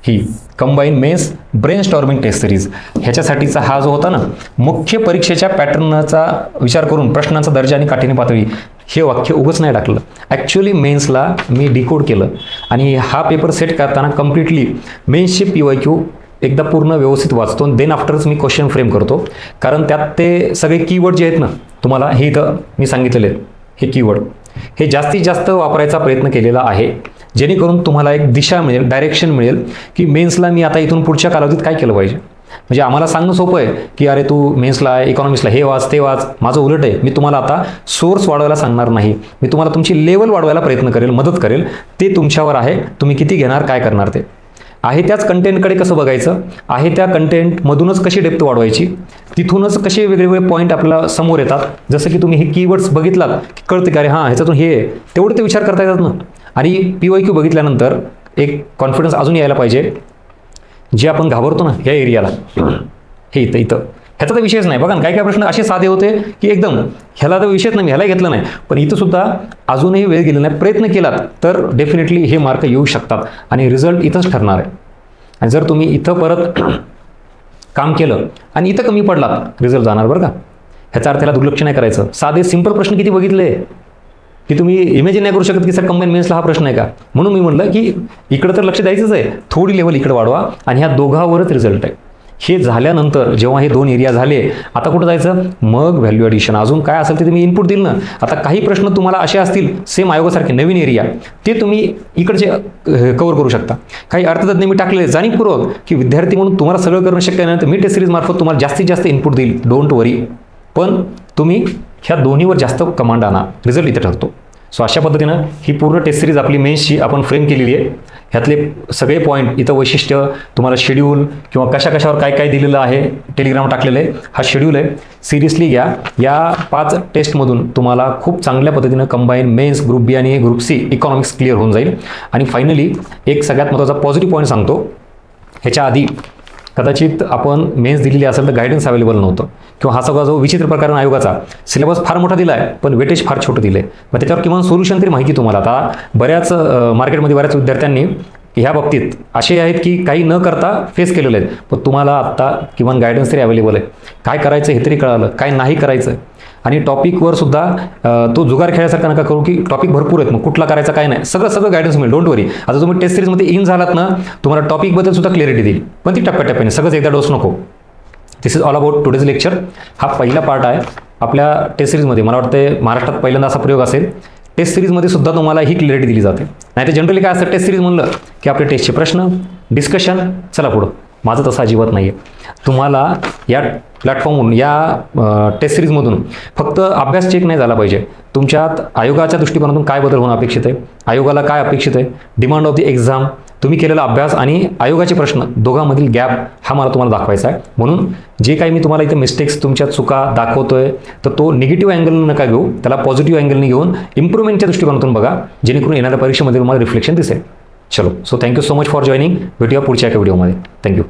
ही combine mains brainstorming test series. ह्याच्यासाठीचा हा जो होता ना, मुख्य परीक्षेच्या पॅटर्नचा विचार करून प्रश्नांचा दर्जा आणि काठीण्य पातळी, हे वाक्य उगच नाही टाकलं. ॲक्च्युअली मेन्सला मी डिकोड केलं आणि हा पेपर सेट करताना कम्प्लिटली मेन्सचे PYQ एकदा पूर्ण व्यवस्थित वाचतो. देन आफ्टरच मी क्वेश्चन फ्रेम करतो. कारण त्यात ते सगळे कीवर्ड जे आहेत ना, तुम्हाला हे इथं मी सांगितलेले आहेत, हे कीवर्ड हे जास्तीत जास्त वापरायचा प्रयत्न केलेला आहे, जेणेकरून तुम्हाला एक दिशा मिळेल, डायरेक्शन मिळेल की मेन्सला मी आता इथून पुढच्या कालावधीत काय केलं पाहिजे. म्हणजे आम्हाला सांगणं सोपं आहे की अरे तू मेन्सला इकॉनॉमिक्सला हे वाच ते वाच. माझं उलट आहे, मी तुम्हाला आता सोर्स वाढवायला सांगणार नाही, मी तुम्हाला तुमची लेवल वाढवायला प्रयत्न करेल, मदत करेल. ते तुमच्यावर आहे, तुम्ही किती घेणार, काय करणार. ते आहे त्याच कंटेंटकडे कसं बघायचं, आहे त्या कंटेंटमधूनच कशी डेप्थ वाढवायची, तिथूनच कसे वेगवेगळे पॉईंट आपल्याला समोर येतात. जसं की तुम्ही हे कीवर्ड्स बघितलात की कळतं की अरे हां ह्याच्यातून हे तेवढं ते विचार करता येतात ना. आणि PYQ बघितल्यानंतर एक कॉन्फिडन्स अजून यायला पाहिजे. जे आपण घाबरतो ना ह्या एरियाला, हे इथं ह्याचा तर विषयच नाही. बघा ना, काही प्रश्न असे साधे होते की एकदम ह्याला तर विषयच नाही, मी ह्याला घेतलं नाही. पण इथं सुद्धा अजूनही वेळ गेला नाही, प्रयत्न केलात तर डेफिनेटली हे मार्क येऊ शकतात आणि रिझल्ट इथंच ठरणार आहे. आणि जर तुम्ही इथं परत काम केलं आणि इथं कमी पडलात, रिझल्ट जाणार बरं का. ह्याचा अर्थ त्याला दुर्लक्ष नाही करायचं. साधे सिंपल प्रश्न किती बघितले की तुम्ही इमॅजिन नाही करू शकत की सर कंबाईन मेन्सला हा प्रश्न आहे का. म्हणून मी म्हटलं की इकडं तर लक्ष द्यायचंच आहे, थोडी लेवल इकडे वाढवा आणि ह्या दोघावरच रिझल्ट आहे. हे झाल्यानंतर जेव्हा हे 2 एरिया झाले, आता कुठं जायचं, मग व्हॅल्यू ॲडिशन अजून काय असेल ते तुम्ही इनपुट दिल ना. आता काही प्रश्न तुम्हाला असे असतील सेम आयोगासारखे नवीन एरिया, ते तुम्ही इकडचे कव्हर करू शकता. काही अर्थतज्ञ मी टाकलेले जाणीवपूर्वक की विद्यार्थी म्हणून तुम्हाला सगळं करणं शक्य नाही, तर मी टेस्ट सिरीज मार्फत तुम्हाला जास्तीत जास्त इनपुट देईल, डोंट वरी. पण तुम्ही ह्या दोन्हीवर जास्त कमांड आणा, रिझल्ट इथे ठरतो. सो अशा पद्धतीनं ही पूर्ण टेस्ट सिरीज आपली मेन्सची आपण फ्रेम केलेली आहे. ह्यातले सगळे पॉईंट इथं वैशिष्ट्य, तुम्हाला शेड्यूल किंवा कशावर काय काय दिलेलं आहे, टेलिग्राम टाकलेलं आहे, हा शेड्यूल आहे. सिरियसली घ्या. या 5 टेस्टमधून तुम्हाला खूप चांगल्या पद्धतीनं कंबाईन मेन्स ग्रुप बी आणि ग्रुप सी इकॉनॉमिक्स क्लिअर होऊन जाईल. आणि फायनली एक सगळ्यात महत्त्वाचा पॉझिटिव्ह पॉईंट सांगतो. ह्याच्या आधी कदाचित आपण मेन्स दिलेली असेल तर गायडन्स अवेलेबल नव्हतं, किंवा हा सगळा जो विचित्र प्रकरण आयोगाचा सिलेबस फार मोठा दिला आहे पण वेटेज फार छोटं दिलं आहे. मग त्याच्यावर किमान सोल्युशन तरी माहिती तुम्हाला. आता बऱ्याच मार्केटमध्ये बऱ्याच विद्यार्थ्यांनी ह्या बाबतीत असे आहेत की काही न करता फेस केलेले आहेत, पण तुम्हाला आत्ता किमान गायडन्स तरी अवेलेबल आहे. काय करायचं हे तरी कळालं, काय नाही करायचं. आणि टॉपिकवर सुद्धा तो जुगार खेळायसारखा नका करू की टॉपिक भरपूर आहेत मग कुठला करायचा काय नाही, सगळं गायडन्स मिळेल, डोंट वरी. आता तुम्ही टेस्ट सिरीजमध्ये इन झालात ना, तुम्हाला टॉपिकबद्दल सुद्धा क्लॅरिटी देईल, पण ती टप्प्याटप्प्याने, सगळंच एकदा डोस नको. This is all about today's lecture. हा पहिला पार्ट आहे आपल्या टेस्ट सिरीजमध्ये. मला वाटतं महाराष्ट्रात पहिल्यांदा असा प्रयोग असेल. टेस्ट सिरीजमध्ये सुद्धा तुम्हाला ही क्लॅरिटी दिली जाते. नाही तर जनरली काय असतं, टेस्ट सिरीज म्हणलं की आपले टेस्टचे प्रश्न, डिस्कशन, चला पुढं. माझं तसं अजिबात नाही आहे. तुम्हाला या प्लॅटफॉर्मवरून, या टेस्ट सिरीजमधून फक्त अभ्यास चेक नाही झाला पाहिजे, तुमच्यात आयोगाच्या दृष्टिकोनातून काय बदल होणं अपेक्षित आहे, आयोगाला काय अपेक्षित आहे, डिमांड ऑफ द एक्झाम, तुम्ही केलेला अभ्यास आणि आयोगाचे प्रश्न दोघांमधील गॅप हा मला तुम्हाला दाखवायचा आहे. म्हणून जे काही मी तुम्हाला इथे मिस्टेक्स, तुमच्या चुका दाखवतोय, तर तो निगेटिव्ह अँगलनं नका घेऊ, त्याला पॉझिटिव्ह अँगलने घेऊन इम्प्रूव्हमेंटच्या दृष्टिकोनातून बघा, जेणेकरून येणाऱ्या परीक्षेमध्ये तुम्हाला रिफ्लेक्शन दिसेल. चलो, so thank you so much for joining. भेटूया पुढच्या एका व्हिडिओमध्ये. थँक्यू.